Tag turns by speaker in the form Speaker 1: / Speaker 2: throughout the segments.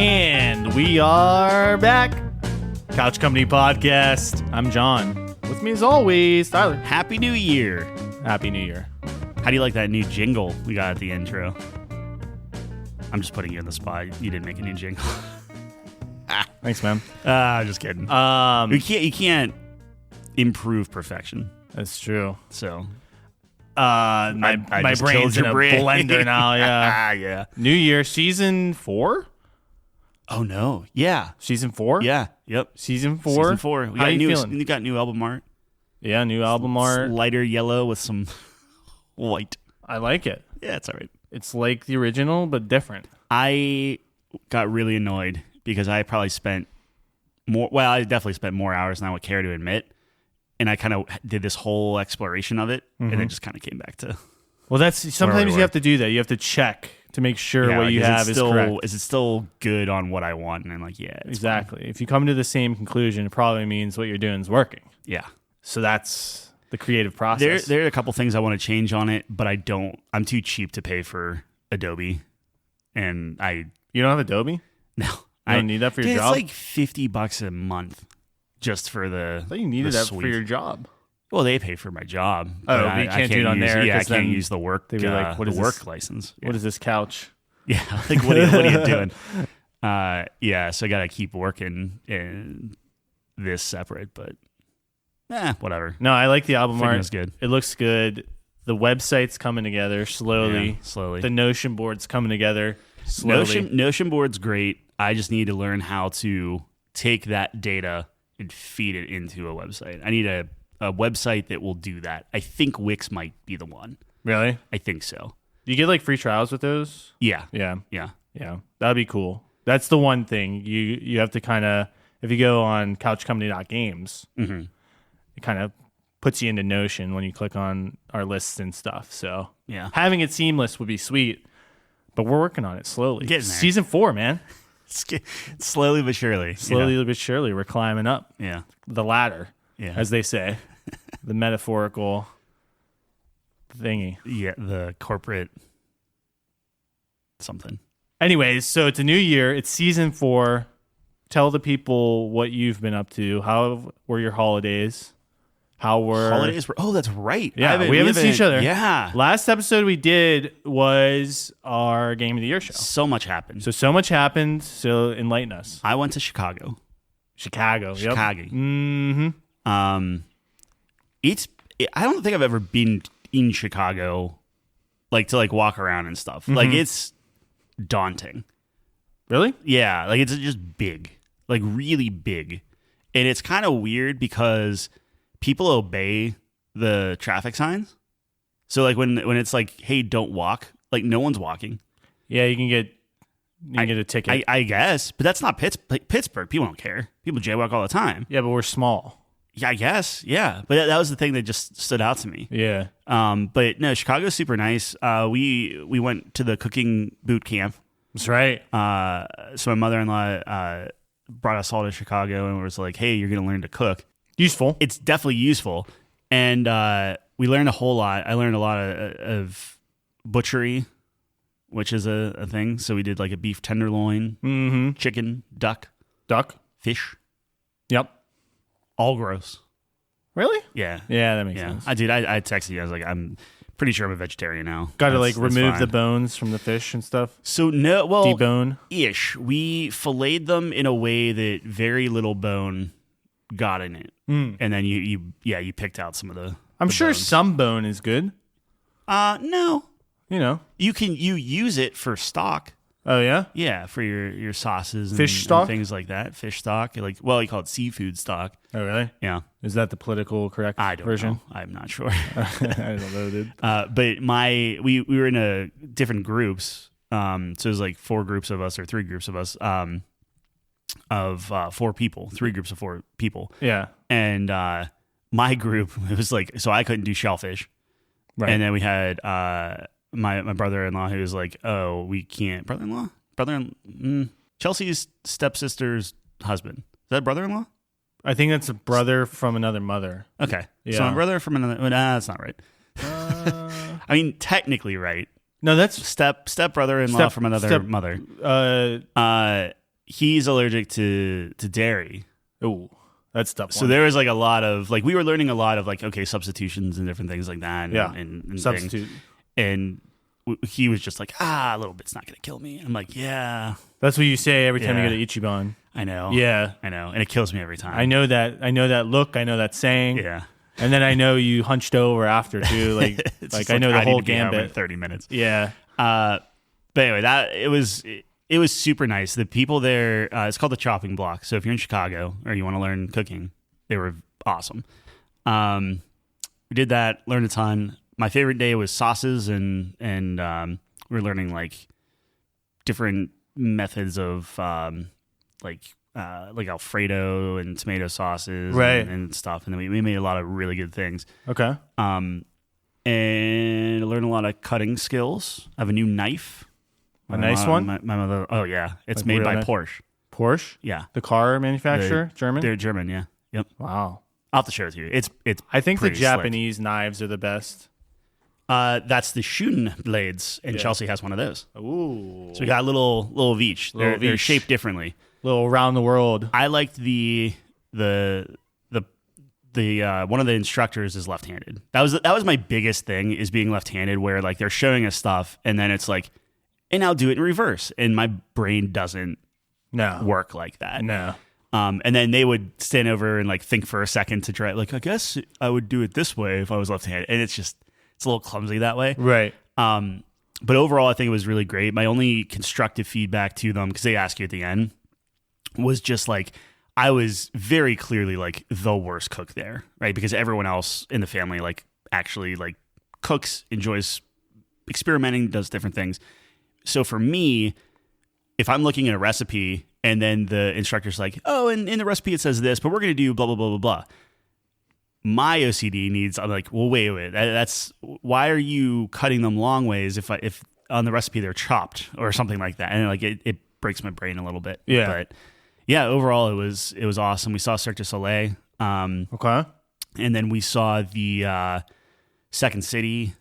Speaker 1: And we are back. Couch Company Podcast. I'm John. With me as always, Tyler.
Speaker 2: Happy New Year.
Speaker 1: Happy New Year.
Speaker 2: How do you like that new jingle we got at the intro? I'm just putting you on the spot. You didn't make a new jingle.
Speaker 1: Thanks, man.
Speaker 2: Just kidding. You can't improve perfection.
Speaker 1: That's true.
Speaker 2: So
Speaker 1: my
Speaker 2: just
Speaker 1: brain's
Speaker 2: killed
Speaker 1: in
Speaker 2: your
Speaker 1: a
Speaker 2: brain.
Speaker 1: blender now. Yeah.
Speaker 2: Yeah.
Speaker 1: New Year, season 4?
Speaker 2: Oh no. Yeah.
Speaker 1: Season 4?
Speaker 2: Yeah. Yep.
Speaker 1: Season 4?
Speaker 2: Season 4.
Speaker 1: How you feeling?
Speaker 2: We got new album art.
Speaker 1: Yeah, new album art.
Speaker 2: It's lighter yellow with some white.
Speaker 1: I like it.
Speaker 2: Yeah, it's all right.
Speaker 1: It's like the original, but different.
Speaker 2: I got really annoyed because I probably spent more. Well, I definitely spent more hours than I would care to admit. And I kind of did this whole exploration of it, and then just kind of came back to.
Speaker 1: Well, that's sometimes you have to do that. You have to check to make sure what you have is correct.
Speaker 2: Is it still good on what I want? And I'm like, yeah, it's
Speaker 1: exactly.
Speaker 2: fine.
Speaker 1: If you come to the same conclusion, it probably means what you're doing is working.
Speaker 2: Yeah.
Speaker 1: So that's the creative process.
Speaker 2: There are a couple things I want to change on it, but I'm too cheap to pay for Adobe, and
Speaker 1: You don't have Adobe?
Speaker 2: No,
Speaker 1: I don't need that for your job.
Speaker 2: It's like $50 a month just for the.
Speaker 1: I thought you needed that
Speaker 2: suite.
Speaker 1: For your job.
Speaker 2: Well, they pay for my job.
Speaker 1: Oh, but you can't do it on there.
Speaker 2: Yeah, I can't use the work.
Speaker 1: They'd be like, "What is
Speaker 2: the work
Speaker 1: this?
Speaker 2: license?
Speaker 1: What is this couch?"
Speaker 2: Yeah, like what are you doing? Yeah, so I gotta keep working in this separate, but whatever.
Speaker 1: No, I like the album art.
Speaker 2: It's good.
Speaker 1: It looks good. The website's coming together slowly.
Speaker 2: Yeah, slowly.
Speaker 1: The Notion board's coming together slowly.
Speaker 2: Notion board's great. I just need to learn how to take that data and feed it into a website. I need a website that will do that. I think Wix might be the one.
Speaker 1: Really?
Speaker 2: I think so.
Speaker 1: You get like free trials with those?
Speaker 2: Yeah.
Speaker 1: Yeah.
Speaker 2: Yeah.
Speaker 1: Yeah. That'd be cool. That's the one thing. You have to kind of, if you go on couchcompany.games, it kind of puts you into Notion when you click on our lists and stuff. So
Speaker 2: yeah,
Speaker 1: having it seamless would be sweet, but we're working on it slowly.
Speaker 2: Getting there.
Speaker 1: Season 4, man.
Speaker 2: Slowly but surely.
Speaker 1: Slowly but surely, we're climbing up.
Speaker 2: Yeah.
Speaker 1: The ladder, as they say. The metaphorical thingy.
Speaker 2: Yeah, the corporate something.
Speaker 1: Anyways, so it's a new year. It's season 4. Tell the people what you've been up to. How were your holidays?
Speaker 2: Holidays were... Oh, that's right.
Speaker 1: Yeah, we haven't seen each other.
Speaker 2: Yeah.
Speaker 1: Last episode we did was our Game of the Year show.
Speaker 2: So much happened.
Speaker 1: So much happened. So enlighten us.
Speaker 2: I went to Chicago.
Speaker 1: Chicago.
Speaker 2: Mm-hmm. I don't think I've ever been in Chicago, like to like walk around and stuff. Like it's daunting.
Speaker 1: Really?
Speaker 2: Yeah. Like it's just big, like really big, and it's kind of weird because people obey the traffic signs. So like when it's like, hey, don't walk, like no one's walking.
Speaker 1: Yeah, you can get a ticket.
Speaker 2: I guess, but that's not Pittsburgh. People don't care. People jaywalk all the time.
Speaker 1: Yeah, but we're small.
Speaker 2: Yeah, I guess. Yeah, but that was the thing that just stood out to me.
Speaker 1: Yeah.
Speaker 2: But no, Chicago's super nice. We went to the cooking boot camp.
Speaker 1: That's right.
Speaker 2: So my mother-in-law brought us all to Chicago and was like, "Hey, you're going to learn to cook."
Speaker 1: Useful.
Speaker 2: It's definitely useful, and we learned a whole lot. I learned a lot of butchery, which is a thing. So we did like a beef tenderloin, chicken, duck, fish.
Speaker 1: Yep.
Speaker 2: All gross.
Speaker 1: Really?
Speaker 2: Yeah.
Speaker 1: Yeah, that makes sense.
Speaker 2: I texted you. I was like, I'm pretty sure I'm a vegetarian now.
Speaker 1: Got to like remove the bones from the fish and stuff.
Speaker 2: So no, well,
Speaker 1: debone
Speaker 2: ish. We filleted them in a way that very little bone got in it, and then you picked out some of the.
Speaker 1: I'm sure
Speaker 2: bones.
Speaker 1: some bone is good.
Speaker 2: No.
Speaker 1: You
Speaker 2: use it for stock.
Speaker 1: Oh yeah.
Speaker 2: Yeah, for your sauces, and
Speaker 1: fish stock,
Speaker 2: and things like that. Fish stock, you call it seafood stock.
Speaker 1: Oh really?
Speaker 2: Yeah.
Speaker 1: Is that the political correct version?
Speaker 2: Know. I'm not sure.
Speaker 1: I don't know, dude.
Speaker 2: But we were in different groups. So it was like 4 groups of us or 3 groups of us. Of 4 people, 3 groups of 4 people.
Speaker 1: Yeah.
Speaker 2: And my group, it was like, so I couldn't do shellfish. Right. And then we had my brother-in-law who was like, oh, we can't. Chelsea's stepsister's husband. Is that brother-in-law?
Speaker 1: I think that's a brother from another mother.
Speaker 2: Okay.
Speaker 1: Yeah.
Speaker 2: So my brother from another, that's not right. I mean, technically right.
Speaker 1: No, that's
Speaker 2: step brother-in-law from another mother. he's allergic to dairy.
Speaker 1: Oh, that's tough.
Speaker 2: So there was like a lot of like we were learning a lot of like substitutions and different things like that. And
Speaker 1: substitute.
Speaker 2: And he was just like, a little bit's not gonna kill me. And I'm like, yeah.
Speaker 1: That's what you say every time you go to Ichiban.
Speaker 2: I know.
Speaker 1: Yeah,
Speaker 2: I know, and it kills me every time.
Speaker 1: I know that. I know that look. I know that saying.
Speaker 2: Yeah.
Speaker 1: And then I know you hunched over after too. Like I know the whole gambit.
Speaker 2: In 30 minutes.
Speaker 1: Yeah.
Speaker 2: But anyway, it was super nice. The people there, it's called the Chopping Block. So if you're in Chicago or you want to learn cooking, they were awesome. We did that, learned a ton. My favorite day was sauces, and we were learning like different methods of like Alfredo and tomato sauces, and stuff. And then we made a lot of really good things.
Speaker 1: Okay.
Speaker 2: And I learned a lot of cutting skills. I have a new knife.
Speaker 1: A nice one?
Speaker 2: My mother. Oh yeah, it's
Speaker 1: Like
Speaker 2: made by
Speaker 1: nice?
Speaker 2: Porsche.
Speaker 1: Porsche?
Speaker 2: Yeah,
Speaker 1: The car manufacturer? German?
Speaker 2: They're German. Yeah. Yep.
Speaker 1: Wow.
Speaker 2: I'll have to share it to you. It's.
Speaker 1: I think the
Speaker 2: pretty slick.
Speaker 1: Japanese knives are the best.
Speaker 2: That's the Shun blades, and Chelsea has one of those.
Speaker 1: Ooh.
Speaker 2: So we got a little of each. They're shaped differently.
Speaker 1: Little around the world.
Speaker 2: I liked the one of the instructors is left-handed. That was my biggest thing, is being left-handed, where like they're showing us stuff and then it's like, and I'll do it in reverse, and my brain doesn't work like that.
Speaker 1: No.
Speaker 2: And then they would stand over and like think for a second to try, like, I guess I would do it this way if I was left-handed, and it's a little clumsy that way.
Speaker 1: Right.
Speaker 2: But overall, I think it was really great. My only constructive feedback to them, because they ask you at the end, was just like, I was very clearly like the worst cook there, right? Because everyone else in the family like actually like cooks, enjoys experimenting, does different things. So for me, if I'm looking at a recipe and then the instructor's like, oh, and in the recipe it says this, but we're going to do blah, blah, blah, blah, blah. My OCD needs, I'm like, well, wait, that's, why are you cutting them long ways if on the recipe they're chopped or something like that? And like it breaks my brain a little bit.
Speaker 1: Yeah.
Speaker 2: But yeah, overall it was awesome. We saw Cirque du Soleil.
Speaker 1: Okay.
Speaker 2: And then we saw the Second City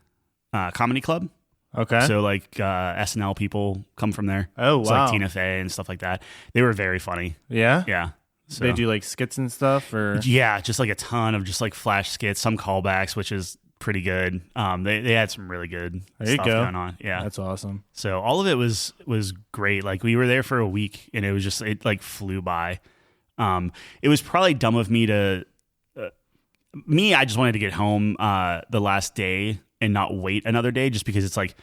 Speaker 2: Comedy Club.
Speaker 1: Okay.
Speaker 2: So like SNL people come from there.
Speaker 1: Oh, wow.
Speaker 2: So like Tina Fey and stuff like that. They were very funny.
Speaker 1: Yeah?
Speaker 2: Yeah. So,
Speaker 1: They do like skits and stuff, or?
Speaker 2: yeah, just like a ton of just like flash skits, some callbacks, which is pretty good. They had some really good stuff going on. Yeah.
Speaker 1: That's awesome.
Speaker 2: So all of it was great. Like we were there for a week and it like flew by. It was probably dumb of me to I just wanted to get home the last day and not wait another day, just because it's like,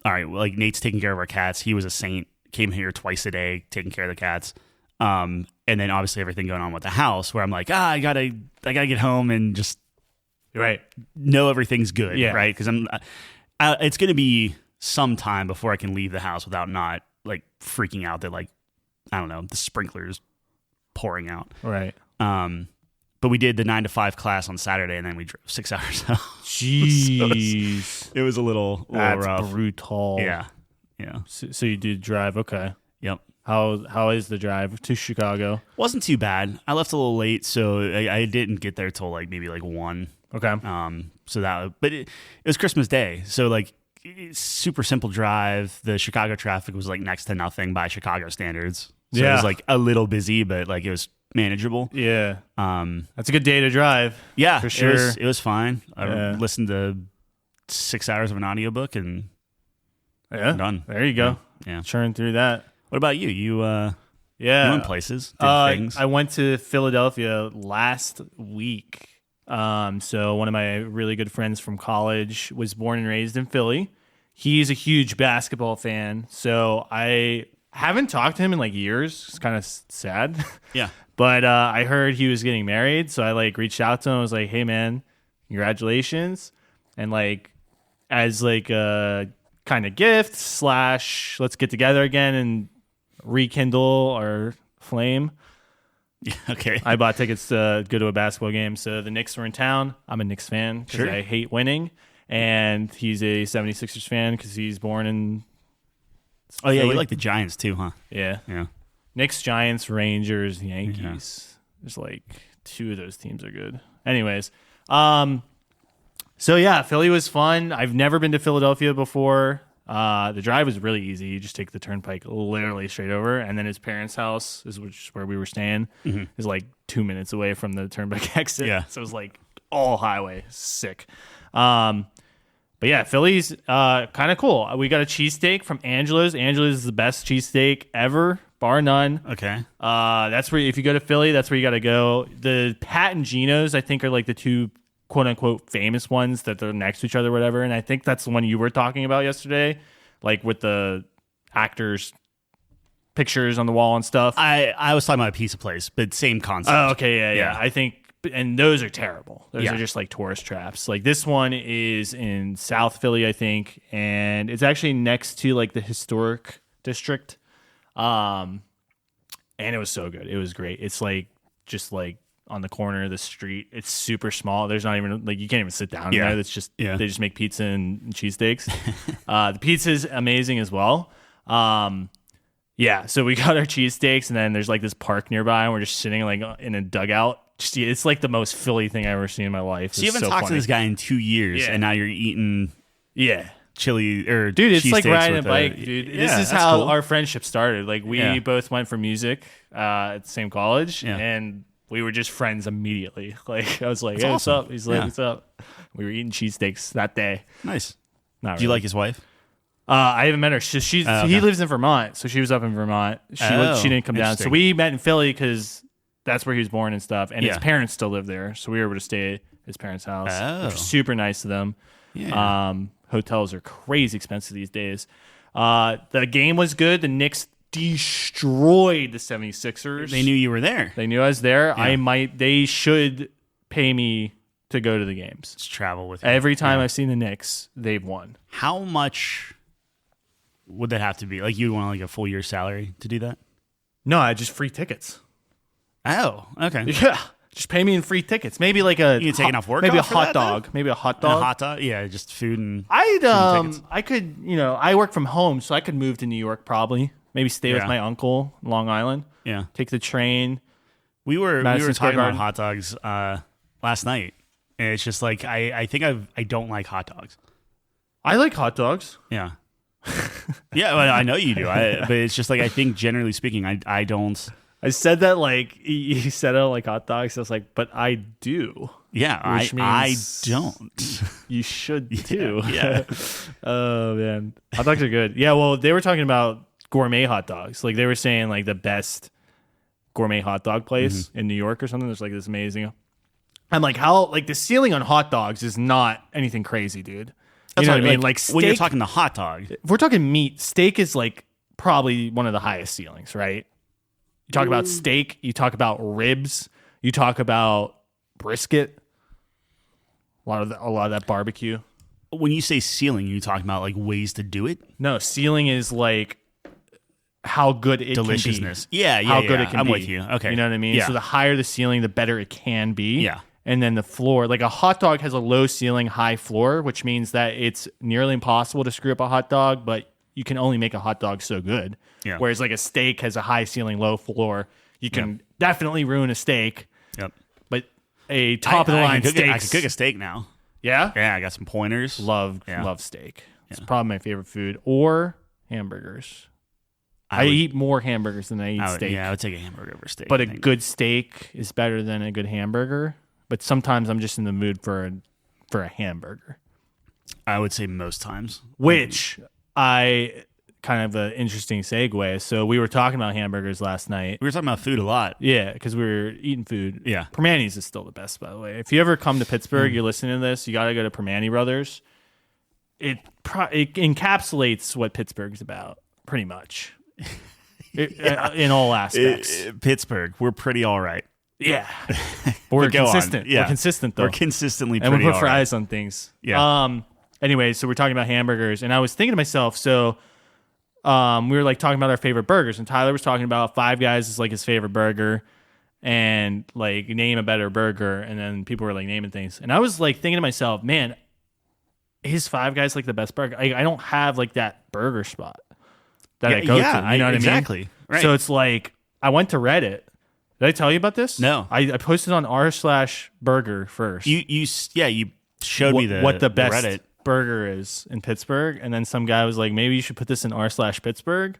Speaker 2: all right, well, like Nate's taking care of our cats. He was a saint, came here twice a day, taking care of the cats. And then obviously everything going on with the house, where I'm like, I gotta get home and just know everything's good, right? Because it's gonna be some time before I can leave the house without not like freaking out that like, I don't know, the sprinklers pouring out,
Speaker 1: right?
Speaker 2: But we did the 9 to 5 class on Saturday, and then we drove 6 hours out.
Speaker 1: Jeez,
Speaker 2: so it was a little
Speaker 1: that's
Speaker 2: rough.
Speaker 1: brutal.
Speaker 2: Yeah.
Speaker 1: So you did drive, okay?
Speaker 2: Yep.
Speaker 1: How is the drive to Chicago?
Speaker 2: Wasn't too bad. I left a little late, so I didn't get there till like maybe like 1.
Speaker 1: Okay.
Speaker 2: But it was Christmas Day, so like super simple drive. The Chicago traffic was like next to nothing by Chicago standards. So it was like a little busy, but like it was manageable.
Speaker 1: Yeah. That's a good day to drive.
Speaker 2: Yeah,
Speaker 1: for sure.
Speaker 2: It was fine. I listened to 6 hours of an audiobook and I'm done.
Speaker 1: There you go.
Speaker 2: Yeah.
Speaker 1: Churn through that.
Speaker 2: What about you? You went places, did things.
Speaker 1: I went to Philadelphia last week. So one of my really good friends from college was born and raised in Philly. He's a huge basketball fan. So I haven't talked to him in like years. It's kind of sad.
Speaker 2: Yeah.
Speaker 1: But I heard he was getting married. So I like reached out to him. I was like, hey man, congratulations. And like, as like a kind of gift / let's get together again and rekindle our flame.
Speaker 2: Yeah, okay.
Speaker 1: I bought tickets to go to a basketball game. So the Knicks were in town. I'm a Knicks fan because I hate winning. And he's a 76ers fan because he's born in
Speaker 2: Philly. You like the Giants too, huh?
Speaker 1: Yeah. Knicks, Giants, Rangers, Yankees. There's like 2 of those teams are good. Anyways. So yeah, Philly was fun. I've never been to Philadelphia before. The drive was really easy. You just take the turnpike literally straight over, and then his parents' house which is where we were staying, is like 2 minutes away from the turnpike exit.
Speaker 2: Yeah.
Speaker 1: So it was like all highway. Sick. But yeah, Philly's kind of cool. We got a cheesesteak from Angela's. Angela's is the best cheesesteak ever, bar none.
Speaker 2: Okay.
Speaker 1: That's where, if you go to Philly, that's where you got to go. The Pat and Gino's, I think, are like the two quote unquote famous ones that they're next to each other, or whatever. And I think that's the one you were talking about yesterday, like with the actors' pictures on the wall and stuff.
Speaker 2: I was talking about a pizza place, but same concept.
Speaker 1: Oh, okay, yeah. I think, and those are terrible. Those are just like tourist traps. Like this one is in South Philly, I think, and it's actually next to like the historic district. And it was so good. It was great. It's like just like on the corner of the street. It's super small. There's not even like you can't even sit down in there. That's just they just make pizza and cheesesteaks. The pizza is amazing as well. So we got our cheesesteaks, and then there's like this park nearby, and we're just sitting like in a dugout. It's like the most Philly thing I've ever seen in my life.
Speaker 2: So you haven't talked to this guy in 2 years, and now you're eating chili or
Speaker 1: dude, it's like riding a bike,
Speaker 2: dude.
Speaker 1: This is how our friendship started. Like we both went for music at the same college, and we were just friends immediately. Like I was like, "Hey, what's up?" He's like, "What's up?" We were eating cheesesteaks that day.
Speaker 2: Nice.
Speaker 1: Not
Speaker 2: Do you like his wife?
Speaker 1: I haven't met her. He lives in Vermont, so she was up in Vermont. She didn't come down. So we met in Philly because that's where he was born and stuff. And his parents still live there, so we were able to stay at his parents' house, which was super nice to them. Yeah. Hotels are crazy expensive these days. The game was good. The Knicks destroyed the 76ers.
Speaker 2: They knew you were there.
Speaker 1: They knew I was there. Yeah. They should pay me to go to the games.
Speaker 2: Just travel with you.
Speaker 1: Every time I've seen the Knicks, they've won.
Speaker 2: How much would that have to be? Like you'd want like a full year's salary to do that?
Speaker 1: No, I just free tickets.
Speaker 2: Oh, okay.
Speaker 1: Yeah. Just pay me in free tickets. Maybe like
Speaker 2: you can take enough work.
Speaker 1: Maybe
Speaker 2: off
Speaker 1: a hot dog. Maybe a hot dog.
Speaker 2: A hot dog. Yeah, just food and.
Speaker 1: I could, I work from home, so I could move to New York probably. Maybe stay with my uncle in Long Island.
Speaker 2: Yeah.
Speaker 1: Take the train.
Speaker 2: We were talking about hot dogs last night, and it's just like I think I don't like hot dogs.
Speaker 1: I like hot dogs.
Speaker 2: Yeah. Yeah, well, I know you do. But it's just like I think generally speaking, I don't.
Speaker 1: I said that like you said I don't like hot dogs. I was like, but I do.
Speaker 2: Yeah, I don't.
Speaker 1: You should too.
Speaker 2: Yeah.
Speaker 1: Oh man, hot dogs are good. Yeah, well, they were talking about gourmet hot dogs. Like they were saying like the best gourmet hot dog place in New York or something. There's like this amazing. I'm like, how like the ceiling on hot dogs is not anything crazy, dude. You know what I mean? Like steak,
Speaker 2: when you're talking the hot dog,
Speaker 1: if we're talking meat, steak is like probably one of the highest ceilings, right? You talk about steak, you talk about ribs, you talk about brisket, a lot of that barbecue.
Speaker 2: When you say ceiling, you talking about like ways to do it?
Speaker 1: No, ceiling is like how good it
Speaker 2: deliciousness.
Speaker 1: Can be.
Speaker 2: Yeah,
Speaker 1: how good it can
Speaker 2: I'm
Speaker 1: be.
Speaker 2: with you. Okay,
Speaker 1: you know what I mean?
Speaker 2: Yeah.
Speaker 1: So the higher the ceiling, the better it can be.
Speaker 2: Yeah.
Speaker 1: And then the floor, like a hot dog has a low ceiling, high floor, which means that it's nearly impossible to screw up a hot dog, but you can only make a hot dog so good.
Speaker 2: Yeah.
Speaker 1: Whereas like a steak has a high ceiling, low floor. You can definitely ruin a steak.
Speaker 2: Yep.
Speaker 1: But a top of the line steak.
Speaker 2: I can cook a steak now.
Speaker 1: Yeah?
Speaker 2: Yeah, I got some pointers.
Speaker 1: Love steak. It's probably my favorite food. Or hamburgers. I eat more hamburgers than I eat steak.
Speaker 2: Yeah, I would take a hamburger over steak.
Speaker 1: But a good steak is better than a good hamburger. But sometimes I'm just in the mood for a hamburger.
Speaker 2: I would say most times.
Speaker 1: Which I kind of an interesting segue. So we were talking about hamburgers last night.
Speaker 2: We were talking about food a lot.
Speaker 1: Yeah, because we were eating food.
Speaker 2: Yeah.
Speaker 1: Permani's is still the best, by the way. If you ever come to Pittsburgh, you're listening to this, you got to go to Permani Brothers. It encapsulates what Pittsburgh's about, pretty much. In all aspects.
Speaker 2: Pittsburgh, we're pretty all right.
Speaker 1: Yeah. But we're consistent.
Speaker 2: Yeah.
Speaker 1: We're consistent, though.
Speaker 2: We're consistently pretty
Speaker 1: and we put
Speaker 2: all
Speaker 1: fries
Speaker 2: right.
Speaker 1: on things.
Speaker 2: Yeah.
Speaker 1: Anyway, so we're talking about hamburgers, and I was thinking to myself, so we were like talking about our favorite burgers, and Tyler was talking about Five Guys is like his favorite burger, and like name a better burger, and then people were like naming things, and I was like thinking to myself, man, his Five Guys like the best burger. I don't have like that burger spot that I go to. You know what I mean?
Speaker 2: Exactly. Right.
Speaker 1: So it's like I went to Reddit. Did I tell you about this?
Speaker 2: No.
Speaker 1: I posted on r/burger first.
Speaker 2: You showed me
Speaker 1: what the best
Speaker 2: Reddit.
Speaker 1: burger is in Pittsburgh, and then some guy was like, maybe you should put this in r/Pittsburgh.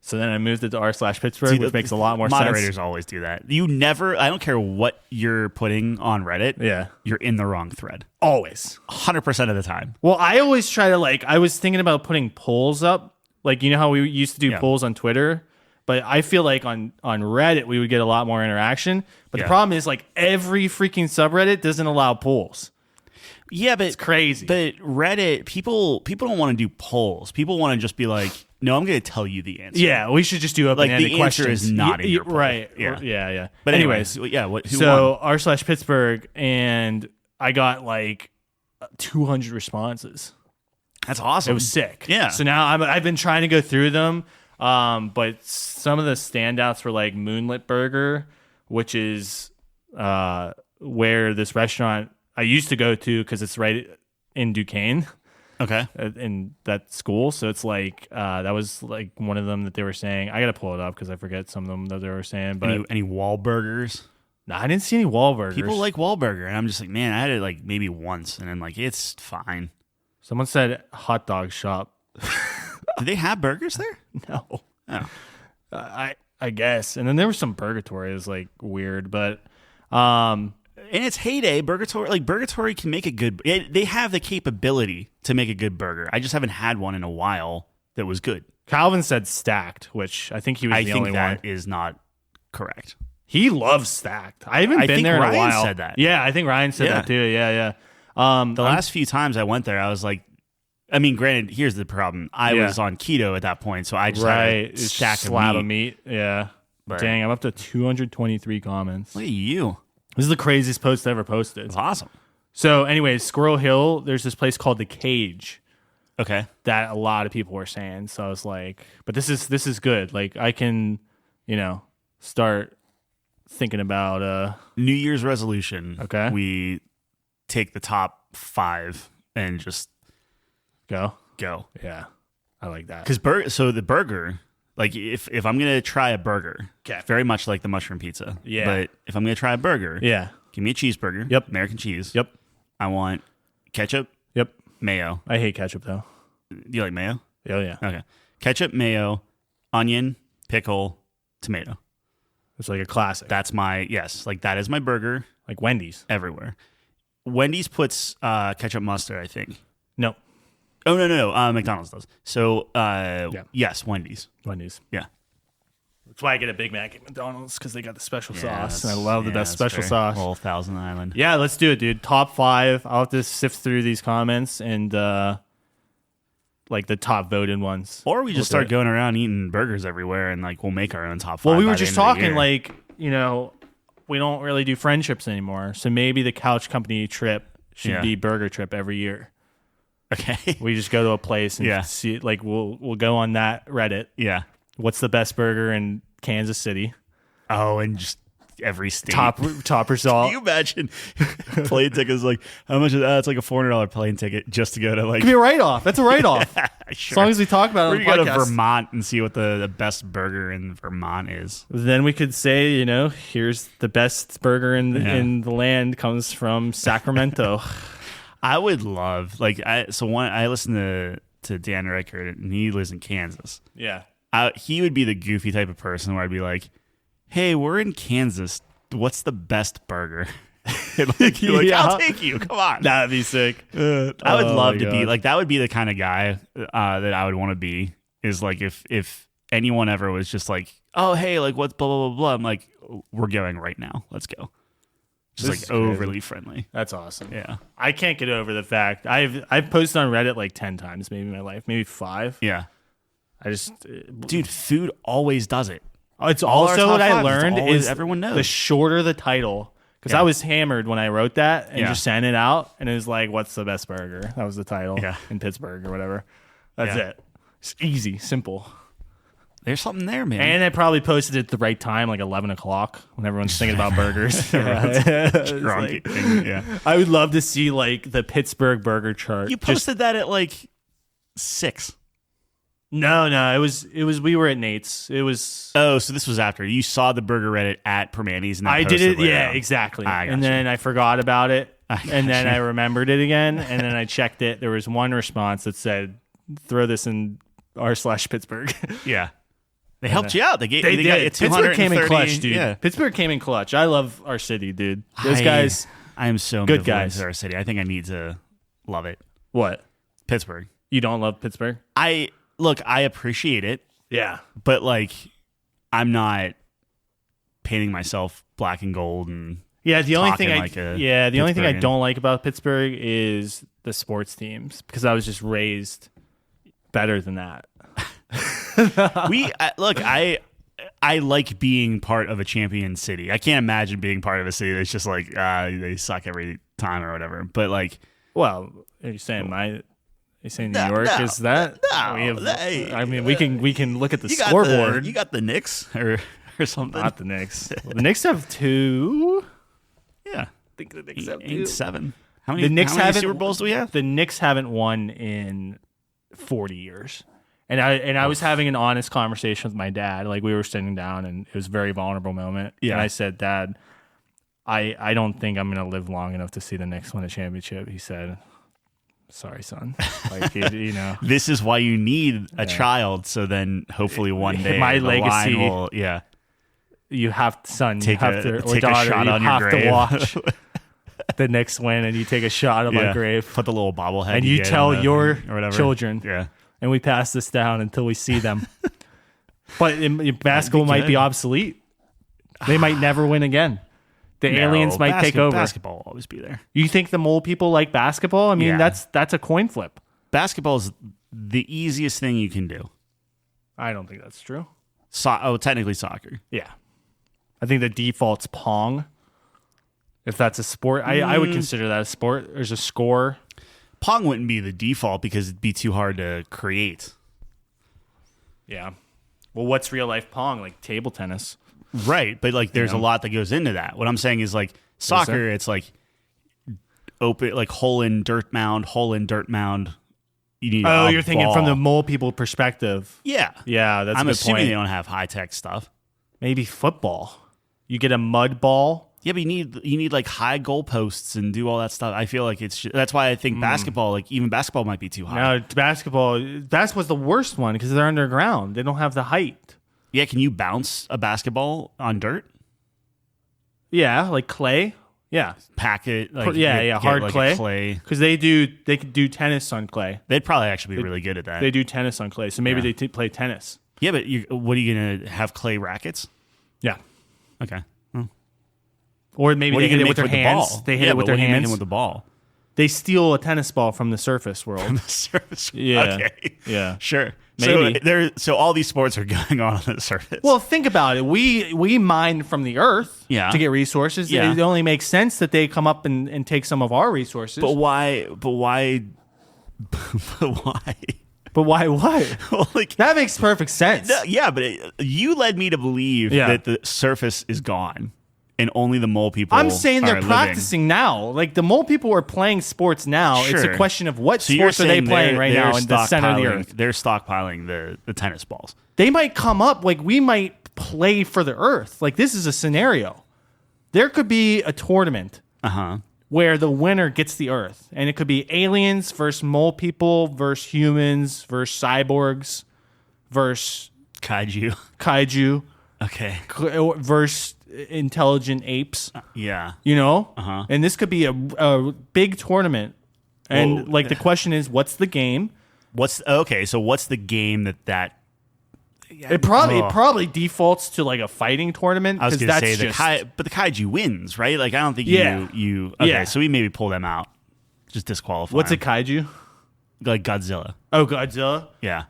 Speaker 1: So then I moved it to r/Pittsburgh, which makes a lot more sense.
Speaker 2: Moderators always do that. I don't care what you're putting on Reddit.
Speaker 1: Yeah.
Speaker 2: You're in the wrong thread.
Speaker 1: Always.
Speaker 2: 100% of the time.
Speaker 1: Well, I always try to I was thinking about putting polls up. Like, you know how we used to do polls on Twitter? But I feel like on Reddit, we would get a lot more interaction. But the problem is, like, every freaking subreddit doesn't allow polls.
Speaker 2: Yeah, but
Speaker 1: it's crazy.
Speaker 2: But Reddit, people don't want to do polls. People want to just be like, no, I'm going to tell you the answer.
Speaker 1: Yeah, we should just do open-ended questions.
Speaker 2: The answer is not in your poll.
Speaker 1: Right.
Speaker 2: Yeah.
Speaker 1: But anyways,
Speaker 2: who
Speaker 1: so
Speaker 2: won?
Speaker 1: r/Pittsburgh, and I got like 200 responses.
Speaker 2: That's awesome.
Speaker 1: It was sick.
Speaker 2: Yeah.
Speaker 1: So now I've been trying to go through them, but some of the standouts were like Moonlit Burger, which is where this restaurant I used to go to because it's right in Duquesne.
Speaker 2: Okay.
Speaker 1: In that school. So it's like, that was like one of them that they were saying. I got to pull it up because I forget some of them that they were saying. But
Speaker 2: any Wahlburgers?
Speaker 1: No, I didn't see any Wahlburgers.
Speaker 2: People like Wahlburger. And I'm just like, man, I had it like maybe once. And then like, it's fine.
Speaker 1: Someone said hot dog shop.
Speaker 2: Did they have burgers there?
Speaker 1: No.
Speaker 2: Oh.
Speaker 1: I guess. And then there was some Burgatory. It was like weird. But
Speaker 2: in its heyday, Burgatory can make a good. They have the capability to make a good burger. I just haven't had one in a while that was good.
Speaker 1: Calvin said Stacked, which I think he was the only one.
Speaker 2: I think that is not correct.
Speaker 1: He loves Stacked. I haven't been there in a while.
Speaker 2: Ryan said that.
Speaker 1: Yeah, I think Ryan said that too. Yeah.
Speaker 2: The last few times I went there, I was like, I mean, granted, here's the problem. I was on keto at that point, so I just had a slab of meat.
Speaker 1: Yeah. But dang, I'm up to 223 comments.
Speaker 2: Look at you.
Speaker 1: This is the craziest post I ever posted.
Speaker 2: It's awesome.
Speaker 1: So anyways, Squirrel Hill, there's this place called The Cage.
Speaker 2: Okay.
Speaker 1: That a lot of people were saying. So I was like, but this is good. Like I can, start thinking about
Speaker 2: New Year's resolution.
Speaker 1: Okay.
Speaker 2: We take the top 5 and just
Speaker 1: go.
Speaker 2: Yeah.
Speaker 1: I like that.
Speaker 2: Because so the burger, like if I'm gonna try a burger, very much like the mushroom pizza.
Speaker 1: Yeah.
Speaker 2: But if I'm gonna try a burger, give me a cheeseburger.
Speaker 1: Yep.
Speaker 2: American cheese.
Speaker 1: Yep.
Speaker 2: I want ketchup.
Speaker 1: Yep.
Speaker 2: Mayo.
Speaker 1: I hate ketchup though.
Speaker 2: Do you like mayo?
Speaker 1: Oh yeah.
Speaker 2: Okay. Ketchup, mayo, onion, pickle, tomato.
Speaker 1: It's like a classic.
Speaker 2: That's that is my burger.
Speaker 1: Like Wendy's.
Speaker 2: Everywhere. Wendy's puts ketchup mustard, I think.
Speaker 1: No.
Speaker 2: Oh, no. McDonald's does. So, yes, Wendy's. Yeah.
Speaker 1: That's why I get a Big Mac at McDonald's, because they got the special sauce. And I love the best special sauce.
Speaker 2: Whole Thousand Island.
Speaker 1: Yeah, let's do it, dude. Top 5. I'll have to sift through these comments and like the top voted ones.
Speaker 2: Or we just start going around eating burgers everywhere and like we'll make our own top 5.
Speaker 1: Well, we were just talking like, we don't really do friendships anymore. So maybe the couch company trip should be burger trip every year.
Speaker 2: Okay.
Speaker 1: We just go to a place and see, like, we'll go on that Reddit.
Speaker 2: Yeah.
Speaker 1: What's the best burger in Kansas City?
Speaker 2: Oh, and just every state.
Speaker 1: Top result.
Speaker 2: Can you imagine plane tickets like, how much is that? It's like a $400 plane ticket just to go to like.
Speaker 1: Give me a write-off. That's a write-off.
Speaker 2: Sure.
Speaker 1: As long as we talk about it on the podcast.
Speaker 2: We're going to go to Vermont and see what the best burger in Vermont is.
Speaker 1: Then we could say, here's the best burger in the land comes from Sacramento.
Speaker 2: I would love, I listen to Dan Reichert, and he lives in Kansas.
Speaker 1: Yeah.
Speaker 2: He would be the goofy type of person where I'd be like, hey, we're in Kansas. What's the best burger? I'll take you. Come on.
Speaker 1: That'd be sick.
Speaker 2: I would love to be like, that would be the kind of guy that I would want to be, is like if anyone ever was just like, oh, hey, like what's blah, blah, blah, blah. I'm like, we're going right now. Let's go. Just like overly friendly.
Speaker 1: That's awesome.
Speaker 2: Yeah.
Speaker 1: I can't get over the fact I've posted on Reddit like 10 times maybe in my life, maybe 5.
Speaker 2: Yeah.
Speaker 1: I just
Speaker 2: dude, food always does it.
Speaker 1: It's also what I learned is
Speaker 2: everyone knows.
Speaker 1: The shorter the title, because I was hammered when I wrote that and just sent it out, and it was like, what's the best burger? That was the title in Pittsburgh or whatever. That's it. It's easy, simple.
Speaker 2: There's something there, man.
Speaker 1: And I probably posted it at the right time, like 11 o'clock, when everyone's thinking about burgers.
Speaker 2: Drunk.
Speaker 1: I would love to see like the Pittsburgh burger chart.
Speaker 2: You posted that at like 6.
Speaker 1: No, it was we were at Nate's. It was
Speaker 2: so this was after you saw the burger Reddit at Permanis, and
Speaker 1: I did it. Yeah, exactly. And then I forgot about it, And then I remembered it again, and then I checked it. There was one response that said, "Throw this in r/Pittsburgh."
Speaker 2: Yeah. They helped you out. They got you
Speaker 1: Pittsburgh came in clutch, dude.
Speaker 2: Yeah.
Speaker 1: Pittsburgh came in clutch. I love our city, dude. Those guys.
Speaker 2: I am so
Speaker 1: good
Speaker 2: ambivalent
Speaker 1: guys.
Speaker 2: to our city. I think I need to love it.
Speaker 1: What?
Speaker 2: Pittsburgh.
Speaker 1: You don't love Pittsburgh?
Speaker 2: I appreciate it,
Speaker 1: Yeah.
Speaker 2: but like, I'm not painting myself black and gold and
Speaker 1: Yeah, the only
Speaker 2: talking
Speaker 1: thing
Speaker 2: like
Speaker 1: the only thing I
Speaker 2: Pittsburghian.
Speaker 1: don't like about Pittsburgh is the sports teams because I was just raised better than that.
Speaker 2: I like being part of a champion city. I can't imagine being part of a city that's just like they suck every time or whatever. But like,
Speaker 1: Well, are you saying New York is that? I mean, we can look at the scoreboard.
Speaker 2: You got the Knicks or something.
Speaker 1: Not the Knicks. The Knicks have 2.
Speaker 2: Yeah,
Speaker 1: I think the Knicks have 2.
Speaker 2: 8-7. How many Super Bowls do we have?
Speaker 1: The Knicks haven't won in 40 years. And I was having an honest conversation with my dad. Like, we were sitting down, and it was a very vulnerable moment.
Speaker 2: Yeah.
Speaker 1: And I said, Dad, I don't think I'm going to live long enough to see the Knicks win a championship. He said, sorry, son. Like, you know.
Speaker 2: This is why you need a child, so then hopefully one day
Speaker 1: my
Speaker 2: the
Speaker 1: legacy
Speaker 2: line will, yeah.
Speaker 1: You have to, son,
Speaker 2: Take
Speaker 1: you have
Speaker 2: a-
Speaker 1: to, or
Speaker 2: take a
Speaker 1: daughter,
Speaker 2: shot
Speaker 1: you
Speaker 2: on your
Speaker 1: have to
Speaker 2: grave.
Speaker 1: watch the Knicks win, and you take a shot of my grave.
Speaker 2: Put the little bobblehead
Speaker 1: And you
Speaker 2: get
Speaker 1: tell
Speaker 2: on the-
Speaker 1: your
Speaker 2: or whatever.
Speaker 1: children.
Speaker 2: Yeah.
Speaker 1: And we pass this down until we see them. But basketball might be obsolete. They might never win again. The aliens might take over.
Speaker 2: Basketball will always be there.
Speaker 1: You think the mole people like basketball? I mean,
Speaker 2: Yeah.
Speaker 1: that's a coin flip.
Speaker 2: Basketball is the easiest thing you can do.
Speaker 1: I don't think that's true.
Speaker 2: Technically soccer.
Speaker 1: Yeah. I think the default's Pong. If that's a sport, I would consider that a sport. There's a score.
Speaker 2: Pong wouldn't be the default because it'd be too hard to create.
Speaker 1: Yeah. Well, what's real life Pong? Like table tennis.
Speaker 2: Right, but like there's a lot that goes into that. What I'm saying is like soccer, it's like open, like hole in dirt mound. You need
Speaker 1: You're thinking from the mole people perspective.
Speaker 2: Yeah.
Speaker 1: Yeah, that's a
Speaker 2: I'm
Speaker 1: good
Speaker 2: assuming
Speaker 1: point.
Speaker 2: they don't have high tech stuff.
Speaker 1: Maybe football. You get a mud ball.
Speaker 2: Yeah, but you need like high goalposts and do all that stuff. I feel like that's why I think basketball, like even basketball, might be too high.
Speaker 1: No, basketball's the worst one because they're underground. They don't have the height.
Speaker 2: Yeah, can you bounce a basketball on dirt?
Speaker 1: Yeah, like clay. Yeah,
Speaker 2: Pack it. Like,
Speaker 1: hard
Speaker 2: like
Speaker 1: clay.
Speaker 2: a clay.
Speaker 1: Because they could do tennis on clay.
Speaker 2: They'd probably actually be really good at that.
Speaker 1: They do tennis on clay, so maybe they play tennis.
Speaker 2: Yeah, but what are you gonna have clay rackets?
Speaker 1: Yeah,
Speaker 2: Okay.
Speaker 1: or maybe
Speaker 2: What are
Speaker 1: they
Speaker 2: you
Speaker 1: hit
Speaker 2: gonna
Speaker 1: it with their
Speaker 2: make the
Speaker 1: hands.
Speaker 2: ball?
Speaker 1: They hit it with
Speaker 2: but
Speaker 1: their
Speaker 2: what are you
Speaker 1: hands.
Speaker 2: making with the ball?
Speaker 1: They steal a tennis ball from the surface world.
Speaker 2: The surface.
Speaker 1: Yeah.
Speaker 2: Okay.
Speaker 1: Yeah.
Speaker 2: Sure.
Speaker 1: Maybe.
Speaker 2: So all these sports are going on the surface.
Speaker 1: Well, think about it. We mine from the earth
Speaker 2: Yeah.
Speaker 1: to get resources.
Speaker 2: Yeah.
Speaker 1: It only makes sense that they come up and take some of our resources.
Speaker 2: But why? But why?
Speaker 1: But why what?
Speaker 2: Well, like
Speaker 1: That makes perfect sense.
Speaker 2: yeah, but you led me to believe that the surface is gone and only the mole people.
Speaker 1: I'm saying they're
Speaker 2: are
Speaker 1: practicing now. Like the mole people are playing sports now. It's
Speaker 2: Sure.
Speaker 1: a question of what
Speaker 2: So you're
Speaker 1: sports are they
Speaker 2: saying
Speaker 1: playing right
Speaker 2: they're
Speaker 1: now in the center of the
Speaker 2: stockpiling-
Speaker 1: earth.
Speaker 2: They're stockpiling the tennis balls.
Speaker 1: They might come up like we might play for the earth. Like this is a scenario. There could be a tournament where the winner gets the earth, and it could be aliens versus mole people versus humans versus cyborgs versus kaiju
Speaker 2: Okay.
Speaker 1: versus intelligent apes.
Speaker 2: Yeah.
Speaker 1: You know, and this could be a big tournament. And
Speaker 2: Whoa.
Speaker 1: the question is, what's the game?
Speaker 2: So what's the game that?
Speaker 1: It probably defaults to like a fighting tournament.
Speaker 2: I was going to say
Speaker 1: just,
Speaker 2: but the kaiju wins, right? Like I don't think
Speaker 1: Yeah.
Speaker 2: you. Okay,
Speaker 1: Yeah.
Speaker 2: so we maybe pull them out, just disqualify.
Speaker 1: what's a
Speaker 2: them.
Speaker 1: kaiju?
Speaker 2: Like Godzilla?
Speaker 1: Oh, Godzilla.
Speaker 2: Yeah.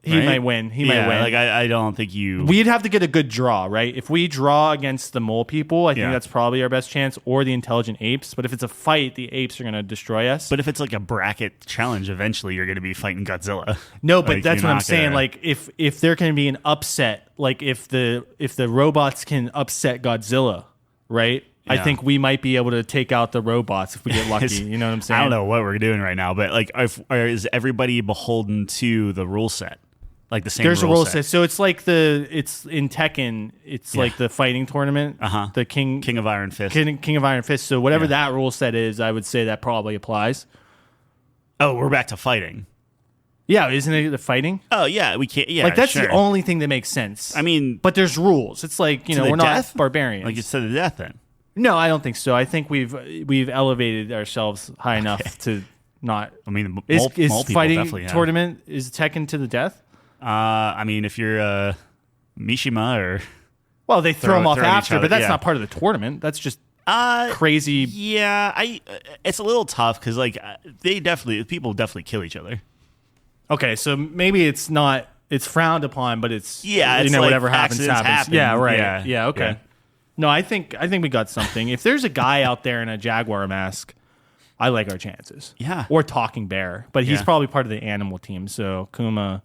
Speaker 1: He
Speaker 2: Right?
Speaker 1: might win. He might win.
Speaker 2: Like I don't think you.
Speaker 1: We'd have to get a good draw, right? If we draw against the mole people, I think
Speaker 2: Yeah.
Speaker 1: that's probably our best chance, or the intelligent apes. But if it's a fight, the apes are going to destroy us.
Speaker 2: But if it's like a bracket challenge, eventually you're going to be fighting Godzilla.
Speaker 1: No, but
Speaker 2: Like,
Speaker 1: that's
Speaker 2: you're
Speaker 1: what I'm
Speaker 2: not
Speaker 1: saying.
Speaker 2: gonna-
Speaker 1: Like if there can be an upset, like if the robots can upset Godzilla, right? I
Speaker 2: Yeah.
Speaker 1: think we might be able to take out the robots if we get lucky. You know what I'm saying?
Speaker 2: I don't know what we're doing right now, but like, is everybody beholden to the rule set? Like the same.
Speaker 1: There's a rule
Speaker 2: set.
Speaker 1: set. So it's like it's in Tekken. It's like the fighting tournament. The King
Speaker 2: of Iron Fist.
Speaker 1: King of Iron Fist. So whatever that rule set is, I would say that probably applies.
Speaker 2: Oh, we're back to fighting.
Speaker 1: Yeah, isn't it the fighting?
Speaker 2: Oh yeah, we can't. Yeah,
Speaker 1: like that's
Speaker 2: sure.
Speaker 1: the only thing that makes sense.
Speaker 2: I mean,
Speaker 1: but there's rules. It's like we're
Speaker 2: death?
Speaker 1: not barbarians.
Speaker 2: Like it's to the death then.
Speaker 1: No, I don't think so. I think we've elevated ourselves high enough to not.
Speaker 2: I mean,
Speaker 1: is fighting
Speaker 2: definitely
Speaker 1: tournament is Tekken to the death?
Speaker 2: I mean, if you're Mishima or
Speaker 1: well, they throw them off after, but that's
Speaker 2: yeah.
Speaker 1: not part of the tournament. That's just crazy.
Speaker 2: Yeah, it's a little tough because like people definitely kill each other.
Speaker 1: Okay, so maybe it's not. It's frowned upon, but it's
Speaker 2: it's
Speaker 1: whatever
Speaker 2: like
Speaker 1: happens.
Speaker 2: Happen.
Speaker 1: Yeah, right. Yeah, okay.
Speaker 2: Yeah.
Speaker 1: No, I think we got something. If there's a guy out there in a jaguar mask, I like our chances.
Speaker 2: Yeah.
Speaker 1: Or talking bear, but he's probably part of the animal team. So Kuma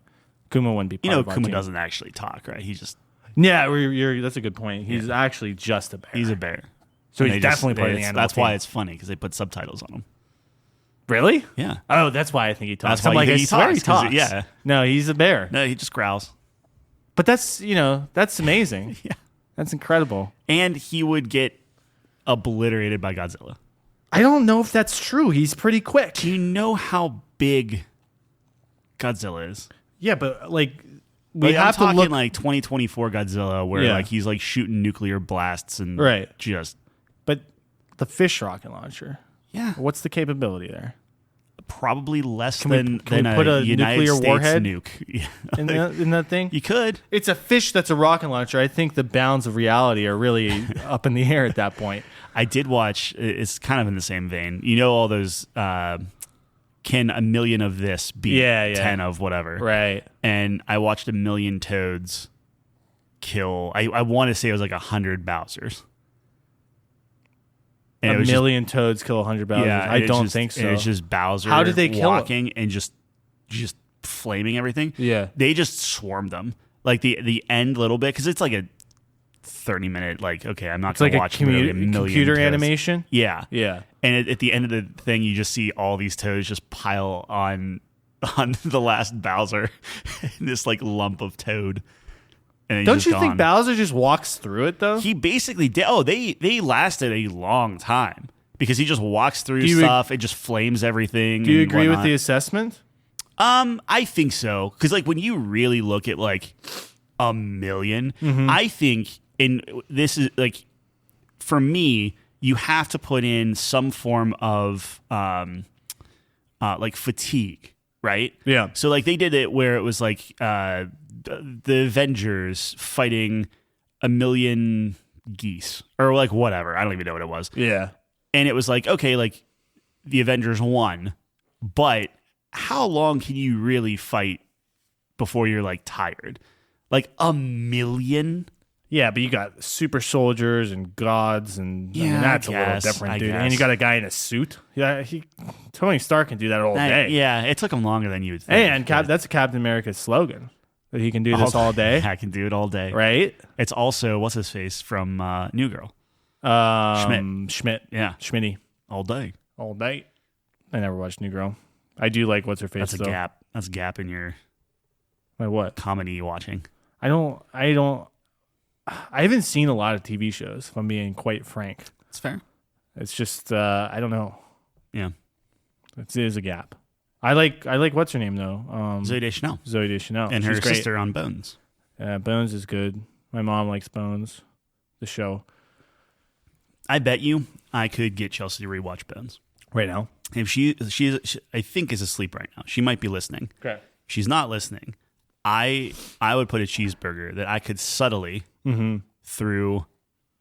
Speaker 1: wouldn't be part of our
Speaker 2: Kuma
Speaker 1: team.
Speaker 2: doesn't actually talk, right? He just
Speaker 1: that's a good point. He's actually just a bear.
Speaker 2: He's a bear.
Speaker 1: So he's definitely part of the animal
Speaker 2: That's
Speaker 1: team.
Speaker 2: why it's funny because they put subtitles on him.
Speaker 1: Really?
Speaker 2: Yeah.
Speaker 1: Oh, that's why I think he talks.
Speaker 2: That's why
Speaker 1: I swear he
Speaker 2: talks,
Speaker 1: talks.
Speaker 2: yeah.
Speaker 1: No, he's a bear.
Speaker 2: No, he just growls.
Speaker 1: But that's amazing.
Speaker 2: Yeah.
Speaker 1: That's incredible.
Speaker 2: And he would get obliterated by Godzilla.
Speaker 1: I don't know if that's true. He's pretty quick.
Speaker 2: Do you know how big Godzilla is?
Speaker 1: Yeah, but like
Speaker 2: I'm talking like 2024 Godzilla, where like he's like shooting nuclear blasts and just.
Speaker 1: But the fish rocket launcher.
Speaker 2: Yeah,
Speaker 1: what's the capability there?
Speaker 2: Probably less
Speaker 1: can
Speaker 2: than
Speaker 1: we put a
Speaker 2: United
Speaker 1: nuclear
Speaker 2: States
Speaker 1: warhead
Speaker 2: nuke
Speaker 1: in that thing.
Speaker 2: You could.
Speaker 1: It's a fish that's a rocket launcher. I think the bounds of reality are really up in the air at that point.
Speaker 2: I did watch. It's kind of in the same vein. You know all those. Can a million of this beat 10 of whatever?
Speaker 1: Right.
Speaker 2: And I watched a million toads kill. I want to say it was like 100 Bowsers.
Speaker 1: And a million toads kill 100 Bowsers? Yeah, I don't think so.
Speaker 2: It's just Bowser
Speaker 1: How did they kill
Speaker 2: walking and just flaming everything.
Speaker 1: Yeah.
Speaker 2: They just swarmed them. Like the end little bit, because it's like a 30-minute, like, okay, I'm not going to watch a million
Speaker 1: computer
Speaker 2: toads.
Speaker 1: animation?
Speaker 2: Yeah.
Speaker 1: Yeah.
Speaker 2: And at the end of the thing, you just see all these toads just pile on the last Bowser, this like lump of toad. And
Speaker 1: don't you think Bowser just walks through it though?
Speaker 2: He basically did. Oh, they lasted a long time because he just walks through stuff. It just flames everything.
Speaker 1: Do you agree with the assessment?
Speaker 2: I think so, because like when you really look at like a million, I think this is like, for me, you have to put in some form of like fatigue, right?
Speaker 1: Yeah.
Speaker 2: So like they did it where it was like the Avengers fighting a million geese or like whatever. I don't even know what it was.
Speaker 1: Yeah.
Speaker 2: And it was like, okay, like the Avengers won, but how long can you really fight before you're like tired? Like a million?
Speaker 1: Yeah, but you got super soldiers and gods, and I mean, that's a little different, dude. And you got a guy in a suit. Yeah, Tony Stark can do that all day.
Speaker 2: Yeah, it took him longer than you would think.
Speaker 1: Hey, and that's Captain America's slogan, that he can do this all day.
Speaker 2: I can do it all day.
Speaker 1: Right?
Speaker 2: It's also, what's his face from New Girl? Schmidt. Yeah.
Speaker 1: Schmitty.
Speaker 2: All day.
Speaker 1: All day. I never watched New Girl. I do like what's her face.
Speaker 2: That's a gap. That's a gap in your
Speaker 1: what
Speaker 2: comedy watching.
Speaker 1: I haven't seen a lot of TV shows, if I'm being quite frank.
Speaker 2: That's fair.
Speaker 1: It's just I don't know.
Speaker 2: Yeah.
Speaker 1: It is a gap. I like what's her name though?
Speaker 2: Zooey Deschanel.
Speaker 1: Zooey Deschanel.
Speaker 2: And
Speaker 1: She's
Speaker 2: her
Speaker 1: great.
Speaker 2: sister on Bones.
Speaker 1: Bones is good. My mom likes Bones, the show.
Speaker 2: I bet you I could get Chelsea to rewatch Bones
Speaker 1: right now.
Speaker 2: If she I think is asleep right now. She might be listening.
Speaker 1: Okay.
Speaker 2: If she's not listening, I would put a cheeseburger that I could subtly through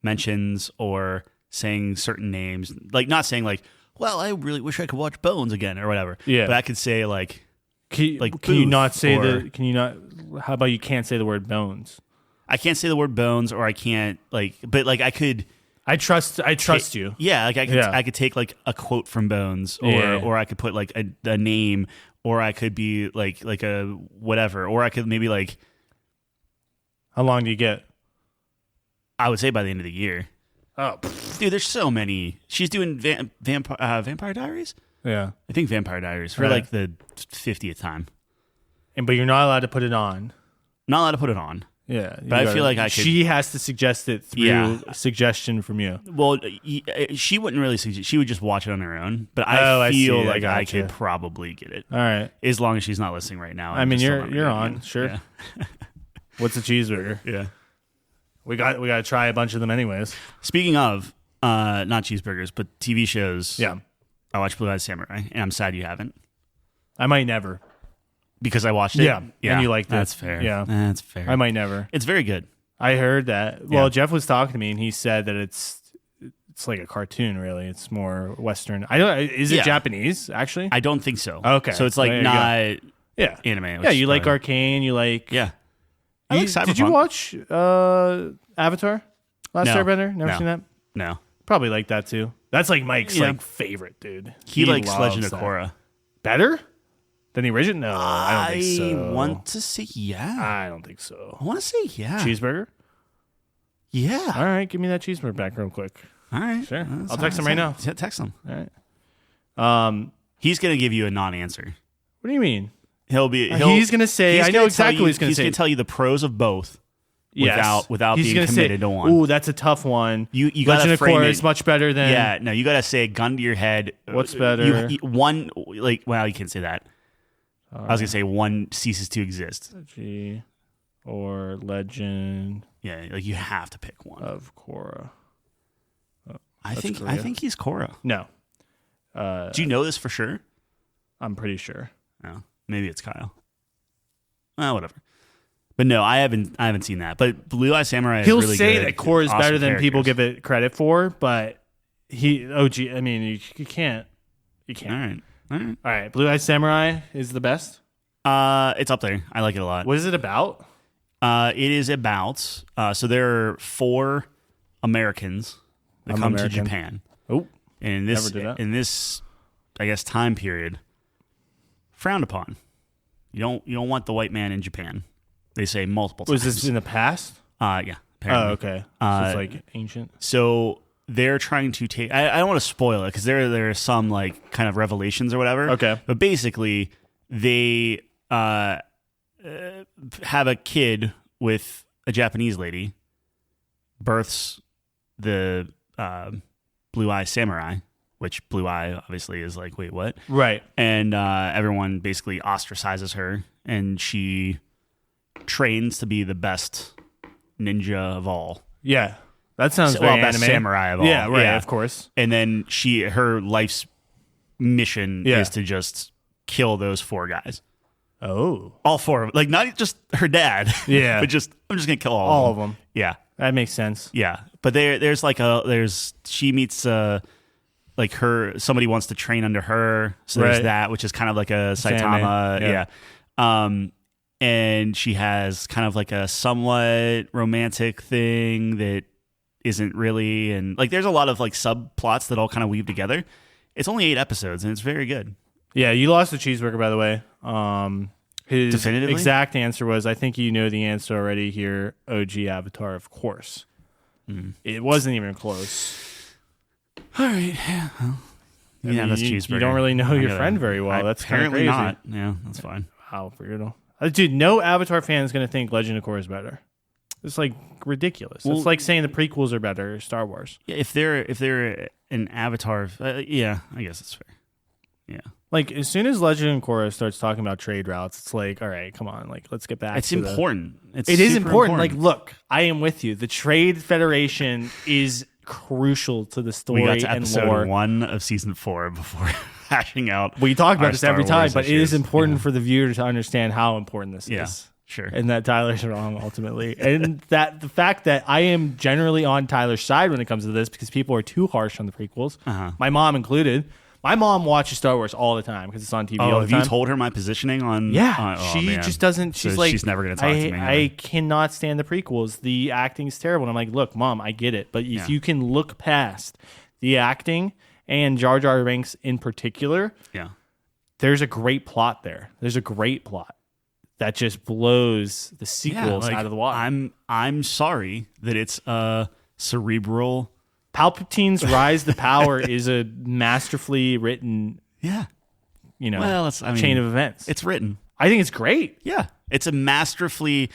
Speaker 2: mentions or saying certain names, like not saying like, well, I really wish I could watch Bones again or whatever.
Speaker 1: Yeah.
Speaker 2: But I could say like,
Speaker 1: can you not say how about you can't say the word Bones?
Speaker 2: I can't say the word Bones, or I can't but I could.
Speaker 1: I trust you.
Speaker 2: Yeah, like I could take like a quote from Bones, or I could put like a name, or I could be like a whatever, or I could maybe like.
Speaker 1: How long do you get?
Speaker 2: I would say by the end of the year.
Speaker 1: Oh,
Speaker 2: dude, there's so many. She's doing Vampire Diaries.
Speaker 1: Yeah,
Speaker 2: I think Vampire Diaries for like the 50th time.
Speaker 1: but you're not allowed to put it on.
Speaker 2: Not allowed to put it on.
Speaker 1: Yeah,
Speaker 2: but I feel like I could.
Speaker 1: She has to suggest it through suggestion from you.
Speaker 2: Well, she wouldn't really suggest. She would just watch it on her own. But I feel like I could probably get it.
Speaker 1: All right,
Speaker 2: as long as she's not listening right now.
Speaker 1: I mean, you're on, sure. Yeah. What's a cheeseburger?
Speaker 2: Yeah,
Speaker 1: we got to try a bunch of them anyways.
Speaker 2: Speaking of not cheeseburgers, but TV shows.
Speaker 1: Yeah,
Speaker 2: I watched Blue Eye Samurai, and I'm sad you haven't.
Speaker 1: I might never.
Speaker 2: Because I watched it?
Speaker 1: Yeah. And you liked it.
Speaker 2: That's fair.
Speaker 1: Yeah.
Speaker 2: That's fair.
Speaker 1: I might never.
Speaker 2: It's very good.
Speaker 1: I heard that. Well, Jeff was talking to me, and he said that it's like a cartoon, really. It's more Western. Is it Japanese, actually?
Speaker 2: I don't think so.
Speaker 1: Okay.
Speaker 2: So it's like not anime.
Speaker 1: Yeah, you like Arcane. You like...
Speaker 2: Yeah. I like Cyberpunk.
Speaker 1: Did you watch Avatar? Last Airbender? Never seen that?
Speaker 2: No.
Speaker 1: Probably like that, too. That's like Mike's like favorite, dude.
Speaker 2: He likes Legend of Korra.
Speaker 1: Better? Than the original? No, I don't think so.
Speaker 2: I want to say
Speaker 1: I don't think so.
Speaker 2: I want to say
Speaker 1: Cheeseburger?
Speaker 2: Yeah.
Speaker 1: All right, give me that cheeseburger back real quick.
Speaker 2: All right.
Speaker 1: Sure. I'll text him right now.
Speaker 2: Yeah, text him.
Speaker 1: All right.
Speaker 2: He's going to give you a non-answer.
Speaker 1: What do you mean?
Speaker 2: He's
Speaker 1: going to say, I know exactly what he's going to say.
Speaker 2: He's going to tell you the pros of both.
Speaker 1: Yes.
Speaker 2: Without being committed to one.
Speaker 1: Ooh, that's a tough one.
Speaker 2: You got to frame it.
Speaker 1: Is much better than...
Speaker 2: Yeah, no, you got to say gun to your head.
Speaker 1: What's better?
Speaker 2: You can't say that. I was going to say one ceases to exist.
Speaker 1: Or Legend.
Speaker 2: Yeah, like you have to pick one.
Speaker 1: Of Korra.
Speaker 2: I think he's Korra.
Speaker 1: No.
Speaker 2: Do you know this for sure?
Speaker 1: I'm pretty sure.
Speaker 2: No. Maybe it's Kyle. Whatever. But no, I haven't seen that. But Blue Eye Samurai is really good.
Speaker 1: He'll say that Korra is better than people give it credit for, but I mean, you can't. All right. Blue Eye Samurai is the best?
Speaker 2: It's up there. I like it a lot.
Speaker 1: What is it about?
Speaker 2: It is about, so there are 4 Americans that come to Japan.
Speaker 1: Oh,
Speaker 2: and in this, I guess, time period, frowned upon. You don't want the white man in Japan. They say multiple times.
Speaker 1: Was this in the past?
Speaker 2: Yeah. Apparently.
Speaker 1: Oh, okay. So it's like ancient.
Speaker 2: So they're trying to take... I don't want to spoil it because there are some like kind of revelations or whatever.
Speaker 1: Okay.
Speaker 2: But basically, they have a kid with a Japanese lady, births the Blue Eye Samurai, which Blue Eye obviously is like, wait, what?
Speaker 1: Right.
Speaker 2: And everyone basically ostracizes her, and she trains to be the best ninja of all.
Speaker 1: Yeah. That sounds very
Speaker 2: best
Speaker 1: anime.
Speaker 2: samurai of all.
Speaker 1: Yeah, right, of course.
Speaker 2: And then her life's mission is to just kill those 4 guys.
Speaker 1: Oh.
Speaker 2: All 4 of them. Like, not just her dad.
Speaker 1: Yeah.
Speaker 2: But I'm just going to kill
Speaker 1: all of them.
Speaker 2: Yeah.
Speaker 1: That makes sense.
Speaker 2: Yeah. But she meets, somebody wants to train under her. So there's that, which is kind of like a Saitama. Yeah. And she has kind of like a somewhat romantic thing that isn't really, and like there's a lot of like subplots that all kind of weave together. It's only 8 episodes and it's very good. Yeah,
Speaker 1: you lost the cheeseburger, by the way. His
Speaker 2: Definitively?
Speaker 1: exact answer was, I think you know the answer already here, OG Avatar, of course. It wasn't even close.
Speaker 2: All right. Yeah, well, that's cheeseburger.
Speaker 1: You don't really know your friend very well. That's kind of crazy.
Speaker 2: Not. Yeah, that's fine.
Speaker 1: Wow, weirdo. Dude, no Avatar fan is going to think Legend of Korra is better. It's like ridiculous. Well, it's like saying the prequels are better, Star Wars.
Speaker 2: Yeah, if they're an Avatar, yeah, I guess it's fair. Yeah.
Speaker 1: Like, as soon as Legend of Korra starts talking about trade routes, it's like, all right, come on, like, let's get back
Speaker 2: to
Speaker 1: important.
Speaker 2: It
Speaker 1: is important. Like, look, I am with you. The Trade Federation is crucial to the story.
Speaker 2: We got to episode 1 of season 4 before hashing out.
Speaker 1: We talk about this every time, but it is important for the viewer to understand how important this is.
Speaker 2: Sure.
Speaker 1: And that Tyler's wrong ultimately. And that the fact that I am generally on Tyler's side when it comes to this because people are too harsh on the prequels, my mom included. My mom watches Star Wars all the time because it's on TV all the time.
Speaker 2: Have you told her my positioning on...
Speaker 1: Yeah. She just doesn't... She's like...
Speaker 2: She's never going to talk to me.
Speaker 1: I cannot stand the prequels. The acting is terrible. And I'm like, look, Mom, I get it. But if you can look past the acting and Jar Jar Binks in particular, there's a great plot there. There's a great plot that just blows the sequels out of the water.
Speaker 2: I'm sorry that it's a cerebral...
Speaker 1: Palpatine's Rise to Power is a masterfully written, chain of events.
Speaker 2: It's written.
Speaker 1: I think it's great.
Speaker 2: Yeah. It's a masterfully,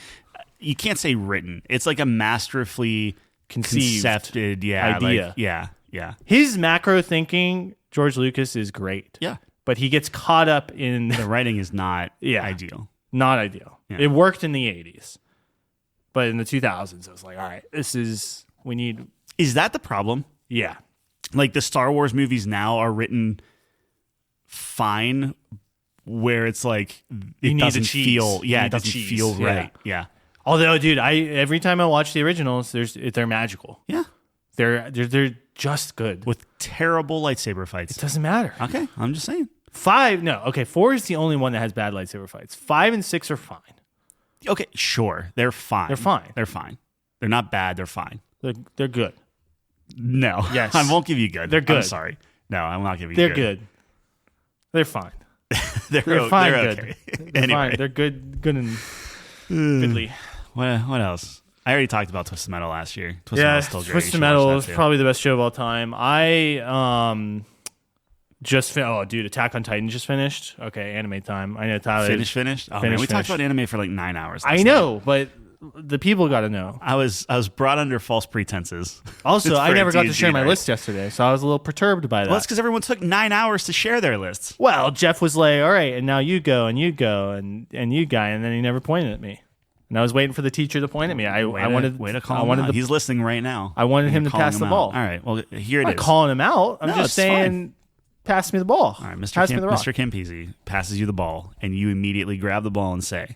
Speaker 2: you can't say written. It's like a masterfully conceived
Speaker 1: idea.
Speaker 2: Yeah.
Speaker 1: His macro thinking, George Lucas, is great.
Speaker 2: Yeah.
Speaker 1: But he gets caught up in...
Speaker 2: The writing is not ideal.
Speaker 1: Not ideal.
Speaker 2: Yeah.
Speaker 1: It worked in the 80s. But in the 2000s, it was like, all right, we need...
Speaker 2: Is that the problem?
Speaker 1: Yeah.
Speaker 2: Like the Star Wars movies now are written fine, where it's like it doesn't feel, it doesn't feel right. Yeah.
Speaker 1: Although, dude, every time I watch the originals, they're magical.
Speaker 2: Yeah.
Speaker 1: They're just good
Speaker 2: With terrible lightsaber fights.
Speaker 1: It doesn't matter.
Speaker 2: Okay, I'm just saying.
Speaker 1: 4 is the only one that has bad lightsaber fights. 5 and 6 are fine.
Speaker 2: Okay, sure, they're fine.
Speaker 1: They're fine.
Speaker 2: They're fine. They're not bad. They're fine.
Speaker 1: They're good.
Speaker 2: No.
Speaker 1: Yes.
Speaker 2: I won't give you good.
Speaker 1: They're good.
Speaker 2: I'm sorry. No, I will not give you
Speaker 1: They're
Speaker 2: good.
Speaker 1: good. They're fine.
Speaker 2: They're
Speaker 1: fine.
Speaker 2: They're
Speaker 1: Good.
Speaker 2: okay.
Speaker 1: They're
Speaker 2: Anyway.
Speaker 1: fine. They're good and goodly.
Speaker 2: What else? I already talked about Twisted Metal last year. Twisted Metal's still great.
Speaker 1: Twisted Metal is probably the best show of all time. I Attack on Titan just finished. Okay, anime time. I know Tyler
Speaker 2: Finished? Oh, man, we talked about anime for like 9 hours.
Speaker 1: I know, but the people got to know.
Speaker 2: I was brought under false pretenses.
Speaker 1: Also, I never got to share my
Speaker 2: night.
Speaker 1: list yesterday, so I was a little perturbed by that.
Speaker 2: Well, that's because everyone took 9 hours to share their lists.
Speaker 1: Well, Jeff was like, all right, and now you go, and you go, and you guy, and then he never pointed at me. And I was waiting for the teacher to point at me. I wanted
Speaker 2: to call him out. He's listening right now.
Speaker 1: I wanted him to pass the ball.
Speaker 2: All right, well, here it is.
Speaker 1: I'm not calling him out. I'm
Speaker 2: No,
Speaker 1: just
Speaker 2: it's
Speaker 1: saying,
Speaker 2: fine.
Speaker 1: pass me the ball.
Speaker 2: All right,
Speaker 1: Pass me the rock.
Speaker 2: Mr. Kempisi passes you the ball, and you immediately grab the ball and say,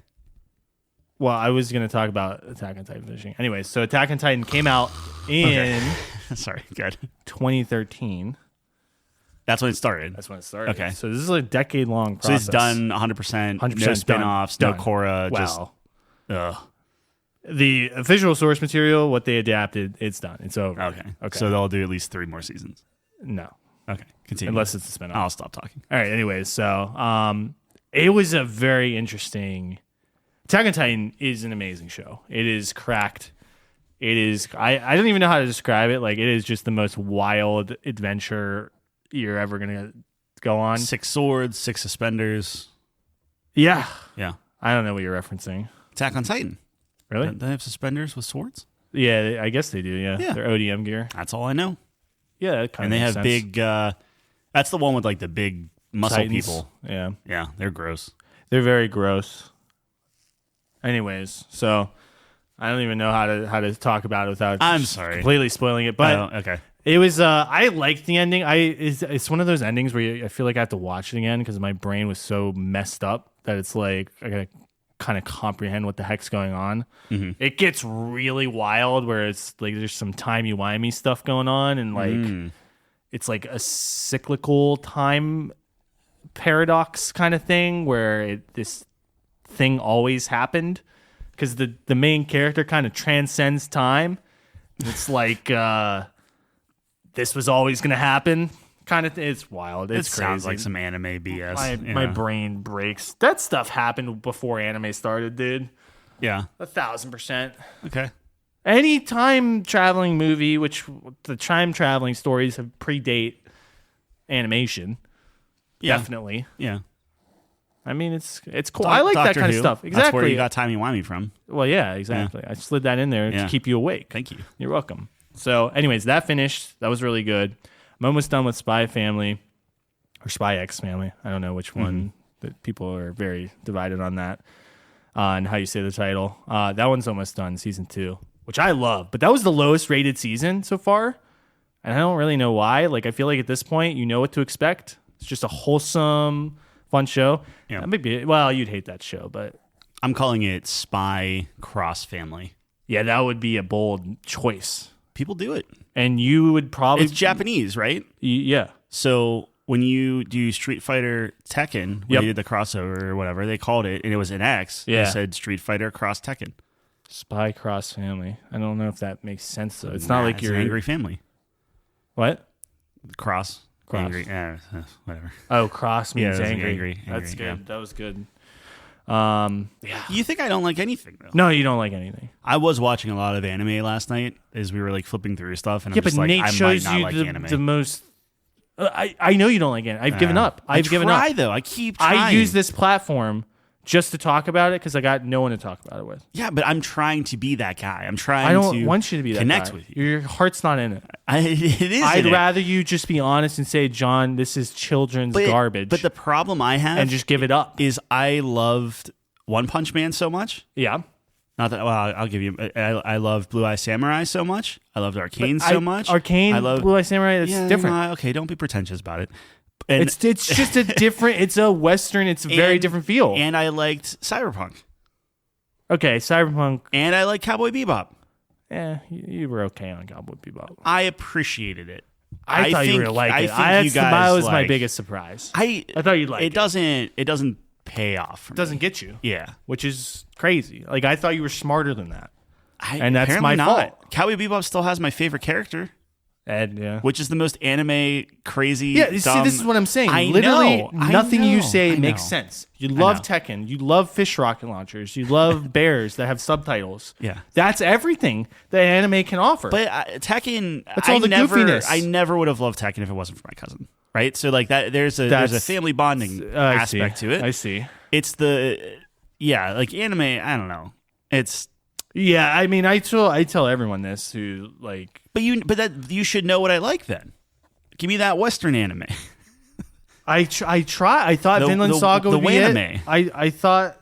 Speaker 1: Well, I was going to talk about Attack on Titan finishing. Anyways, so Attack on Titan came out in
Speaker 2: sorry, good.
Speaker 1: 2013.
Speaker 2: That's when it started.
Speaker 1: That's when it started.
Speaker 2: Okay.
Speaker 1: So this is a decade-long process.
Speaker 2: So it's done 100%.
Speaker 1: 100%
Speaker 2: no spin-offs,
Speaker 1: done.
Speaker 2: no Korra.
Speaker 1: Wow.
Speaker 2: Ugh.
Speaker 1: The official source material, what they adapted, it's done. It's over.
Speaker 2: Okay. So they'll do at least 3 more seasons.
Speaker 1: No.
Speaker 2: Okay. Continue.
Speaker 1: Unless it's a spin-off.
Speaker 2: I'll stop talking.
Speaker 1: All right. Anyways, so it was a very interesting... Attack on Titan is an amazing show. It is cracked. It is... I don't even know how to describe it. Like, it is just the most wild adventure you're ever going to go on.
Speaker 2: 6 swords, 6 suspenders.
Speaker 1: Yeah.
Speaker 2: Yeah.
Speaker 1: I don't know what you're referencing.
Speaker 2: Attack on Titan.
Speaker 1: Really?
Speaker 2: Don't they have suspenders with swords?
Speaker 1: Yeah, I guess they do, yeah.
Speaker 2: Yeah.
Speaker 1: They're ODM gear.
Speaker 2: That's all I know.
Speaker 1: Yeah, that kind
Speaker 2: And
Speaker 1: of
Speaker 2: they
Speaker 1: makes
Speaker 2: have
Speaker 1: sense.
Speaker 2: big... that's the one with like the big muscle
Speaker 1: Titans.
Speaker 2: people.
Speaker 1: Yeah.
Speaker 2: Yeah, they're gross.
Speaker 1: They're very gross. Anyways, so I don't even know how to talk about it without
Speaker 2: I'm sorry.
Speaker 1: completely spoiling it. But
Speaker 2: okay.
Speaker 1: it was I liked the ending. It's one of those endings where I feel like I have to watch it again because my brain was so messed up that it's like I gotta kind of comprehend what the heck's going on.
Speaker 2: Mm-hmm.
Speaker 1: It gets really wild where it's like there's some timey-wimey stuff going on and like it's like a cyclical time paradox kind of thing where this thing always happened because the main character kind of transcends time. It's like this was always going to happen kind of thing. It's wild. It's crazy.
Speaker 2: Sounds like some anime BS.
Speaker 1: My brain breaks. That stuff happened before anime started, dude.
Speaker 2: Yeah.
Speaker 1: 1,000%.
Speaker 2: Okay.
Speaker 1: Any time traveling movie, which the time traveling stories have predate animation.
Speaker 2: Yeah.
Speaker 1: Definitely.
Speaker 2: Yeah.
Speaker 1: I mean, it's cool. I like
Speaker 2: Doctor
Speaker 1: that kind
Speaker 2: Who.
Speaker 1: of stuff. Exactly.
Speaker 2: That's where you got timey-wimey from.
Speaker 1: Well, yeah, exactly. I slid that in there to keep you awake.
Speaker 2: Thank you.
Speaker 1: You're welcome. So, anyways, that finished. That was really good. I'm almost done with Spy Family or Spy X Family. I don't know which one. That people are very divided on that and how you say the title. That one's almost done, season 2, which I love. But that was the lowest rated season so far, and I don't really know why. Like, I feel like at this point, you know what to expect. It's just a wholesome, fun show.
Speaker 2: Yeah.
Speaker 1: That might be, well, you'd hate that show, but
Speaker 2: I'm calling it Spy Cross Family.
Speaker 1: yeah, that would be a bold choice.
Speaker 2: People do it.
Speaker 1: And you would probably...
Speaker 2: It's Japanese, right?
Speaker 1: Yeah.
Speaker 2: So when you do Street Fighter Tekken, when they did the crossover or whatever, they called it, and it was an X.
Speaker 1: Yeah.
Speaker 2: They said Street Fighter Cross Tekken.
Speaker 1: Spy Cross Family. I don't know if that makes sense, though. It's not like
Speaker 2: it's
Speaker 1: you're...
Speaker 2: an angry family.
Speaker 1: What?
Speaker 2: Cross.
Speaker 1: Cross.
Speaker 2: Angry. Whatever.
Speaker 1: Oh, cross means
Speaker 2: Yeah,
Speaker 1: angry. That's good.
Speaker 2: yeah.
Speaker 1: That was good.
Speaker 2: You think I don't like anything, though?
Speaker 1: No, you don't like anything.
Speaker 2: I was watching a lot of anime last night as we were like flipping through stuff, and
Speaker 1: Yeah,
Speaker 2: I'm just
Speaker 1: but
Speaker 2: like,
Speaker 1: Nate
Speaker 2: I might
Speaker 1: shows
Speaker 2: not
Speaker 1: you
Speaker 2: like anime.
Speaker 1: the most... I know you don't like it. I've given up. I've given up.
Speaker 2: Though. I keep trying.
Speaker 1: I use this platform just to talk about it because I got no one to talk about it with.
Speaker 2: Yeah, but I'm trying to be that guy. I'm trying.
Speaker 1: I don't
Speaker 2: to
Speaker 1: want you to be that
Speaker 2: connect
Speaker 1: guy.
Speaker 2: with you.
Speaker 1: Your heart's not in it.
Speaker 2: It is.
Speaker 1: I'd rather you just be honest and say, John, this is children's garbage.
Speaker 2: But the problem I have
Speaker 1: and just give it up
Speaker 2: is I loved One Punch Man so much.
Speaker 1: Yeah.
Speaker 2: Not that. Well, I'll give you. I loved Blue Eye Samurai so much. I loved Arcane so much.
Speaker 1: Arcane, Blue Eye Samurai. That's different.
Speaker 2: Okay, don't be pretentious about it.
Speaker 1: And it's just a different. It's a Western. It's a very different feel.
Speaker 2: And I liked Cyberpunk.
Speaker 1: Okay, Cyberpunk.
Speaker 2: And I like Cowboy Bebop.
Speaker 1: Yeah, you were okay on Cowboy Bebop.
Speaker 2: I appreciated it.
Speaker 1: I thought you were like it. That was my biggest surprise. I thought you'd like it.
Speaker 2: It doesn't pay off.
Speaker 1: It doesn't get you.
Speaker 2: Yeah,
Speaker 1: which is crazy. Like I thought you were smarter than that.
Speaker 2: And that's my fault. Cowboy Bebop still has my favorite character.
Speaker 1: Ed, yeah.
Speaker 2: Which is the most anime crazy.
Speaker 1: Yeah, see, this is what I'm saying. Literally, nothing you say makes sense. You love Tekken. You love fish rocket launchers. You love bears that have subtitles.
Speaker 2: Yeah,
Speaker 1: that's everything that anime can offer.
Speaker 2: But Tekken,
Speaker 1: that's all the goofiness.
Speaker 2: I never would have loved Tekken if it wasn't for my cousin. Right, so like that. There's a family bonding aspect to it.
Speaker 1: I see.
Speaker 2: It's like anime. I don't know. It's.
Speaker 1: Yeah, I mean, I tell everyone this who like,
Speaker 2: but you should know what I like then. Give me that Western anime.
Speaker 1: I try. I thought Vinland Saga would be it. I thought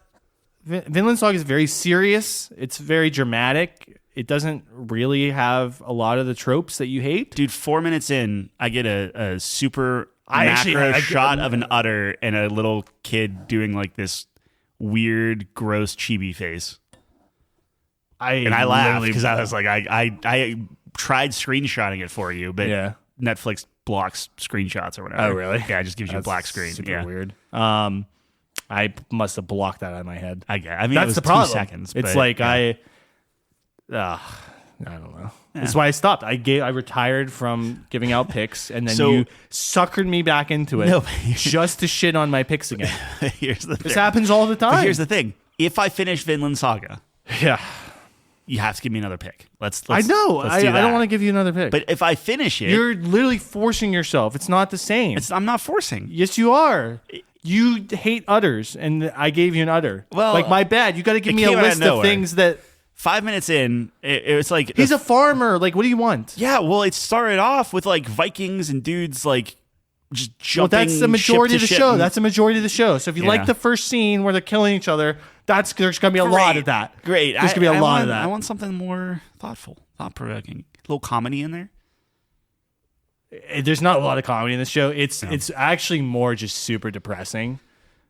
Speaker 1: Vinland Saga is very serious. It's very dramatic. It doesn't really have a lot of the tropes that you hate.
Speaker 2: Dude, 4 minutes in, I get a super macro shot of an udder and a little kid doing like this weird, gross chibi face. I laughed because I was like, I tried screenshotting it for you, but Netflix blocks screenshots or whatever.
Speaker 1: Oh, really?
Speaker 2: Yeah, it just gives you a black screen.
Speaker 1: Super weird. I must have blocked that out of my head.
Speaker 2: I mean,
Speaker 1: that's
Speaker 2: it was
Speaker 1: the problem.
Speaker 2: 2 seconds.
Speaker 1: It's like I don't know. Yeah. That's why I stopped. I retired from giving out picks, and then you suckered me back into it just to shit on my picks again.
Speaker 2: Here's the thing.
Speaker 1: This happens all the time.
Speaker 2: But here's the thing. If I finish Vinland Saga, you have to give me another pick. Let's
Speaker 1: I know. I don't want to give you another pick.
Speaker 2: But if I finish it,
Speaker 1: you're literally forcing yourself. It's not the same.
Speaker 2: I'm not forcing.
Speaker 1: Yes, you are. You hate udders, and I gave you an udder. Well, like my bad. You got to give me a list of things that.
Speaker 2: 5 minutes in, it's like
Speaker 1: he's a farmer. Like, what do you want?
Speaker 2: Yeah, well, it started off with like Vikings and dudes like just jumping.
Speaker 1: Well, that's the majority of the show. That's the majority of the show. So if you like the first scene where they're killing each other, there's going to be a lot of that.
Speaker 2: Great.
Speaker 1: There's going to be a lot of that.
Speaker 2: I want something more thoughtful, thought-provoking. A little comedy in there.
Speaker 1: There's not a lot of comedy in this show. It's actually more just super depressing.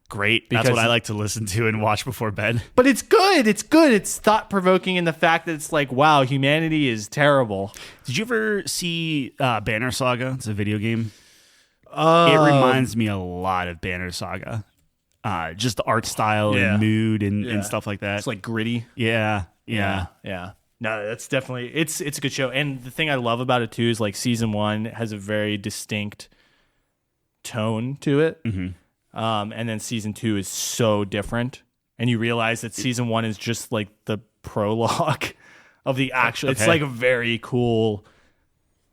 Speaker 2: Great. That's what I like to listen to and watch before bed.
Speaker 1: But it's good. It's good. It's thought-provoking in the fact that it's like, wow, humanity is terrible.
Speaker 2: Did you ever see Banner Saga? It's a video game. It reminds me a lot of Banner Saga. Just the art style and mood and stuff like that.
Speaker 1: It's like gritty.
Speaker 2: Yeah.
Speaker 1: No, that's definitely it's a good show. And the thing I love about it too is like season 1 has a very distinct tone to it. Mm-hmm. And then season 2 is so different. And you realize that season 1 is just like the prologue of the actual. Okay. It's like a very cool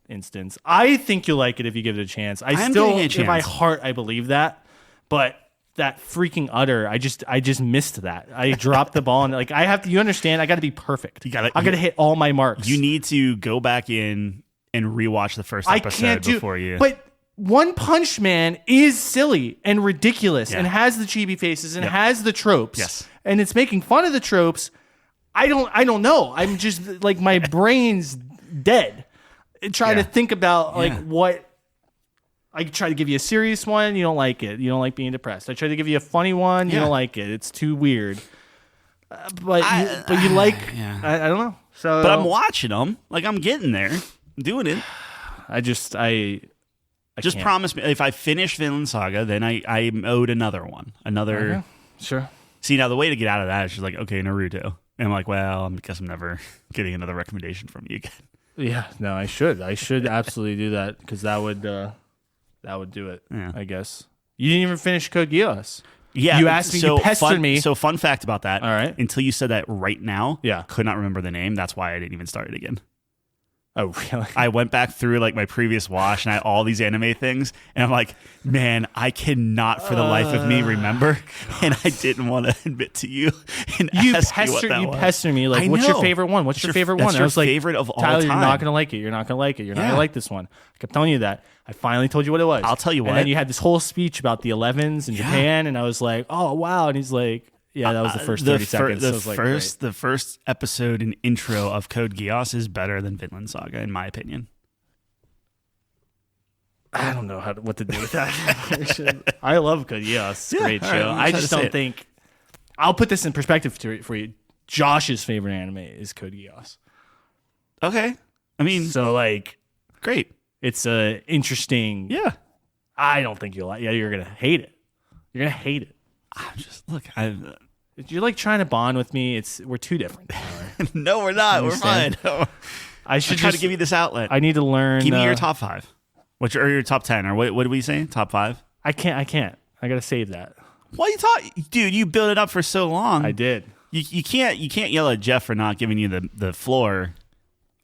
Speaker 1: instance. I think you'll like it if you give it a chance. In my heart, I believe that. But that freaking udder, I just missed that. I dropped the ball, and like you understand, I got to be perfect. I got to hit all my marks.
Speaker 2: You need to go back in and rewatch the first episode before you.
Speaker 1: But One Punch Man is silly and ridiculous and has the chibi faces and has the tropes.
Speaker 2: Yes.
Speaker 1: And it's making fun of the tropes. I don't know. I'm just like my brain's dead. Trying to think about what. I try to give you a serious one, you don't like it. You don't like being depressed. I try to give you a funny one, you don't like it. It's too weird. But you like. I don't know. So,
Speaker 2: but I'm watching them. Like I'm getting there. I'm doing it.
Speaker 1: I just
Speaker 2: promise me if I finish Vinland Saga, then I'm owed another one.
Speaker 1: Okay. Sure.
Speaker 2: See, now the way to get out of that is just like, okay, Naruto. And I'm like, well, I guess I'm never getting another recommendation from you again.
Speaker 1: Yeah, no, I should absolutely do that because that would do it. Yeah. I guess you didn't even finish Code Geass.
Speaker 2: Yeah,
Speaker 1: you asked me, you pestered me.
Speaker 2: So fun fact about that.
Speaker 1: All right,
Speaker 2: until you said that right now, could not remember the name. That's why I didn't even start it again.
Speaker 1: Oh, really?
Speaker 2: I went back through like my previous watch and I had all these anime things, and I'm like, man, I cannot for the life of me remember, and I didn't want to admit to you and ask you what that was.
Speaker 1: Pester me like, what's your favorite one? What's your favorite one?
Speaker 2: That's
Speaker 1: I was
Speaker 2: your
Speaker 1: like,
Speaker 2: favorite of all
Speaker 1: Tyler,
Speaker 2: time.
Speaker 1: you're not gonna like it. You're not gonna like it. You're not gonna like this one. I kept telling you that. I finally told you what it was.
Speaker 2: I'll tell you what.
Speaker 1: And then you had this whole speech about the 11s in Japan, and I was like, oh wow. And he's like, yeah, that was the first 30 seconds.
Speaker 2: The first episode and intro of Code Geass is better than Vinland Saga, in my opinion.
Speaker 1: I don't know what to do with that. I love Code Geass. It's a great show.
Speaker 2: Right,
Speaker 1: I just don't think. I'll put this in perspective for you. Josh's favorite anime is Code Geass.
Speaker 2: Okay. I mean,
Speaker 1: so like,
Speaker 2: great.
Speaker 1: It's a interesting.
Speaker 2: Yeah.
Speaker 1: I don't think you'll like. Yeah, you're gonna hate it. You're gonna hate it.
Speaker 2: I'm just
Speaker 1: You're like trying to bond with me. We're too different.
Speaker 2: No, we're not. We're fine.
Speaker 1: I should
Speaker 2: try to give you this outlet.
Speaker 1: I need to learn.
Speaker 2: Give me your top 5. Or your top 10, or what did we say? Top 5?
Speaker 1: I can't. I gotta save that.
Speaker 2: Why you talking, dude? You built it up for so long.
Speaker 1: I did.
Speaker 2: You can't yell at Jeff for not giving you the floor.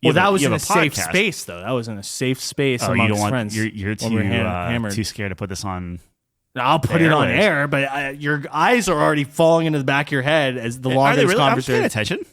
Speaker 1: Well, that was in a safe space, though. That was in a safe space amongst friends.
Speaker 2: You're too scared to put this on.
Speaker 1: I'll put it on air, but your eyes are already falling into the back of your head as the longer this conversation.
Speaker 2: I'm paying attention.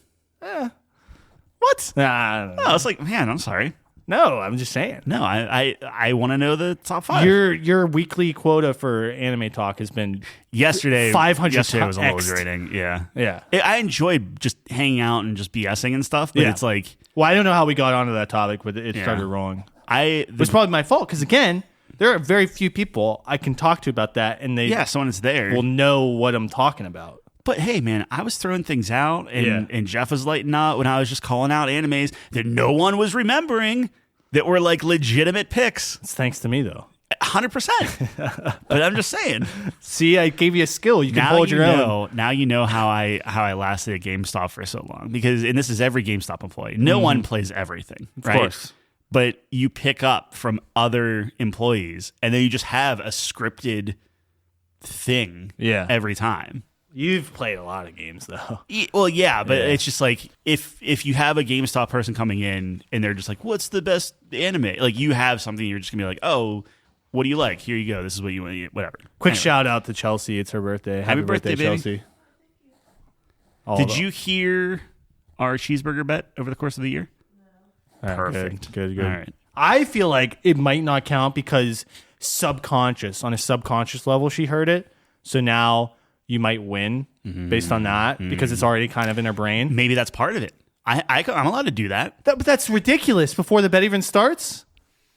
Speaker 2: What?
Speaker 1: Nah,
Speaker 2: I was like, man, I'm sorry.
Speaker 1: No, I'm just saying.
Speaker 2: No, I want to know the top 5.
Speaker 1: Your weekly quota for anime talk has been
Speaker 2: yesterday.
Speaker 1: 500.
Speaker 2: Yesterday was a little grating. Yeah.
Speaker 1: Yeah.
Speaker 2: I enjoyed just hanging out and just BSing and stuff, but it's like,
Speaker 1: well, I don't know how we got onto that topic, but it started rolling. It was probably my fault because again, there are very few people I can talk to about that, and
Speaker 2: someone that's there
Speaker 1: will know what I'm talking about.
Speaker 2: But hey, man, I was throwing things out, and Jeff was lighting up when I was just calling out animes that no one was remembering that were like legitimate picks.
Speaker 1: It's thanks to me, though.
Speaker 2: 100%. But I'm just saying.
Speaker 1: See, I gave you a skill. You can hold your own.
Speaker 2: Now you know how I lasted at GameStop for so long, and this is every GameStop employee. No one plays everything, right?
Speaker 1: Of course.
Speaker 2: But you pick up from other employees, and then you just have a scripted thing every time.
Speaker 1: You've played a lot of games, though.
Speaker 2: Well, yeah, but it's just like if you have a GameStop person coming in and they're just like, what's the best anime? Like, you have something, you're just going to be like, oh, what do you like? Here you go. This is what you want to eat. Whatever.
Speaker 1: Quick shout out to Chelsea. It's her birthday. Happy birthday, Chelsea.
Speaker 2: Did you hear our cheeseburger bet over the course of the year?
Speaker 1: No.
Speaker 2: Perfect.
Speaker 1: Good.
Speaker 2: All right.
Speaker 1: I feel like it might not count because on a subconscious level, she heard it. So now you might win based on that because it's already kind of in her brain.
Speaker 2: Maybe that's part of it. I'm allowed to do that.
Speaker 1: But that's ridiculous before the bet even starts.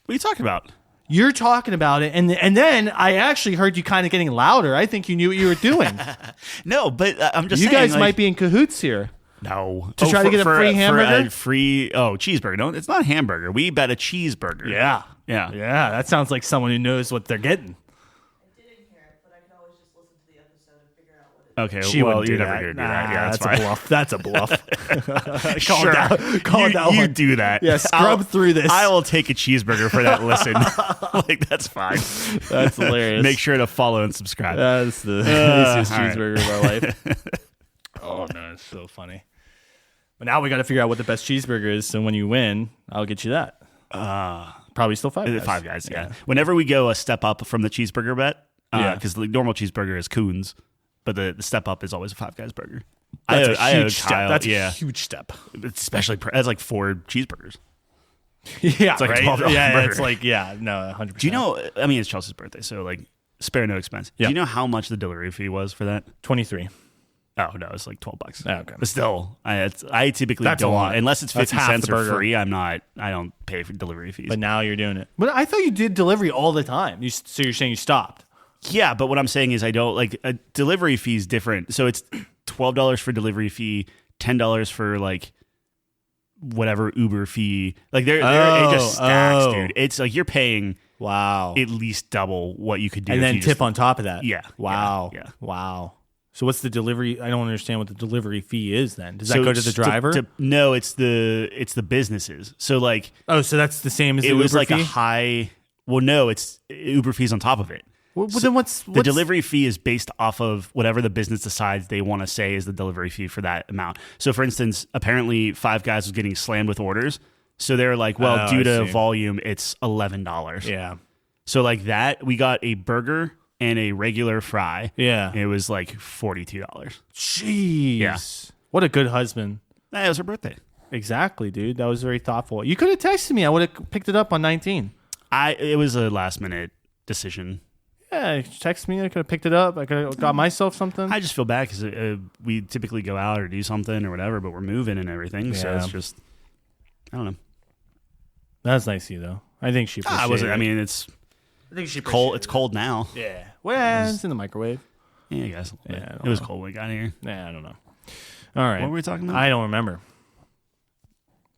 Speaker 2: What are you talking about?
Speaker 1: You're talking about it, and then I actually heard you kind of getting louder. I think you knew what you were doing.
Speaker 2: No, but I'm just saying.
Speaker 1: You guys might be in cahoots here.
Speaker 2: No.
Speaker 1: To try to get a free hamburger?
Speaker 2: Cheeseburger. No, it's not a hamburger. We bet a cheeseburger.
Speaker 1: Yeah.
Speaker 2: Yeah.
Speaker 1: Yeah, that sounds like someone who knows what they're getting.
Speaker 3: I didn't hear it, but I could always just listen to the episode and figure out what it is.
Speaker 2: Okay, you're never going to do that. Yeah,
Speaker 1: that's a bluff. That's a bluff.
Speaker 2: Calm down. You do that.
Speaker 1: Yeah, scrub through this.
Speaker 2: I will take a cheeseburger for that listen. Like, that's fine.
Speaker 1: That's hilarious.
Speaker 2: Make sure to follow and subscribe.
Speaker 1: That's the easiest cheeseburger of our life. Oh, no, it's so funny. But now we got to figure out what the best cheeseburger is. So when you win, I'll get you that. Probably still Five Guys.
Speaker 2: Five Guys, yeah. Whenever we go a step up from the cheeseburger bet, because the normal cheeseburger is Coons, but the step up is always a Five Guys burger.
Speaker 1: That's a huge step. That's a huge step.
Speaker 2: Especially, that's like 4 cheeseburgers.
Speaker 1: Yeah,
Speaker 2: it's like
Speaker 1: right?
Speaker 2: $12 burger.
Speaker 1: It's like, no, 100%.
Speaker 2: Do you know, I mean, it's Chelsea's birthday, so like, spare no expense. Do you know how much the delivery fee was for that?
Speaker 1: 23.
Speaker 2: Oh, no, it's like $12.
Speaker 1: Oh, okay.
Speaker 2: But still, I typically don't, unless it's 50 cents or free, I don't pay for delivery fees.
Speaker 1: But now you're doing it. But I thought you did delivery all the time. So you're saying you stopped?
Speaker 2: Yeah, but what I'm saying is I don't, like, a delivery fee is different. So it's $12 for delivery fee, $10 for, like, whatever Uber fee. Like, it just stacks, dude. It's like you're paying at least double what you could do.
Speaker 1: And then tip on top of that.
Speaker 2: Yeah.
Speaker 1: Wow.
Speaker 2: Yeah.
Speaker 1: Wow. So what's the delivery? I don't understand what the delivery fee is then. Does that go to the driver?
Speaker 2: No, it's the businesses. So like,
Speaker 1: so that's the same as the
Speaker 2: Uber fee? It was like
Speaker 1: fee?
Speaker 2: a high. Well, no, it's Uber fees on top of it.
Speaker 1: Well, then what's
Speaker 2: the delivery fee is based off of whatever the business decides they want to say is the delivery fee for that amount. So for instance, apparently Five Guys was getting slammed with orders. So they're like, well,
Speaker 1: Oh,
Speaker 2: due
Speaker 1: I
Speaker 2: to
Speaker 1: see.
Speaker 2: volume, it's $11.
Speaker 1: Yeah.
Speaker 2: So like that, we got a burger and a regular fry.
Speaker 1: Yeah.
Speaker 2: And it was like $42.
Speaker 1: Jeez.
Speaker 2: Yeah.
Speaker 1: What a good husband.
Speaker 2: That was her birthday.
Speaker 1: Exactly, dude. That was very thoughtful. You could have texted me. I would have picked it up on 19.
Speaker 2: It was a last minute decision.
Speaker 1: Yeah, text me. I could have picked it up. I could have got myself something.
Speaker 2: I just feel bad because we typically go out or do something or whatever, but we're moving and everything. So
Speaker 1: Yeah.
Speaker 2: it's just, I don't know.
Speaker 1: That's nice of you, though. I think she appreciated it.
Speaker 2: I mean, it's
Speaker 1: I think she
Speaker 2: cold. It's cold now.
Speaker 1: Yeah. Well, it's in the microwave.
Speaker 2: Yeah, I guess.
Speaker 1: Yeah, I don't
Speaker 2: it was
Speaker 1: know.
Speaker 2: cold when we got here.
Speaker 1: Yeah, I don't know. All right.
Speaker 2: What were we talking about?
Speaker 1: I don't remember.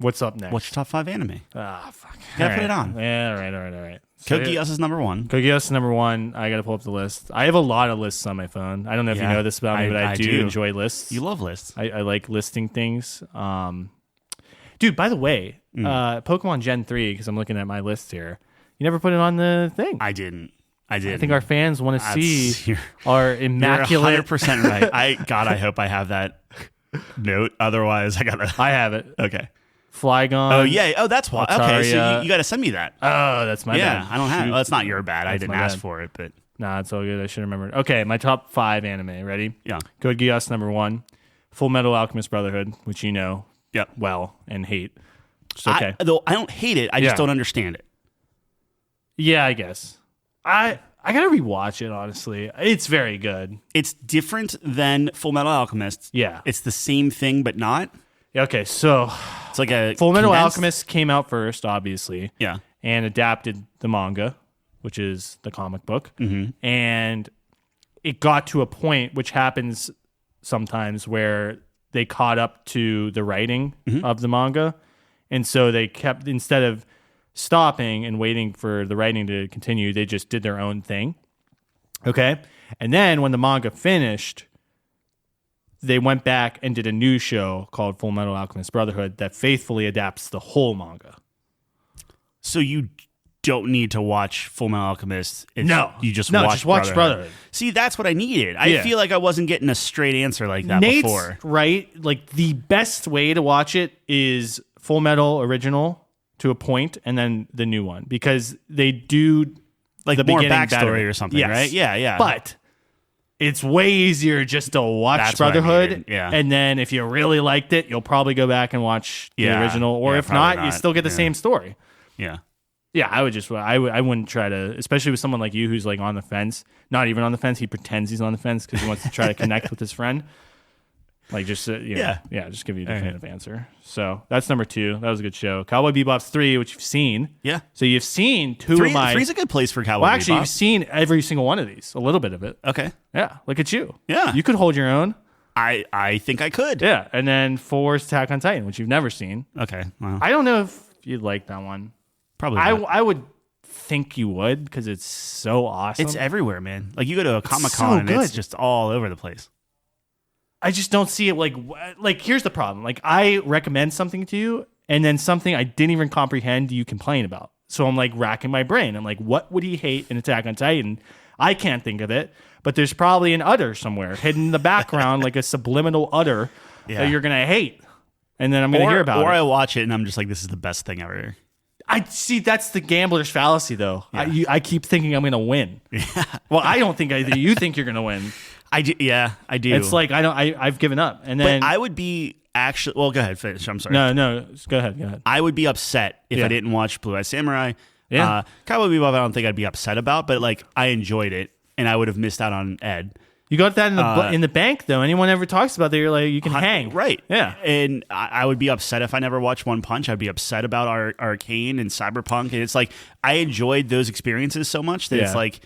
Speaker 1: What's up next?
Speaker 2: What's your top 5 anime?
Speaker 1: Ah, fuck.
Speaker 2: Gotta put it on.
Speaker 1: Yeah, all right.
Speaker 2: Code Geass is number 1.
Speaker 1: Code Geass is number 1. I got to pull up the list. I have a lot of lists on my phone. I don't know if you
Speaker 2: Yeah,
Speaker 1: know this about me, but I do enjoy lists.
Speaker 2: You love lists.
Speaker 1: I like listing things. Dude, by the way, Pokemon Gen 3, because I'm looking at my list here, you never put it on the thing.
Speaker 2: I didn't. I
Speaker 1: think our fans want to see
Speaker 2: You're
Speaker 1: our immaculate.
Speaker 2: You're 100% right. I hope I have that note. Otherwise, I gotta.
Speaker 1: I have it.
Speaker 2: Okay.
Speaker 1: Flygon.
Speaker 2: Oh yeah. Oh, that's why. Okay, so
Speaker 1: Altaria.
Speaker 2: you got to send me that.
Speaker 1: Oh, that's my
Speaker 2: Yeah,
Speaker 1: bad.
Speaker 2: I don't have.
Speaker 1: Shoot.
Speaker 2: Well, it's not your bad. I
Speaker 1: That's
Speaker 2: didn't
Speaker 1: my
Speaker 2: ask
Speaker 1: bad.
Speaker 2: for it, but
Speaker 1: Nah, it's all good. I should have remembered. Okay, my top 5 anime. Ready?
Speaker 2: yeah.
Speaker 1: Code Geass number 1. Full Metal Alchemist Brotherhood, which you know
Speaker 2: Yep.
Speaker 1: well and hate. It's okay.
Speaker 2: Though I don't hate it. I just
Speaker 1: Yeah.
Speaker 2: don't understand it.
Speaker 1: Yeah, I guess. I gotta rewatch it, honestly. It's very good.
Speaker 2: It's different than Full Metal Alchemist.
Speaker 1: Yeah.
Speaker 2: It's the same thing, but not.
Speaker 1: Okay, so
Speaker 2: It's like a
Speaker 1: Full Metal
Speaker 2: condensed-
Speaker 1: Alchemist came out first, obviously,
Speaker 2: Yeah.
Speaker 1: and adapted the manga, which is the comic book. And it got to a point, which happens sometimes, where they caught up to the writing of the manga. And so they kept, instead of stopping and waiting for the writing to continue, they just did their own thing. Okay. And then when the manga finished, they went back and did a new show called Full Metal Alchemist Brotherhood that faithfully adapts the whole manga.
Speaker 2: So you don't need to watch Full Metal Alchemist. You just
Speaker 1: watch Brotherhood.
Speaker 2: See, that's what I needed. I
Speaker 1: Yeah.
Speaker 2: feel like I wasn't getting a straight answer like that
Speaker 1: Nate's
Speaker 2: before.
Speaker 1: right. Like the best way to watch it is Full Metal original to a point, and then the new one, because they do
Speaker 2: Like
Speaker 1: the
Speaker 2: more
Speaker 1: beginning
Speaker 2: backstory
Speaker 1: better.
Speaker 2: or something,
Speaker 1: Yes.
Speaker 2: right? Yeah.
Speaker 1: But it's way easier just to watch
Speaker 2: That's what I
Speaker 1: Brotherhood,
Speaker 2: needed, yeah.
Speaker 1: and then if you really liked it, you'll probably go back and watch the
Speaker 2: Yeah.
Speaker 1: original, or
Speaker 2: Yeah,
Speaker 1: if
Speaker 2: probably
Speaker 1: not, you
Speaker 2: not.
Speaker 1: still get the
Speaker 2: Yeah.
Speaker 1: same story.
Speaker 2: Yeah.
Speaker 1: Yeah, I would just I wouldn't try to, especially with someone like you who's like on the fence, not even on the fence. He pretends he's on the fence because he wants to try to connect with his friend. Like just
Speaker 2: Yeah.
Speaker 1: just give you a definitive answer. So that's number 2. That was a good show. Cowboy Bebop's 3, which you've seen.
Speaker 2: Yeah.
Speaker 1: So you've seen 2 of my.
Speaker 2: Three's a good place for Cowboy
Speaker 1: Well, actually,
Speaker 2: Bebop.
Speaker 1: you've seen every single one of these, a little bit of it.
Speaker 2: Okay.
Speaker 1: Yeah, look at you.
Speaker 2: Yeah.
Speaker 1: You could hold your own.
Speaker 2: I think I could.
Speaker 1: Yeah, and then 4 is Attack on Titan, which you've never seen.
Speaker 2: Okay. Well,
Speaker 1: I don't know if you'd like that one.
Speaker 2: probably
Speaker 1: I
Speaker 2: not.
Speaker 1: I would think you would, because it's so awesome.
Speaker 2: It's everywhere, man. Like you go to a Comic
Speaker 1: so
Speaker 2: Con and it's
Speaker 1: good.
Speaker 2: just all over the place.
Speaker 1: I just don't see it like here's the problem. Like I recommend something to you, and then something I didn't even comprehend you complain about. So I'm like racking my brain. I'm like, what would he hate in Attack on Titan? I can't think of it, but there's probably an udder somewhere hidden in the background, like a subliminal udder
Speaker 2: Yeah.
Speaker 1: that you're gonna hate. And then I'm gonna hear about
Speaker 2: or
Speaker 1: it.
Speaker 2: I watch it and I'm just like, this is the best thing ever.
Speaker 1: I see. That's the gambler's fallacy, though. I keep thinking I'm gonna win. Well, I don't think either. You think you're gonna win.
Speaker 2: I do. Yeah, I do.
Speaker 1: It's like I've given up. And then
Speaker 2: but I would be actually. Well, go ahead. Finish. I'm sorry.
Speaker 1: no. Go ahead.
Speaker 2: I would be upset if
Speaker 1: Yeah.
Speaker 2: I didn't watch Blue Eye Samurai.
Speaker 1: Yeah.
Speaker 2: Cowboy Bebop, I don't think I'd be upset about, but like I enjoyed it, and I would have missed out on Ed.
Speaker 1: You got that in the bank, though. Anyone ever talks about that, you're like, you can hang.
Speaker 2: Right.
Speaker 1: Yeah.
Speaker 2: And I would be upset if I never watched One Punch. I'd be upset about Arcane and Cyberpunk. And it's like, I enjoyed those experiences so much that it's
Speaker 1: Yeah.
Speaker 2: like,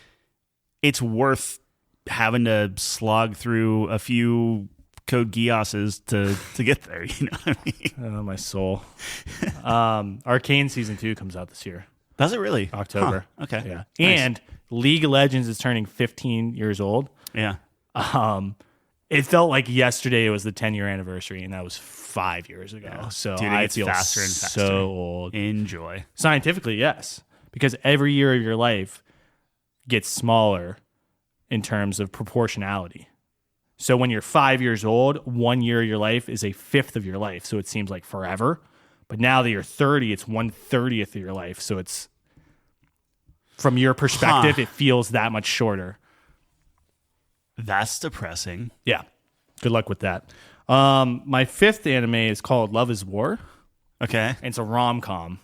Speaker 2: it's worth having to slog through a few Code Geasses to get there. You know what I mean?
Speaker 1: Oh, my soul. Arcane Season 2 comes out this year.
Speaker 2: Does it really?
Speaker 1: October.
Speaker 2: Huh. Okay.
Speaker 1: Yeah.
Speaker 2: Nice.
Speaker 1: And League of Legends is turning 15 years old.
Speaker 2: Yeah.
Speaker 1: It felt like yesterday was the 10-year anniversary, and that was 5 years ago. So
Speaker 2: Dude, it
Speaker 1: I
Speaker 2: gets
Speaker 1: feel
Speaker 2: faster and faster.
Speaker 1: so old.
Speaker 2: Enjoy.
Speaker 1: Scientifically, yes, because every year of your life gets smaller in terms of proportionality. So when you're 5 years old, 1 year of your life is a fifth of your life. So it seems like forever. But now that you're 30, it's 1/30th of your life. So it's from your perspective, it feels that much shorter.
Speaker 2: That's depressing.
Speaker 1: Yeah. Good luck with that. My 5th anime is called Love is War.
Speaker 2: Okay.
Speaker 1: And it's a rom-com.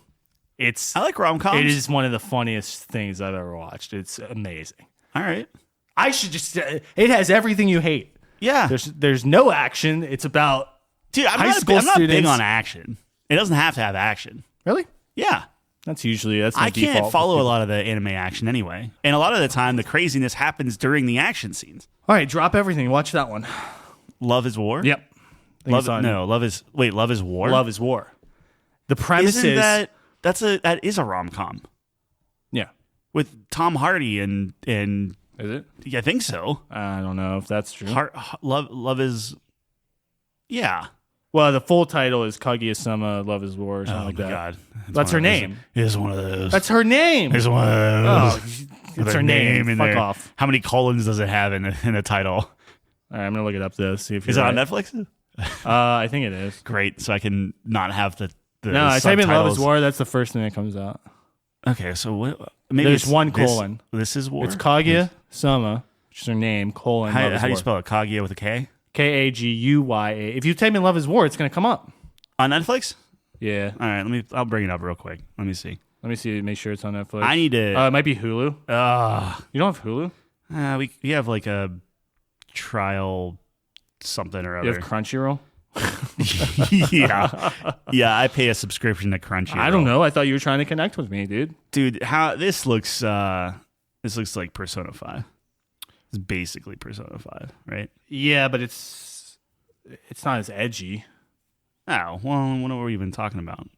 Speaker 2: I like rom-coms.
Speaker 1: It is one of the funniest things I've ever watched. It's amazing.
Speaker 2: All right.
Speaker 1: I should just it has everything you hate.
Speaker 2: Yeah.
Speaker 1: There's no action. It's about
Speaker 2: Dude, I'm
Speaker 1: high school
Speaker 2: not big
Speaker 1: students.
Speaker 2: on action. It doesn't have to have action.
Speaker 1: Really?
Speaker 2: Yeah.
Speaker 1: That's my
Speaker 2: I can't
Speaker 1: default.
Speaker 2: follow a lot of the anime action anyway. And a lot of the time, the craziness happens during the action scenes.
Speaker 1: All right, drop everything. Watch that one.
Speaker 2: Love is War?
Speaker 1: Yep.
Speaker 2: Love is War?
Speaker 1: Love is War. The premise is
Speaker 2: that is a rom-com
Speaker 1: yeah.
Speaker 2: with Tom Hardy and
Speaker 1: Is it?
Speaker 2: I think so.
Speaker 1: I don't know if that's true.
Speaker 2: Love is yeah.
Speaker 1: Well, the full title is Kaguya-sama Love is War or something like that.
Speaker 2: God.
Speaker 1: That's her name.
Speaker 2: It is one of those.
Speaker 1: That's her name.
Speaker 2: It's one of those.
Speaker 1: Oh, it's her name.
Speaker 2: in
Speaker 1: Fuck
Speaker 2: there.
Speaker 1: off.
Speaker 2: How many colons does it have in the title?
Speaker 1: All right, I'm gonna look it up to see if
Speaker 2: Is
Speaker 1: you're
Speaker 2: it on
Speaker 1: right.
Speaker 2: Netflix?
Speaker 1: I think it is.
Speaker 2: Great, so I can not have the
Speaker 1: No, I type in Love is
Speaker 2: subtitles.
Speaker 1: War. That's the first thing that comes out.
Speaker 2: Okay, so what? Maybe
Speaker 1: There's
Speaker 2: it's
Speaker 1: one
Speaker 2: this-
Speaker 1: colon.
Speaker 2: This is War.
Speaker 1: It's Kaguya-sama, which is her name, colon.
Speaker 2: How
Speaker 1: Love is
Speaker 2: do you
Speaker 1: War.
Speaker 2: spell it? Kaguya with a K?
Speaker 1: Kaguya. If you type in Love is War, it's gonna come up.
Speaker 2: On Netflix?
Speaker 1: Yeah.
Speaker 2: All right, I'll bring it up real quick. Let me see.
Speaker 1: Let me see. Make sure it's on Netflix.
Speaker 2: I need to.
Speaker 1: It might be Hulu. You don't have Hulu?
Speaker 2: We have like a trial something or
Speaker 1: You
Speaker 2: other.
Speaker 1: have Crunchyroll?
Speaker 2: yeah. I pay a subscription to Crunchyroll.
Speaker 1: I don't know. I thought you were trying to connect with me, dude.
Speaker 2: Dude. How this looks? This looks like Persona 5. It's basically Persona 5, right?
Speaker 1: Yeah, but it's not as edgy.
Speaker 2: Oh well, what were we even talking about?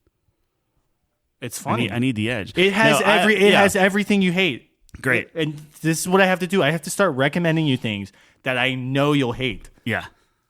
Speaker 1: It's funny.
Speaker 2: I need the edge.
Speaker 1: It has
Speaker 2: No,
Speaker 1: has everything you hate.
Speaker 2: Great.
Speaker 1: And this is what I have to do. I have to start recommending you things that I know you'll hate.
Speaker 2: Yeah,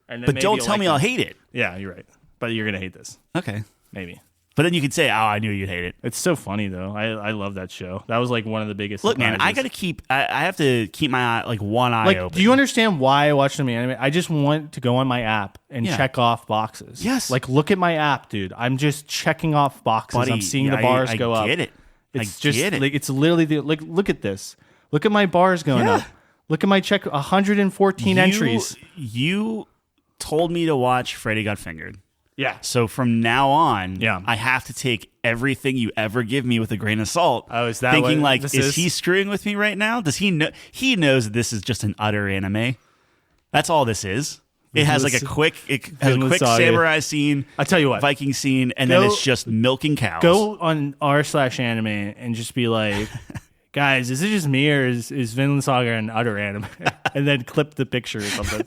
Speaker 1: And then
Speaker 2: but
Speaker 1: maybe
Speaker 2: don't
Speaker 1: you'll
Speaker 2: tell
Speaker 1: like
Speaker 2: me
Speaker 1: them.
Speaker 2: I'll hate it.
Speaker 1: Yeah, you're right. But you're gonna hate this.
Speaker 2: Okay,
Speaker 1: Maybe.
Speaker 2: but then you could say, "Oh, I knew you'd hate it."
Speaker 1: It's so funny though. I love that show. That was like one of the biggest.
Speaker 2: Look, man, I
Speaker 1: surprises.
Speaker 2: I have to keep my one eye open.
Speaker 1: Do you understand why I watch some anime? I just want to go on my app and
Speaker 2: Yeah.
Speaker 1: check off boxes.
Speaker 2: Yes.
Speaker 1: Like, look at my app, dude. I'm just checking off boxes.
Speaker 2: Buddy,
Speaker 1: I'm seeing the bars go up.
Speaker 2: I get it.
Speaker 1: It's
Speaker 2: I
Speaker 1: just
Speaker 2: get it.
Speaker 1: like it's literally look at this. Look at my bars going
Speaker 2: Yeah.
Speaker 1: up. Look at my check 114 entries.
Speaker 2: You told me to watch Freddy Got Fingered.
Speaker 1: Yeah.
Speaker 2: So from now on,
Speaker 1: Yeah.
Speaker 2: I have to take everything you ever give me with a grain of salt.
Speaker 1: Oh, is that
Speaker 2: thinking
Speaker 1: what
Speaker 2: like,
Speaker 1: this
Speaker 2: is he screwing with me right now? Does he know? He knows that this is just an utter anime. That's all this is. It has like a quick
Speaker 1: Vinland Saga.
Speaker 2: samurai scene.
Speaker 1: I'll tell you what.
Speaker 2: Viking scene, and then
Speaker 1: Go-
Speaker 2: it's just milking cows.
Speaker 1: Go on r/anime and just be like, guys, is it just me or is Vinland Saga an utter anime? And then clip the picture or something.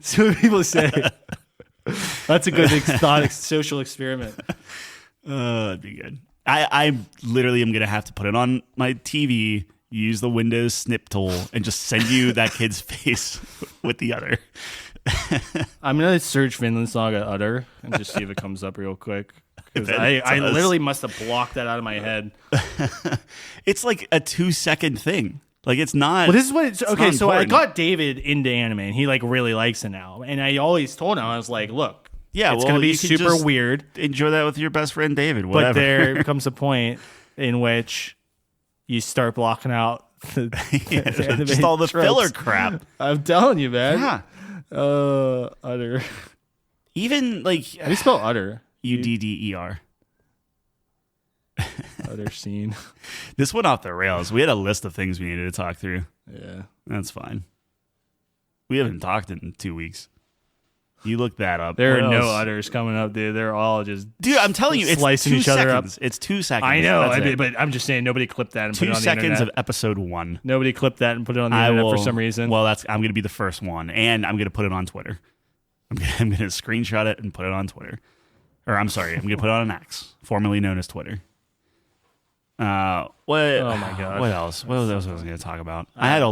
Speaker 1: See what people say. That's a good social experiment.
Speaker 2: That'd be good. I literally am gonna have to put it on my TV, use the Windows snip tool, and just send you that kid's face with the udder.
Speaker 1: I'm gonna search Vinland Saga udder and just see if it comes up real quick. Because
Speaker 2: If it
Speaker 1: I
Speaker 2: does.
Speaker 1: literally must have blocked that out of my head.
Speaker 2: It's like a 2-second thing. Like it's not.
Speaker 1: Well, this is what it's okay.
Speaker 2: not
Speaker 1: So I
Speaker 2: important.
Speaker 1: got David into anime, and he like really likes it now. And I always told him, I was like, look,
Speaker 2: Yeah,
Speaker 1: it's
Speaker 2: well,
Speaker 1: gonna be
Speaker 2: you can
Speaker 1: super
Speaker 2: just
Speaker 1: weird.
Speaker 2: Enjoy that with your best friend David.
Speaker 1: But
Speaker 2: Whatever.
Speaker 1: there comes a point in which you start blocking out the anime
Speaker 2: just all the
Speaker 1: tropes.
Speaker 2: filler crap.
Speaker 1: I'm telling you, man.
Speaker 2: Yeah.
Speaker 1: Udder.
Speaker 2: Even like
Speaker 1: How do you spell udder?
Speaker 2: UDDER.
Speaker 1: Udder scene.
Speaker 2: This went off the rails. We had a list of things we needed to talk through.
Speaker 1: Yeah.
Speaker 2: That's fine. We haven't talked in 2 weeks. You look that up.
Speaker 1: There
Speaker 2: What
Speaker 1: are no
Speaker 2: else?
Speaker 1: udders coming up, dude. They're all just
Speaker 2: Dude, I'm telling you, it's
Speaker 1: slicing
Speaker 2: 2
Speaker 1: each other up.
Speaker 2: seconds. It's 2 seconds.
Speaker 1: I know,
Speaker 2: That's it.
Speaker 1: but I'm just saying nobody clipped that and put
Speaker 2: 2
Speaker 1: it on the
Speaker 2: seconds
Speaker 1: internet.
Speaker 2: of episode 1.
Speaker 1: Nobody clipped that and put it on the internet for some reason.
Speaker 2: Well, I'm going to be the first one, and I'm going to put it on Twitter. I'm going to screenshot it and put it on Twitter. Or I'm sorry, I'm going to put it on an X, formerly known as Twitter. What?
Speaker 1: Oh my God.
Speaker 2: What else? What else was I going to talk about? I had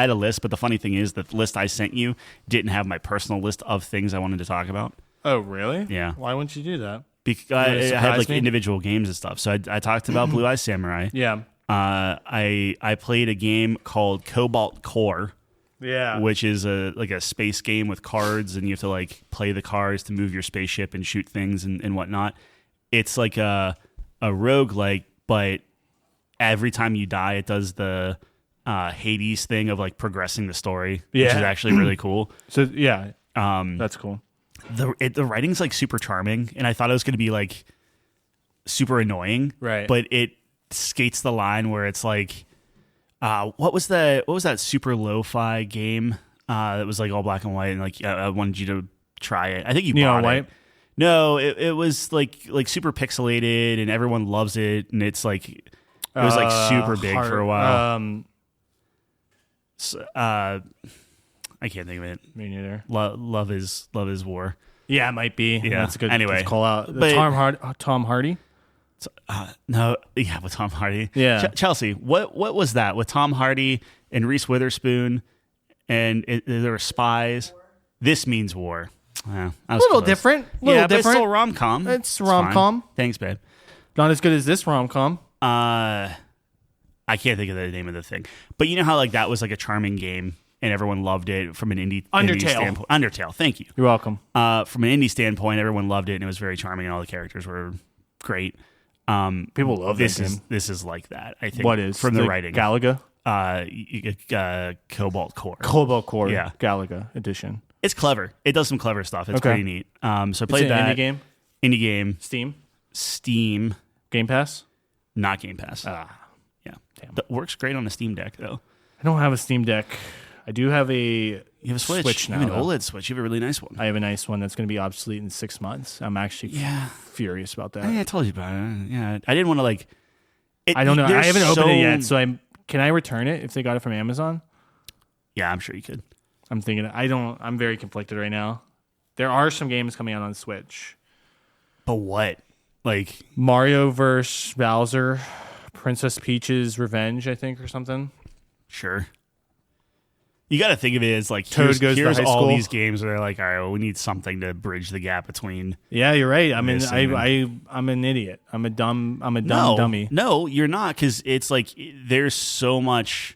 Speaker 2: a list, but the funny thing is, the list I sent you didn't have my personal list of things I wanted to talk about.
Speaker 1: Oh, really?
Speaker 2: Yeah.
Speaker 1: Why wouldn't you do that?
Speaker 2: Because
Speaker 1: wanna
Speaker 2: I had
Speaker 1: surprise
Speaker 2: like
Speaker 1: me?
Speaker 2: individual games and stuff. So I talked about Blue Eye Samurai.
Speaker 1: Yeah.
Speaker 2: I played a game called Cobalt Core,
Speaker 1: Yeah.
Speaker 2: which is a space game with cards, and you have to like play the cards to move your spaceship and shoot things and whatnot. it's like a roguelike, but every time you die, it does the Hades thing of like progressing the story, which is actually really cool.
Speaker 1: So yeah, that's cool.
Speaker 2: The writing's like super charming, and I thought it was going to be like super annoying,
Speaker 1: right?
Speaker 2: But it skates the line where it's like, what was that super lo-fi game that was like all black and white, and like I wanted you to try it. I think you bought
Speaker 1: White?
Speaker 2: it. No, it was like super pixelated, and everyone loves it, and it's like it was like super big for a while. I can't think of it.
Speaker 1: Me neither.
Speaker 2: Love is war.
Speaker 1: Yeah, it might be.
Speaker 2: Yeah.
Speaker 1: That's a good
Speaker 2: Anyway.
Speaker 1: call out.
Speaker 2: But-
Speaker 1: Tom Hardy.
Speaker 2: No, yeah, with Tom Hardy.
Speaker 1: Yeah.
Speaker 2: Chelsea, what was that with Tom Hardy and Reese Witherspoon, and there were spies? This means war. Yeah,
Speaker 1: A little different.
Speaker 2: But it's still rom-com.
Speaker 1: It's rom-com.
Speaker 2: Fine. Thanks, babe.
Speaker 1: Not as good as this rom-com.
Speaker 2: I can't think of the name of the thing, but you know how like that was like a charming game and everyone loved it from an indie standpoint. Undertale. Thank you.
Speaker 1: You're welcome.
Speaker 2: From an indie standpoint, everyone loved it and it was very charming and all the characters were great.
Speaker 1: People love
Speaker 2: this.
Speaker 1: that game.
Speaker 2: This is like that. I think.
Speaker 1: What is
Speaker 2: from the writing?
Speaker 1: Galaga.
Speaker 2: Cobalt Core.
Speaker 1: Cobalt Core.
Speaker 2: Yeah.
Speaker 1: Galaga edition.
Speaker 2: It's clever. It does some clever stuff. It's
Speaker 1: Okay.
Speaker 2: pretty neat. So I
Speaker 1: It's
Speaker 2: played
Speaker 1: an
Speaker 2: that
Speaker 1: indie game.
Speaker 2: Indie game.
Speaker 1: Steam. Game Pass.
Speaker 2: Not Game Pass.
Speaker 1: Ah,
Speaker 2: Yeah,
Speaker 1: damn.
Speaker 2: that works great on a Steam Deck though.
Speaker 1: I don't have a Steam Deck. I do have a.
Speaker 2: You have a Switch.
Speaker 1: now.
Speaker 2: You have an
Speaker 1: though.
Speaker 2: OLED Switch. You have a really nice one.
Speaker 1: I have a nice one that's going to be obsolete in 6 months. I'm actually furious about that.
Speaker 2: I told you about it. Yeah, I didn't want to like.
Speaker 1: I don't know. I haven't opened it yet,
Speaker 2: so
Speaker 1: so can I return it if they got it from Amazon?
Speaker 2: Yeah, I'm sure you could.
Speaker 1: I'm thinking. I'm very conflicted right now. There are some games coming out on Switch.
Speaker 2: But what? Like
Speaker 1: Mario vs. Bowser, Princess Peach's Revenge, I think, or something.
Speaker 2: Sure. You got to think of it as like
Speaker 1: Toad goes to
Speaker 2: here's
Speaker 1: high
Speaker 2: all
Speaker 1: school.
Speaker 2: these games where they're like, all right, well, we need something to bridge the gap between.
Speaker 1: Yeah, you're right. I'm
Speaker 2: This and
Speaker 1: I'm an idiot. I'm a dumb dummy.
Speaker 2: No, you're not, because it's like there's so much.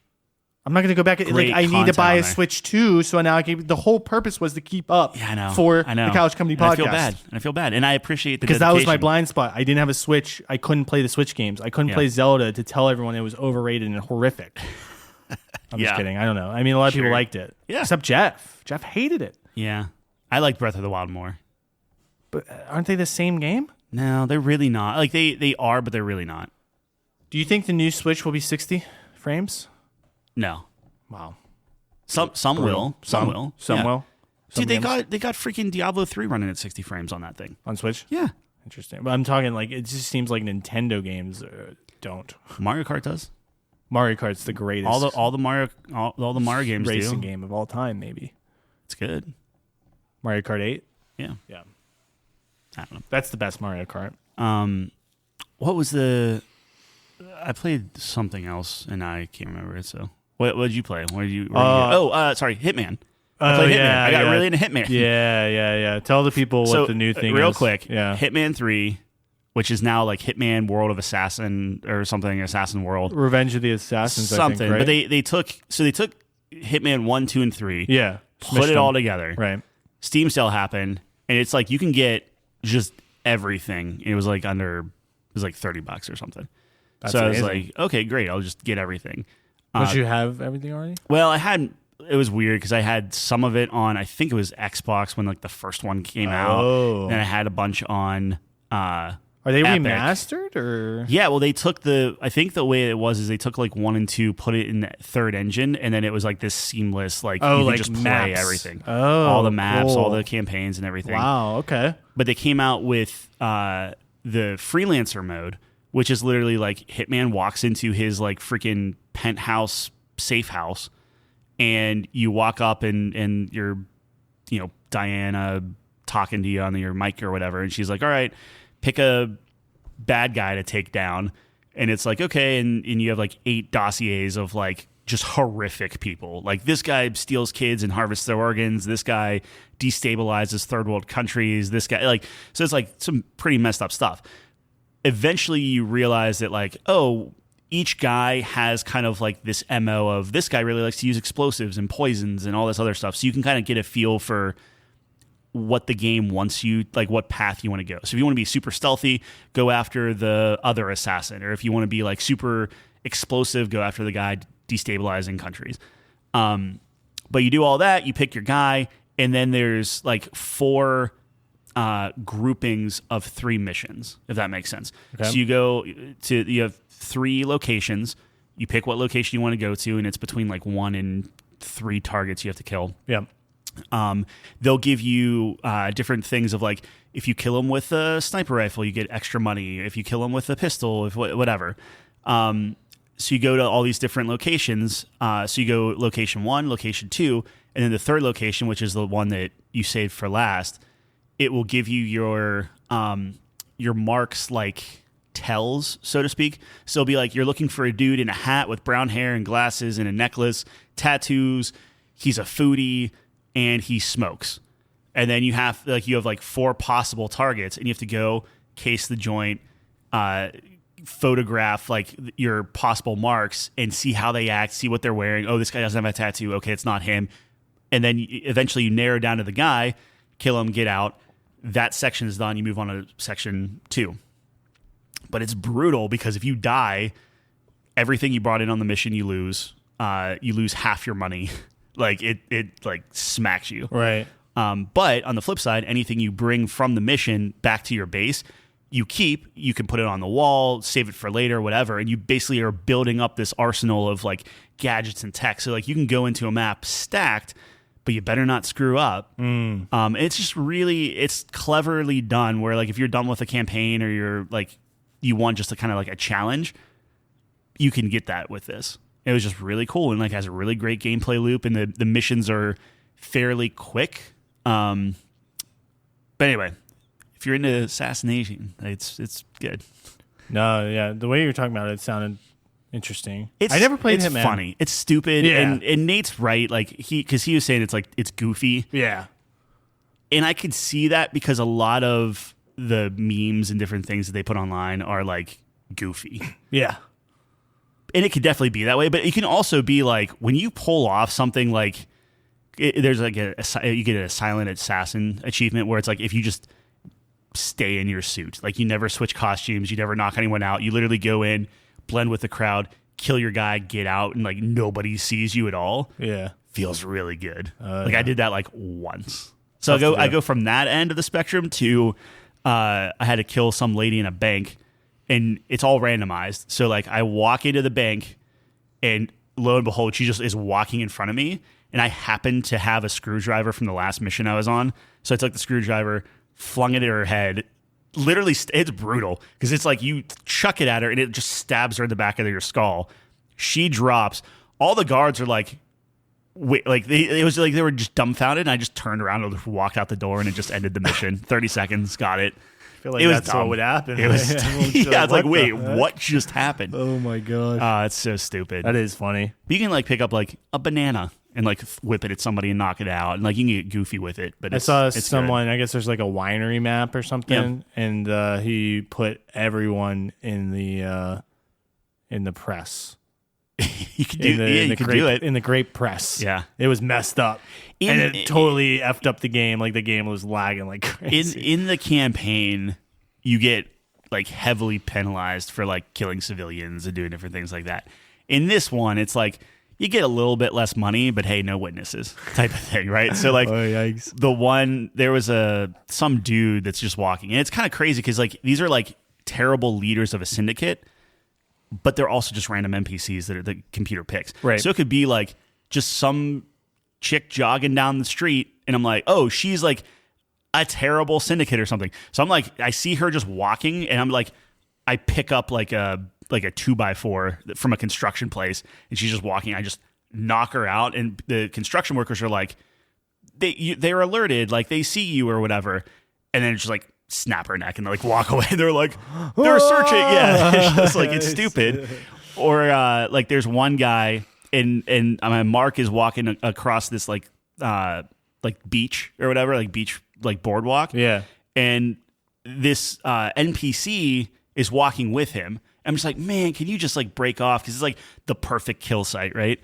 Speaker 1: I'm not going to go back. Like
Speaker 2: Great
Speaker 1: I need to
Speaker 2: content
Speaker 1: buy
Speaker 2: on
Speaker 1: a
Speaker 2: there.
Speaker 1: Switch 2, so now the whole purpose was to keep up
Speaker 2: Yeah, I know.
Speaker 1: for
Speaker 2: I know.
Speaker 1: the Couch Company
Speaker 2: And
Speaker 1: podcast.
Speaker 2: I feel bad, and I appreciate the
Speaker 1: Because that was my
Speaker 2: dedication.
Speaker 1: blind spot. I didn't have a Switch. I couldn't play the Switch games. I couldn't
Speaker 2: Yeah.
Speaker 1: play Zelda to tell everyone it was overrated and horrific. I'm
Speaker 2: Yeah.
Speaker 1: just kidding. I don't know. I mean, a lot of people
Speaker 2: Sure.
Speaker 1: liked it.
Speaker 2: Yeah.
Speaker 1: Except Jeff. Jeff hated it.
Speaker 2: Yeah, I like Breath of the Wild more.
Speaker 1: But aren't they the same game?
Speaker 2: No, they're really not. Like they are, but they're really not.
Speaker 1: Do you think the new Switch will be 60 frames?
Speaker 2: No,
Speaker 1: Wow.
Speaker 2: some will, some will,
Speaker 1: Some
Speaker 2: Yeah.
Speaker 1: will. Some
Speaker 2: Dude,
Speaker 1: games
Speaker 2: they got freaking Diablo 3 running at 60 frames on that thing.
Speaker 1: on Switch.
Speaker 2: Yeah,
Speaker 1: Interesting. But I'm talking like it just seems like Nintendo games don't.
Speaker 2: Mario Kart does.
Speaker 1: Mario Kart's the greatest
Speaker 2: All the Mario games
Speaker 1: racing
Speaker 2: do.
Speaker 1: game of all time. Maybe
Speaker 2: It's good.
Speaker 1: Mario Kart 8.
Speaker 2: Yeah,
Speaker 1: Yeah,
Speaker 2: I don't know.
Speaker 1: that's the best Mario Kart.
Speaker 2: What was the? I played something else and I can't remember it. So what did you play? What did you? Sorry, Hitman. I played Hitman. I got really into Hitman.
Speaker 1: Yeah. Tell the people what the new thing is.
Speaker 2: Real quick.
Speaker 1: Yeah.
Speaker 2: Hitman 3, which is now like Hitman World of Assassin or something, Assassin World.
Speaker 1: Revenge of the Assassins.
Speaker 2: Something.
Speaker 1: I think, right?
Speaker 2: But they took Hitman 1, 2, and 3.
Speaker 1: Yeah.
Speaker 2: Put it all together.
Speaker 1: Right.
Speaker 2: Steam sale happened, and it's like you can get just everything. It was like $30 or something.
Speaker 1: That's
Speaker 2: so
Speaker 1: amazing.
Speaker 2: I was like, okay, great. I'll just get everything.
Speaker 1: Don't you have everything already?
Speaker 2: Well, it was weird because I had some of it on, I think it was Xbox when like the first one came out. Then I had a bunch on
Speaker 1: Are they
Speaker 2: Epic.
Speaker 1: remastered or?
Speaker 2: Yeah, well, they took I think the way it was is they took like 1 and 2, put it in the third engine, and then it was like this seamless, like you
Speaker 1: like
Speaker 2: could just play
Speaker 1: maps.
Speaker 2: everything.
Speaker 1: Oh,
Speaker 2: all the maps, all
Speaker 1: cool.
Speaker 2: the campaigns and everything.
Speaker 1: Wow. Okay.
Speaker 2: But they came out with the freelancer mode, which is literally like Hitman walks into his like freaking penthouse safe house, and you walk up and you're, Diana talking to you on your mic or whatever, and she's like, all right, pick a bad guy to take down. And it's like, okay, and you have like 8 dossiers of like just horrific people. Like this guy steals kids and harvests their organs. This guy destabilizes third world countries. This guy, like, so it's like some pretty messed up stuff. Eventually you realize that like, oh, each guy has kind of like this MO of this guy really likes to use explosives and poisons and all this other stuff. So you can kind of get a feel for what the game wants you, like what path you want to go. So if you want to be super stealthy, go after the other assassin, or if you want to be like super explosive, go after the guy destabilizing countries. But you do all that, you pick your guy, and then there's like 4 groupings of 3 missions, if that makes sense. Okay. So you have 3 locations. You pick what location you want to go to, and it's between like 1 and 3 targets you have to kill.
Speaker 1: Yeah.
Speaker 2: They'll give you different things of like, if you kill them with a sniper rifle, you get extra money. If you kill them with a pistol, whatever. So you go to all these different locations. So you go location 1, location 2, and then the third location, which is the one that you saved for last, it will give you your marks like tells, so to speak. So it'll be like, you're looking for a dude in a hat with brown hair and glasses and a necklace, tattoos. He's a foodie and he smokes. And then you have 4 possible targets, and you have to go case the joint, photograph like your possible marks and see how they act, see what they're wearing. Oh, this guy doesn't have a tattoo. Okay, it's not him. And then eventually you narrow down to the guy, kill him, get out. That section is done. You move on to section 2. But it's brutal because if you die, everything you brought in on the mission you lose. You lose half your money. Like it like smacks you.
Speaker 1: Right.
Speaker 2: But on the flip side, anything you bring from the mission back to your base, you keep. You can put it on the wall, save it for later, whatever. And you basically are building up this arsenal of like gadgets and tech. So like you can go into a map stacked, but you better not screw up. It's just it's cleverly done where like if you're done with a campaign or you're like, you want just a kind of like a challenge, you can get that with this. It was just really cool and like has a really great gameplay loop, and the missions are fairly quick. But anyway, if you're into assassination, it's good.
Speaker 1: No, yeah, the way you were talking about it sounded interesting. I never played Hitman.
Speaker 2: It's funny. It's stupid. Yeah. And Nate's right. Like because he was saying it's goofy.
Speaker 1: Yeah.
Speaker 2: And I could see that because a lot of the memes and different things that they put online are like goofy.
Speaker 1: Yeah.
Speaker 2: And it could definitely be that way, but it can also be like when you pull off something like there's like you get a silent assassin achievement where it's like if you just stay in your suit, like you never switch costumes, you never knock anyone out, you literally go in, blend with the crowd, kill your guy, get out, and like nobody sees you at all.
Speaker 1: Yeah,
Speaker 2: feels really good. I did that like once. So I go from that end of the spectrum to I had to kill some lady in a bank. And it's all randomized. So, like, I walk into the bank, and lo and behold, she just is walking in front of me. And I happen to have a screwdriver from the last mission I was on. So I took the screwdriver, flung it at her head. Literally, it's brutal. Because it's like you chuck it at her, and it just stabs her in the back of your skull. She drops. All the guards are like, wait, like it was like they were just dumbfounded. And I just turned around and walked out the door, and it just ended the mission. 30 seconds, got it.
Speaker 1: I feel like that's what would happen.
Speaker 2: It was, yeah, it's like, wait, what just happened?
Speaker 1: Oh my god,
Speaker 2: it's so stupid.
Speaker 1: That is funny.
Speaker 2: But you can like pick up like a banana and like whip it at somebody and knock it out, and like you can get goofy with it. But
Speaker 1: I saw someone. Good. I guess there's like a winery map or something, and he put everyone in the press.
Speaker 2: You could do it
Speaker 1: in the grape press.
Speaker 2: Yeah,
Speaker 1: it was messed up, and it totally effed up the game. Like the game was lagging like crazy.
Speaker 2: In the campaign, you get like heavily penalized for like killing civilians and doing different things like that. In this one, it's like you get a little bit less money, but hey, no witnesses type of thing, right? So like there was some dude that's just walking, and it's kind of crazy because like these are like terrible leaders of a syndicate. But they're also just random NPCs that the computer picks.
Speaker 1: Right.
Speaker 2: So it could be like just some chick jogging down the street, and I'm like, oh, she's like a terrible syndicate or something. So I'm like, I see her just walking, and I'm like, I pick up like a 2x4 from a construction place, and she's just walking. I just knock her out, and the construction workers are like, they're alerted, like they see you or whatever, and then it's just like, snap her neck and they like walk away. They're like, they're searching. Yeah, it's just like it's stupid. Or like there's one guy and my Mark is walking across this like beach or whatever, like beach like boardwalk.
Speaker 1: Yeah,
Speaker 2: and this NPC is walking with him. I'm just like, man, can you just like break off? Because it's like the perfect kill site, right?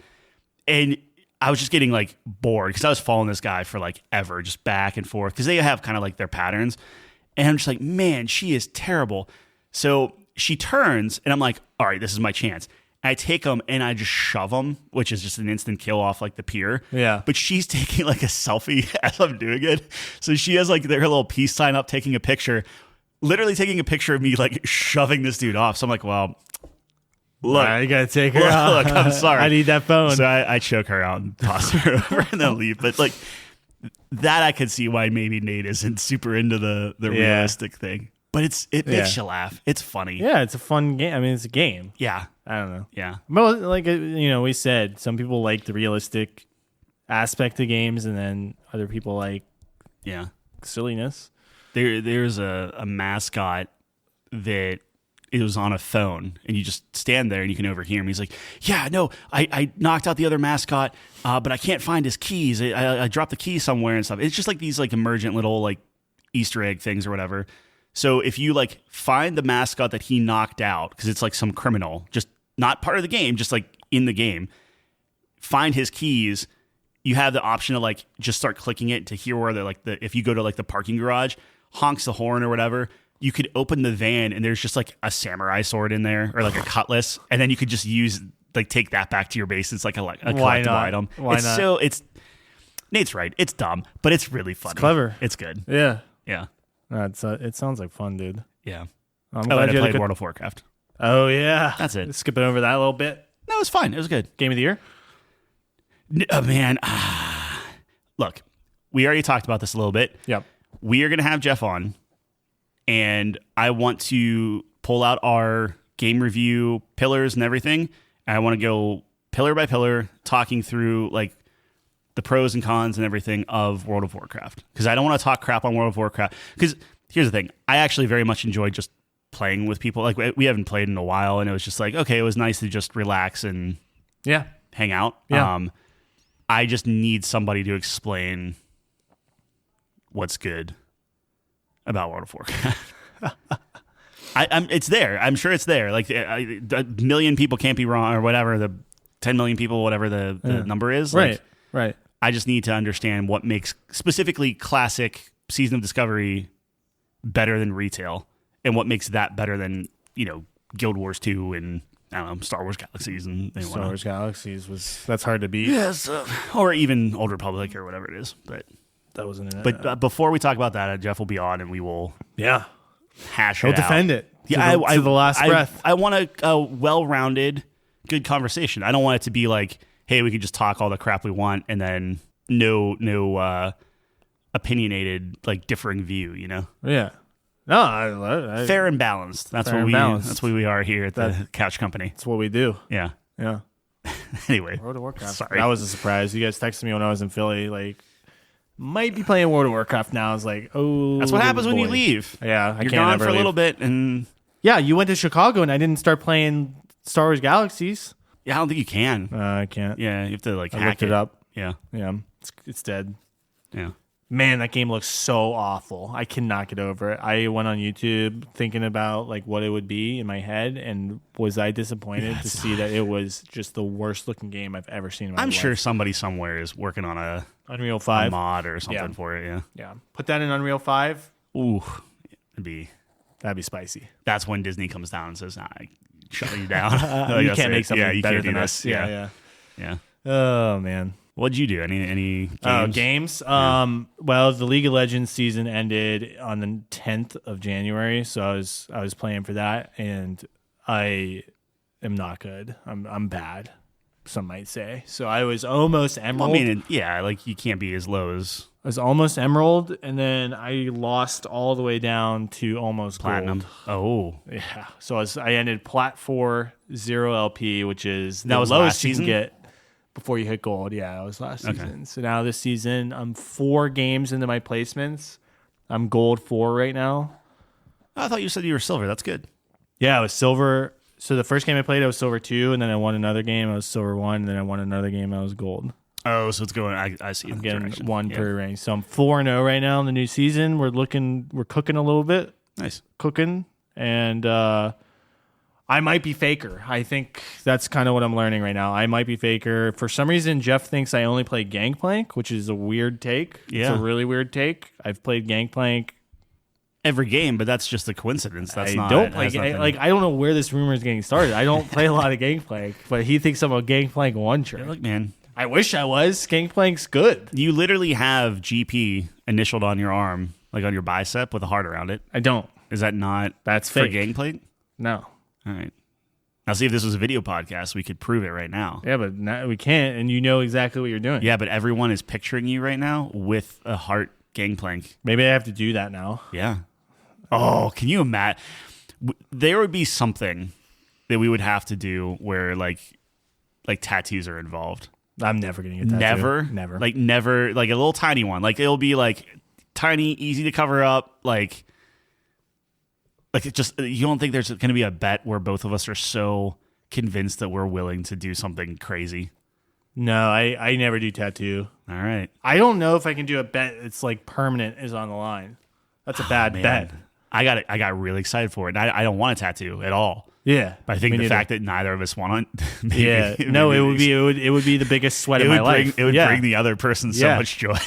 Speaker 2: And I was just getting like bored because I was following this guy for like ever, just back and forth because they have kind of like their patterns. And I'm just like, man, she is terrible. So she turns and I'm like, all right, this is my chance. I take them and I just shove them, which is just an instant kill off like the pier.
Speaker 1: Yeah.
Speaker 2: But she's taking like a selfie as I'm doing it. So she has like her little peace sign up, taking a picture, literally taking a picture of me like shoving this dude off. So I'm like, well, look,
Speaker 1: you gotta take her out.
Speaker 2: Look, I'm sorry.
Speaker 1: I need that phone.
Speaker 2: So I choke her out and toss her over and then leave. But like that, I could see why maybe Nate isn't super into the realistic thing. But it makes you laugh. It's funny.
Speaker 1: Yeah, it's a fun game. I mean, it's a game.
Speaker 2: Yeah.
Speaker 1: I don't know.
Speaker 2: Yeah.
Speaker 1: But like, we said some people like the realistic aspect of games, and then other people like silliness.
Speaker 2: There's a mascot that it was on a phone, and you just stand there and you can overhear him. He's like, yeah, no, I knocked out the other mascot, but I can't find his keys. I dropped the keys somewhere and stuff. It's just like these like emergent little like Easter egg things or whatever. So if you like find the mascot that he knocked out, because it's like some criminal, just not part of the game, just like in the game, find his keys, you have the option to like just start clicking it to hear where they're like if you go to like the parking garage, honks the horn or whatever, you could open the van and there's just like a samurai sword in there or like a cutlass, and then you could just take that back to your base. It's like a collectible item.
Speaker 1: Why not?
Speaker 2: So Nate's right. It's dumb, but it's really funny.
Speaker 1: It's clever.
Speaker 2: It's good.
Speaker 1: Yeah.
Speaker 2: Yeah.
Speaker 1: It sounds like fun, dude.
Speaker 2: Yeah.
Speaker 1: I'm
Speaker 2: and
Speaker 1: glad
Speaker 2: I
Speaker 1: you
Speaker 2: played
Speaker 1: had
Speaker 2: World of Warcraft.
Speaker 1: Oh, yeah.
Speaker 2: That's it.
Speaker 1: Skipping over that a little bit.
Speaker 2: No, it was fine. It was good.
Speaker 1: Game of the year?
Speaker 2: Man. Look, we already talked about this a little bit.
Speaker 1: Yep.
Speaker 2: We are going to have Jeff on, and I want to pull out our game review pillars and everything. And I want to go pillar by pillar, talking through like the pros and cons and everything of World of Warcraft. Because I don't want to talk crap on World of Warcraft. Because here's the thing. I actually very much enjoyed just playing with people. Like we haven't played in a while, and it was just like, okay, it was nice to just relax and hang out.
Speaker 1: Yeah.
Speaker 2: I just need somebody to explain what's good about World of Warcraft. It's there. I'm sure it's there. Like a million people can't be wrong, or whatever. The 10 million people, whatever the number is.
Speaker 1: Right.
Speaker 2: Right. I just need to understand what makes specifically classic Season of Discovery better than retail, and what makes that better than, Guild Wars 2 and I don't know, Star Wars Galaxies and
Speaker 1: Star Wars Galaxies that's hard to beat.
Speaker 2: Yes, or even Old Republic or whatever it is. But
Speaker 1: that wasn't it.
Speaker 2: But before we talk about that, Jeff will be on and we will hash it
Speaker 1: He'll
Speaker 2: out.
Speaker 1: defend it.
Speaker 2: Yeah,
Speaker 1: to the last breath.
Speaker 2: I want a well-rounded, good conversation. I don't want it to be like, hey, we can just talk all the crap we want and then no opinionated, like differing view,
Speaker 1: Yeah. No, I
Speaker 2: fair and balanced. That's what we are here at the Couch Company.
Speaker 1: That's what we do.
Speaker 2: Yeah.
Speaker 1: Yeah.
Speaker 2: Anyway,
Speaker 1: World of Warcraft.
Speaker 2: Sorry.
Speaker 1: That was a surprise. You guys texted me when I was in Philly, like, might be playing World of Warcraft now. I was like, oh,
Speaker 2: that's what happens when you leave.
Speaker 1: Yeah,
Speaker 2: You're gone for a little bit, and
Speaker 1: yeah, you went to Chicago, and I didn't start playing Star Wars Galaxies.
Speaker 2: Yeah, I don't think you can.
Speaker 1: I can't.
Speaker 2: Yeah, you have to
Speaker 1: I
Speaker 2: hack
Speaker 1: looked it up.
Speaker 2: Yeah,
Speaker 1: It's dead.
Speaker 2: Yeah.
Speaker 1: Man, that game looks so awful. I cannot get over it. I went on YouTube thinking about like what it would be in my head, and was I disappointed to see that it was just the worst looking game I've ever seen in my life.
Speaker 2: I'm sure somebody somewhere is working on a
Speaker 1: Unreal 5
Speaker 2: mod or something for it.
Speaker 1: Yeah. Put that in Unreal 5.
Speaker 2: Ooh,
Speaker 1: that'd be spicy.
Speaker 2: That's when Disney comes down and says, shut you down.
Speaker 1: You can't make something
Speaker 2: you
Speaker 1: better
Speaker 2: can't do
Speaker 1: than
Speaker 2: this.
Speaker 1: us. Yeah.
Speaker 2: Yeah.
Speaker 1: Oh man.
Speaker 2: What'd you do? Any games?
Speaker 1: Games? Well, the League of Legends season ended on the 10th of January, so I was playing for that, and I am not good. I'm bad, some might say. So I was almost Emerald.
Speaker 2: Well, I mean, like you can't be as low as
Speaker 1: I was almost Emerald, and then I lost all the way down to almost
Speaker 2: Platinum.
Speaker 1: Gold.
Speaker 2: Oh,
Speaker 1: yeah. So I ended Plat 4 0 LP, which is the
Speaker 2: was
Speaker 1: lowest
Speaker 2: last
Speaker 1: you
Speaker 2: season?
Speaker 1: can get before you hit Gold. Yeah, that was last
Speaker 2: Okay.
Speaker 1: season. So now this season, I'm 4 games into my placements. I'm Gold 4 right now.
Speaker 2: I thought you said you were silver. That's good.
Speaker 1: Yeah, I was Silver. So the first game I played, I was Silver 2, and then I won another game. I was Silver 1, and then I won another game. I was Gold.
Speaker 2: Oh, so it's going. I see.
Speaker 1: I'm getting one per rank. So I'm 4-0 right now in the new season. We're cooking a little bit.
Speaker 2: Nice.
Speaker 1: Cooking. And I might be faker. I think that's kind of what I'm learning right now. I might be faker. For some reason, Jeff thinks I only play Gangplank, which is a weird take.
Speaker 2: Yeah.
Speaker 1: It's a really weird take. I've played Gangplank
Speaker 2: every game, but that's just a coincidence. That's
Speaker 1: I
Speaker 2: not.
Speaker 1: don't play
Speaker 2: nothing.
Speaker 1: I don't know where this rumor is getting started. I don't play a lot of Gangplank, but he thinks I'm a Gangplank one trick.
Speaker 2: Look, man,
Speaker 1: I wish I was. Gangplank's good.
Speaker 2: you literally have GP initialed on your arm, like on your bicep, with a heart around it.
Speaker 1: I don't.
Speaker 2: Is that not?
Speaker 1: That's
Speaker 2: for
Speaker 1: fake.
Speaker 2: Gangplank.
Speaker 1: No.
Speaker 2: All right. Now, see if this was a video podcast, we could prove it right now.
Speaker 1: Yeah, but now we can't, and you know exactly what you're doing.
Speaker 2: Yeah, but everyone is picturing you right now with a heart Gangplank.
Speaker 1: Maybe I have to do that now.
Speaker 2: Yeah. Oh, can you imagine? There would be something that we would have to do where like tattoos are involved.
Speaker 1: I'm never getting a tattoo.
Speaker 2: Never. Like never, like a little tiny one. Like it'll be like tiny, easy to cover up. Like it just, you don't think there's going to be a bet where both of us are so convinced that we're willing to do something crazy?
Speaker 1: No, I never do tattoo.
Speaker 2: All right.
Speaker 1: I don't know if I can do a bet it's like permanent is on the line. That's a bad bet.
Speaker 2: I got really excited for it. I don't want a tattoo at all.
Speaker 1: Yeah.
Speaker 2: But I think the fact that neither of us want it. Maybe,
Speaker 1: yeah. No, it would be the biggest sweat of my life.
Speaker 2: It would bring the other person so much joy.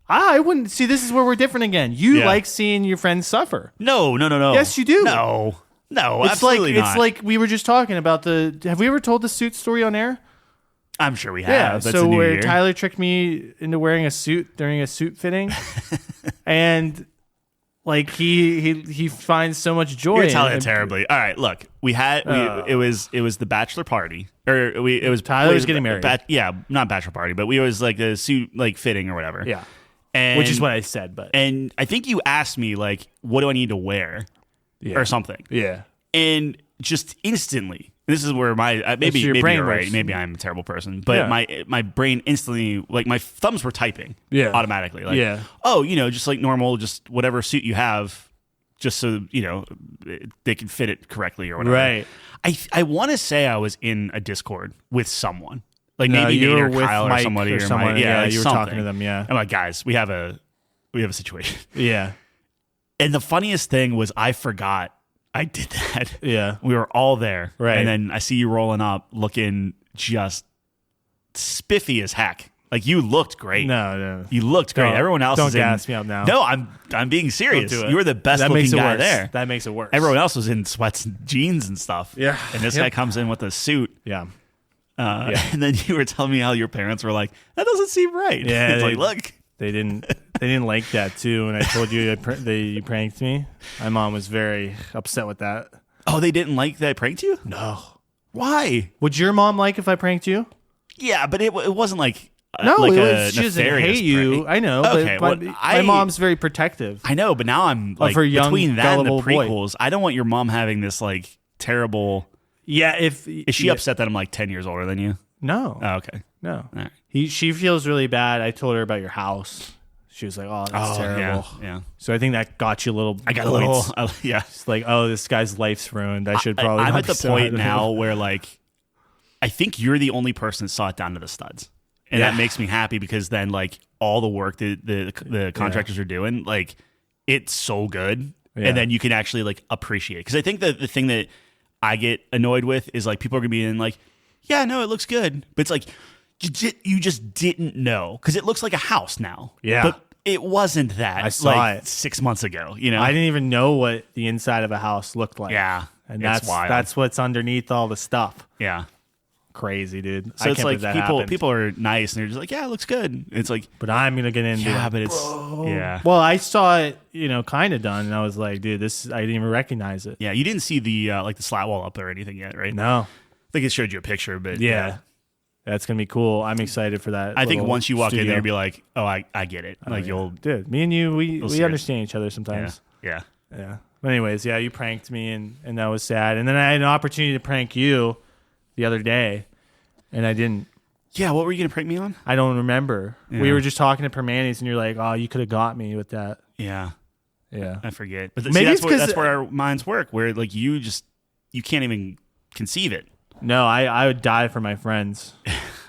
Speaker 1: I wouldn't see. This is where we're different again. You like seeing your friends suffer.
Speaker 2: No.
Speaker 1: Yes, you do.
Speaker 2: No,
Speaker 1: it's
Speaker 2: absolutely
Speaker 1: like
Speaker 2: not.
Speaker 1: it's like we were just talking about the. Have we ever told the suit story on air?
Speaker 2: I'm sure we have.
Speaker 1: Yeah.
Speaker 2: That's
Speaker 1: So
Speaker 2: a new
Speaker 1: where
Speaker 2: year.
Speaker 1: Tyler tricked me into wearing a suit during a suit fitting, and like he finds so much joy.
Speaker 2: You're telling
Speaker 1: in
Speaker 2: it terribly. All right, look, it was the bachelor party, or it was
Speaker 1: Tyler's getting married.
Speaker 2: Not bachelor party, but we was like a suit like fitting or whatever.
Speaker 1: Yeah.
Speaker 2: And,
Speaker 1: Which is what I said, but
Speaker 2: and I think you asked me like, what do I need to wear, or something.
Speaker 1: Yeah.
Speaker 2: And just instantly, this is where my maybe
Speaker 1: your
Speaker 2: you're
Speaker 1: brain
Speaker 2: right.
Speaker 1: works.
Speaker 2: Maybe I'm a terrible person, but my brain instantly, like my thumbs were typing automatically. Like, just like normal, just whatever suit you have, just so they can fit it correctly or whatever.
Speaker 1: Right.
Speaker 2: I want to say I was in a Discord with someone. Like
Speaker 1: No,
Speaker 2: maybe
Speaker 1: you
Speaker 2: Nate
Speaker 1: were
Speaker 2: or
Speaker 1: with
Speaker 2: Kyle
Speaker 1: Mike
Speaker 2: or somebody
Speaker 1: or
Speaker 2: or
Speaker 1: someone.
Speaker 2: Mike.
Speaker 1: Yeah,
Speaker 2: like
Speaker 1: you were
Speaker 2: something.
Speaker 1: talking to them. Yeah.
Speaker 2: I'm like, guys, we have a situation.
Speaker 1: Yeah.
Speaker 2: And the funniest thing was I forgot I did that.
Speaker 1: Yeah.
Speaker 2: We were all there.
Speaker 1: Right.
Speaker 2: And then I see you rolling up looking just spiffy as heck. Like you looked great.
Speaker 1: No.
Speaker 2: You looked great. Everyone else
Speaker 1: don't
Speaker 2: is in.
Speaker 1: gas me up now.
Speaker 2: No, I'm being serious.
Speaker 1: Don't do it.
Speaker 2: You were the best
Speaker 1: That
Speaker 2: looking
Speaker 1: makes it
Speaker 2: guy
Speaker 1: worse.
Speaker 2: there.
Speaker 1: That makes it worse.
Speaker 2: Everyone else was in sweats and jeans and stuff.
Speaker 1: Yeah.
Speaker 2: And this guy comes in with a suit.
Speaker 1: Yeah.
Speaker 2: And then you were telling me how your parents were like, that doesn't seem right.
Speaker 1: Yeah.
Speaker 2: It's like, look.
Speaker 1: They didn't like that too. And I told you you pranked me. My mom was very upset with that.
Speaker 2: Oh, they didn't like that I pranked you?
Speaker 1: No.
Speaker 2: Why?
Speaker 1: Would your mom like if I pranked you?
Speaker 2: Yeah, but it wasn't like
Speaker 1: No,
Speaker 2: like
Speaker 1: she doesn't hate you.
Speaker 2: Prank.
Speaker 1: I know.
Speaker 2: Okay,
Speaker 1: but
Speaker 2: well,
Speaker 1: my mom's very protective.
Speaker 2: I know, but now I'm like
Speaker 1: her young,
Speaker 2: between that and the
Speaker 1: gullible boy.
Speaker 2: prequels, I don't want your mom having this like terrible.
Speaker 1: Yeah,
Speaker 2: Is she upset that I'm like 10 years older than you?
Speaker 1: No.
Speaker 2: Oh, okay.
Speaker 1: No.
Speaker 2: All right.
Speaker 1: She feels really bad. I told her about your house. She was like, "Oh, that's terrible."
Speaker 2: Yeah.
Speaker 1: So I think that got you a little.
Speaker 2: I got
Speaker 1: points.
Speaker 2: a little. Yeah.
Speaker 1: It's like, oh, this guy's life's ruined. I should probably.
Speaker 2: I'm
Speaker 1: not
Speaker 2: at
Speaker 1: be
Speaker 2: the
Speaker 1: so
Speaker 2: point
Speaker 1: hard on
Speaker 2: now
Speaker 1: him.
Speaker 2: where like, I think you're the only person that saw it down to the studs, and that makes me happy because then like all the work that the contractors are doing, like it's so good, and then you can actually like appreciate it. Because I think that the thing that I get annoyed with is like people are gonna be in like, yeah, no, it looks good, but it's like you just didn't know because it looks like a house now.
Speaker 1: Yeah.
Speaker 2: But it wasn't that.
Speaker 1: I saw
Speaker 2: like,
Speaker 1: it
Speaker 2: 6 months ago. You know,
Speaker 1: I didn't even know what the inside of a house looked like.
Speaker 2: Yeah,
Speaker 1: and
Speaker 2: it's wild.
Speaker 1: that's what's underneath all the stuff.
Speaker 2: Yeah.
Speaker 1: Crazy, dude.
Speaker 2: So
Speaker 1: I
Speaker 2: it's
Speaker 1: can't
Speaker 2: like
Speaker 1: believe that happened.
Speaker 2: people are nice and they're just like, yeah, it looks good. It's like,
Speaker 1: But I'm gonna get into
Speaker 2: yeah,
Speaker 1: it.
Speaker 2: but it's yeah.
Speaker 1: Well, I saw it, kind of done, and I was like, dude, I didn't even recognize it.
Speaker 2: Yeah, you didn't see the like the slat wall up there or anything yet, right?
Speaker 1: No.
Speaker 2: I think it showed you a picture, but
Speaker 1: Yeah. That's gonna be cool. I'm excited for that.
Speaker 2: I think
Speaker 1: little
Speaker 2: once you walk in
Speaker 1: studio.
Speaker 2: there, you'll be like, oh, I get it. Like you'll,
Speaker 1: dude, me and you, we
Speaker 2: see it.
Speaker 1: understand each other sometimes.
Speaker 2: yeah.
Speaker 1: Yeah. But anyways, yeah, you pranked me, and that was sad. And then I had an opportunity to prank you the other day, and I didn't.
Speaker 2: Yeah, what were you gonna prank me on?
Speaker 1: I don't remember.
Speaker 2: Yeah.
Speaker 1: We were just talking to Permanis, and you're like, "Oh, you could have got me with that."
Speaker 2: Yeah,
Speaker 1: Yeah.
Speaker 2: I forget. But
Speaker 1: Maybe it's
Speaker 2: that's where our minds work. Where like you can't even conceive it.
Speaker 1: No, I would die for my friends.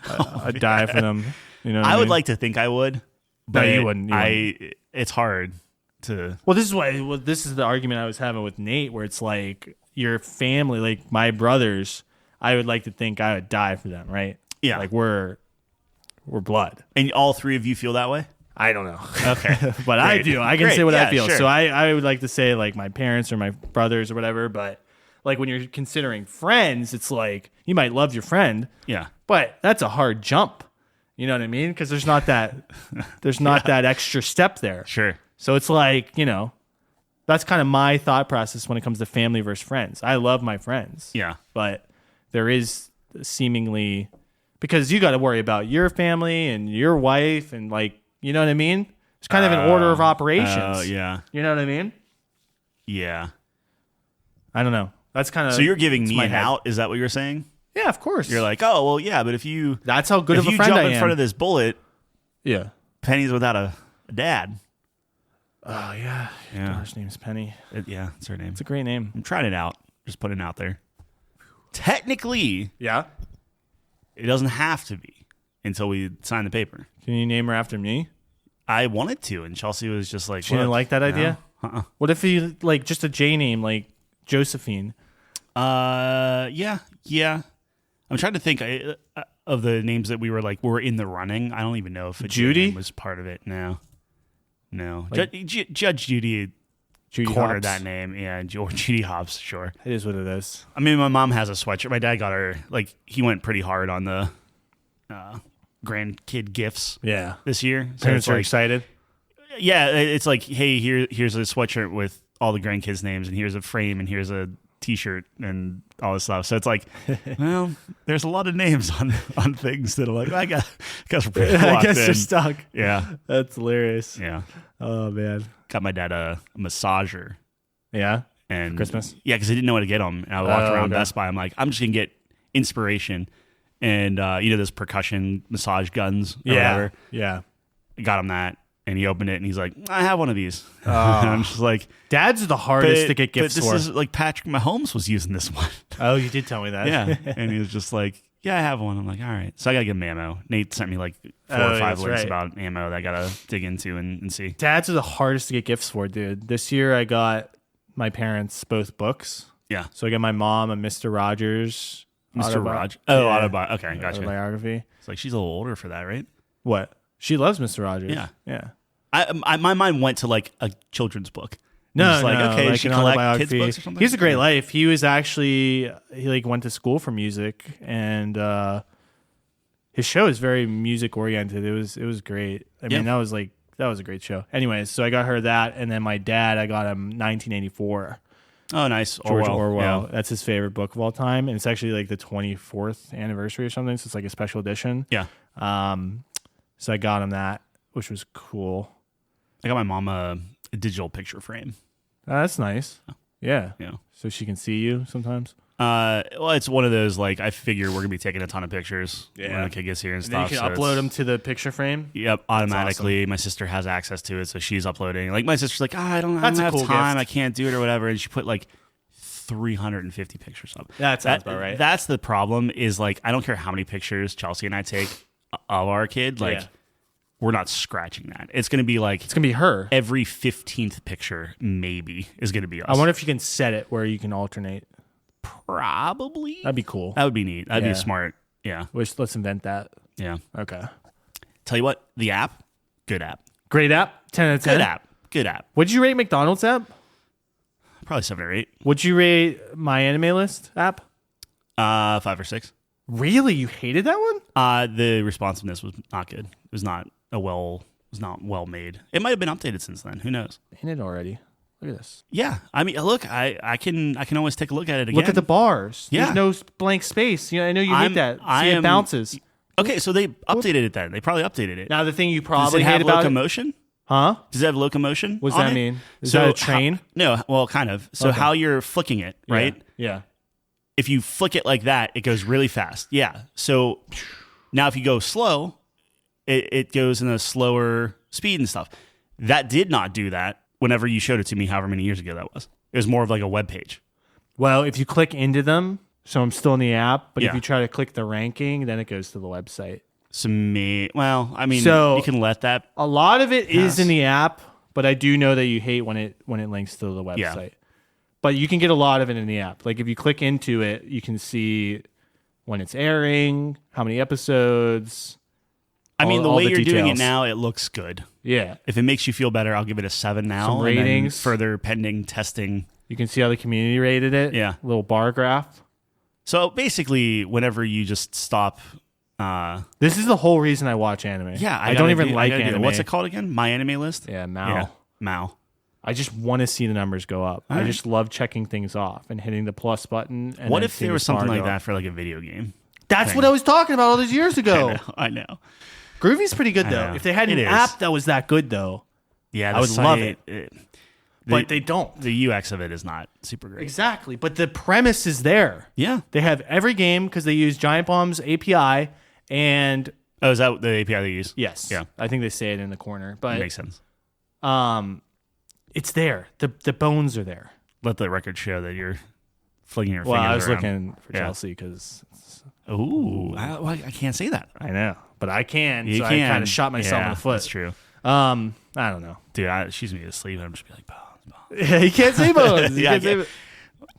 Speaker 1: I'd die for them. You know, what
Speaker 2: I would
Speaker 1: mean?
Speaker 2: like to think I would, but
Speaker 1: you wouldn't.
Speaker 2: It's hard to.
Speaker 1: Well, this is the argument I was having with Nate, where it's like your family, like my brothers, I would like to think I would die for them, right?
Speaker 2: Yeah.
Speaker 1: Like we're blood.
Speaker 2: And all three of you feel that way?
Speaker 1: I don't know.
Speaker 2: Okay.
Speaker 1: But I do. I can say what I feel.
Speaker 2: Sure.
Speaker 1: So I would like to say like my parents or my brothers or whatever, but like when you're considering friends, it's like you might love your friend,
Speaker 2: Yeah.
Speaker 1: but that's a hard jump. You know what I mean? Because there's not that that extra step there.
Speaker 2: Sure.
Speaker 1: So it's like, that's kind of my thought process when it comes to family versus friends. I love my friends.
Speaker 2: Yeah.
Speaker 1: But there is seemingly, because you got to worry about your family and your wife and like, you know what I mean? It's kind of an order of operations.
Speaker 2: Oh, yeah.
Speaker 1: You know what I mean?
Speaker 2: Yeah.
Speaker 1: I don't know. That's kind of.
Speaker 2: So you're giving me
Speaker 1: my
Speaker 2: an
Speaker 1: head.
Speaker 2: out? Is that what you're saying?
Speaker 1: Yeah, of course.
Speaker 2: You're like, oh, well, yeah, but if you
Speaker 1: that's how good of a
Speaker 2: you
Speaker 1: friend
Speaker 2: jump
Speaker 1: I
Speaker 2: in
Speaker 1: am.
Speaker 2: front of this bullet,
Speaker 1: Yeah.
Speaker 2: Penny's without a dad.
Speaker 1: Oh yeah.
Speaker 2: Yeah.
Speaker 1: Daughter's name's Penny.
Speaker 2: Yeah, that's her name.
Speaker 1: It's a great name.
Speaker 2: I'm trying it out. Just putting it out there. Technically,
Speaker 1: Yeah.
Speaker 2: it doesn't have to be until we sign the paper.
Speaker 1: Can you name her after me?
Speaker 2: I wanted to, and Chelsea was just like,
Speaker 1: She didn't like that idea.
Speaker 2: No.
Speaker 1: What if he like just a J name like Josephine?
Speaker 2: Yeah. I'm trying to think of the names that we were in the running. I don't even know if
Speaker 1: Judy
Speaker 2: was part of it. No.
Speaker 1: Like-
Speaker 2: Judge Judy cornered
Speaker 1: Hopps?
Speaker 2: that name. Yeah, or Judy Hobbs, sure.
Speaker 1: It is what it is.
Speaker 2: I mean, my mom has a sweatshirt. My dad got her, like, he went pretty hard on the grandkid gifts
Speaker 1: Yeah.
Speaker 2: this year. So
Speaker 1: Parents
Speaker 2: it's
Speaker 1: are
Speaker 2: like,
Speaker 1: excited.
Speaker 2: yeah, it's like, hey, here's a sweatshirt with all the grandkids' names, and here's a frame, and here's a T-shirt, and all this stuff. So it's like, well, there's a lot of names on things that are like, I guess
Speaker 1: I guess you're stuck.
Speaker 2: Yeah,
Speaker 1: That's hilarious.
Speaker 2: yeah.
Speaker 1: Oh man.
Speaker 2: Got my dad a massager,
Speaker 1: Yeah.
Speaker 2: and
Speaker 1: Christmas?
Speaker 2: Yeah, because I didn't know what to get him, and I walked around
Speaker 1: okay.
Speaker 2: Best Buy. I'm like, I'm just gonna get inspiration, and those percussion massage guns or whatever.
Speaker 1: Yeah.
Speaker 2: I got him that. And he opened it, and he's like, I have one of these.
Speaker 1: Oh.
Speaker 2: And I'm just like,
Speaker 1: Dads are the hardest to get gifts
Speaker 2: but this
Speaker 1: for.
Speaker 2: is like Patrick Mahomes was using this one.
Speaker 1: Oh, you did tell me that.
Speaker 2: Yeah. And he was just like, yeah, I have one. I'm like, all right. So I got to give him ammo. Nate sent me like 4 or 5
Speaker 1: that's
Speaker 2: links
Speaker 1: right.
Speaker 2: about ammo that I got to dig into and see.
Speaker 1: Dads are the hardest to get gifts for, dude. This year I got my parents both books.
Speaker 2: Yeah.
Speaker 1: So I got my mom a Mr. Rogers.
Speaker 2: Mr. Rogers.
Speaker 1: Yeah.
Speaker 2: Autobiography. Okay, gotcha.
Speaker 1: Autobiography.
Speaker 2: It's like she's a little older for that, right?
Speaker 1: What? She loves Mr. Rogers.
Speaker 2: Yeah.
Speaker 1: Yeah.
Speaker 2: My mind went to like a children's book.
Speaker 1: No,
Speaker 2: I'm just like,
Speaker 1: no,
Speaker 2: okay,
Speaker 1: like
Speaker 2: she
Speaker 1: an
Speaker 2: collect kids
Speaker 1: autobiography.
Speaker 2: books or something?
Speaker 1: He has a great life. He was actually he went to school for music, and his show is very music oriented. It was great. I mean, that was a great show. Anyways, so I got her that, and then my dad, I got him 1984.
Speaker 2: Oh, nice.
Speaker 1: George Orwell.
Speaker 2: Yeah.
Speaker 1: That's his favorite book of all time, and it's actually like the 24th anniversary or something. So it's like a special edition.
Speaker 2: Yeah.
Speaker 1: So I got him that, which was cool.
Speaker 2: I got my mom a digital picture frame.
Speaker 1: That's nice. Yeah.
Speaker 2: Yeah.
Speaker 1: So she can see you sometimes.
Speaker 2: Well, it's one of those, like, I figure we're gonna be taking a ton of pictures when
Speaker 1: Yeah.
Speaker 2: the kid gets here and
Speaker 1: And then
Speaker 2: stuff.
Speaker 1: you can
Speaker 2: so
Speaker 1: upload
Speaker 2: it's-
Speaker 1: them to the picture frame.
Speaker 2: Yep, automatically. My sister has access to it, so she's uploading. Like, my sister's like, I don't
Speaker 1: That's a
Speaker 2: have
Speaker 1: cool
Speaker 2: time.
Speaker 1: gift.
Speaker 2: I can't do it or whatever. And she put like 350 pictures up.
Speaker 1: That sounds about right.
Speaker 2: That's the problem. Is like, I don't care how many pictures Chelsea and I take of our kid. Like,
Speaker 1: Yeah.
Speaker 2: we're not scratching that. It's gonna be like
Speaker 1: It's gonna be her.
Speaker 2: every 15th picture, maybe, is gonna be us.
Speaker 1: I wonder if you can set it where you can alternate.
Speaker 2: Probably.
Speaker 1: That'd be cool.
Speaker 2: That would be neat. That'd
Speaker 1: Yeah.
Speaker 2: be smart. Yeah.
Speaker 1: Let's invent that.
Speaker 2: Yeah.
Speaker 1: Okay.
Speaker 2: Tell you what, the app, good app.
Speaker 1: Great app. 10 out of 10.
Speaker 2: Good app. Good app.
Speaker 1: Would you rate McDonald's app?
Speaker 2: Probably 7 or 8.
Speaker 1: Would you rate my anime list app?
Speaker 2: 5 or 6.
Speaker 1: Really? You hated that one?
Speaker 2: The responsiveness was not good. It was not well made. It might have been updated since then. Who knows?
Speaker 1: In it already. Look at this.
Speaker 2: Yeah. I mean, look, I can always take a look at it again.
Speaker 1: Look at the bars.
Speaker 2: Yeah.
Speaker 1: There's no blank space. You know, I know you hate that. See, it
Speaker 2: am-
Speaker 1: bounces.
Speaker 2: Okay, so they updated it then. They probably updated it.
Speaker 1: Now the thing you
Speaker 2: Does
Speaker 1: probably
Speaker 2: it
Speaker 1: hate
Speaker 2: have
Speaker 1: about it,
Speaker 2: locomotion?
Speaker 1: huh?
Speaker 2: Does it have locomotion?
Speaker 1: What does
Speaker 2: on
Speaker 1: that
Speaker 2: it?
Speaker 1: mean? Is
Speaker 2: So
Speaker 1: that a train?
Speaker 2: No, well, kind of. So
Speaker 1: Okay.
Speaker 2: how you're flicking it, right?
Speaker 1: Yeah.
Speaker 2: If you flick it like that, it goes really fast. Yeah. So now if you go slow, it goes in a slower speed and stuff. That did not do that whenever you showed it to me, however many years ago that was. It was more of like a web page.
Speaker 1: Well, if you click into them, so I'm still in the app, but if
Speaker 2: Yeah.
Speaker 1: you try to click the ranking, then it goes to the website.
Speaker 2: So I mean,
Speaker 1: So-
Speaker 2: you can let that.
Speaker 1: A lot of it is
Speaker 2: Yes.
Speaker 1: in the app, but I do know that you hate when it links to the website.
Speaker 2: Yeah.
Speaker 1: But you can get a lot of it in the app. Like if you click into it, you can see when it's airing, how many episodes.
Speaker 2: I mean, the way you're doing it
Speaker 1: details.
Speaker 2: now, it looks good.
Speaker 1: Yeah.
Speaker 2: If it makes you feel better, I'll give it a 7 now.
Speaker 1: Some ratings.
Speaker 2: And then further pending testing.
Speaker 1: You can see how the community rated it.
Speaker 2: Yeah.
Speaker 1: Little bar graph.
Speaker 2: So basically, whenever you just stop.
Speaker 1: This is the whole reason I watch anime.
Speaker 2: Yeah,
Speaker 1: I don't even like anime.
Speaker 2: What's it called again? My Anime List?
Speaker 1: Yeah, Mao.
Speaker 2: Yeah, Mao.
Speaker 1: I just want to see the numbers go up.
Speaker 2: All
Speaker 1: I
Speaker 2: right.
Speaker 1: just love checking things off and hitting the plus button. And
Speaker 2: What
Speaker 1: then
Speaker 2: if
Speaker 1: seeing
Speaker 2: there was
Speaker 1: the bar
Speaker 2: something like
Speaker 1: go
Speaker 2: that
Speaker 1: up.
Speaker 2: for like a video game?
Speaker 1: That's what I was talking about all those years ago.
Speaker 2: I know.
Speaker 1: Groovy's pretty good
Speaker 2: I
Speaker 1: though.
Speaker 2: know.
Speaker 1: If they had an
Speaker 2: It is.
Speaker 1: app that was that good though,
Speaker 2: Yeah,
Speaker 1: I would love it. but
Speaker 2: the-
Speaker 1: they don't.
Speaker 2: The UX of it is not super great.
Speaker 1: Exactly. But the premise is there.
Speaker 2: Yeah.
Speaker 1: They have every game because they use Giant Bomb's API and
Speaker 2: Oh, is that the API they use?
Speaker 1: yes.
Speaker 2: Yeah.
Speaker 1: I think they say it in the corner. But
Speaker 2: Makes sense.
Speaker 1: it's there. The bones are there.
Speaker 2: Let the record show that you're flinging your
Speaker 1: Well,
Speaker 2: fingers
Speaker 1: I was
Speaker 2: around.
Speaker 1: looking for
Speaker 2: Yeah.
Speaker 1: Chelsea because
Speaker 2: Ooh. I can't say that.
Speaker 1: I know. But I can.
Speaker 2: You
Speaker 1: so
Speaker 2: can.
Speaker 1: I kind of shot myself in
Speaker 2: Yeah,
Speaker 1: the foot.
Speaker 2: That's true.
Speaker 1: I don't know.
Speaker 2: Dude, she's going to sleep and I'm just be like, bones.
Speaker 1: Yeah, you can't say bones. You
Speaker 2: Yeah,
Speaker 1: can't say bones.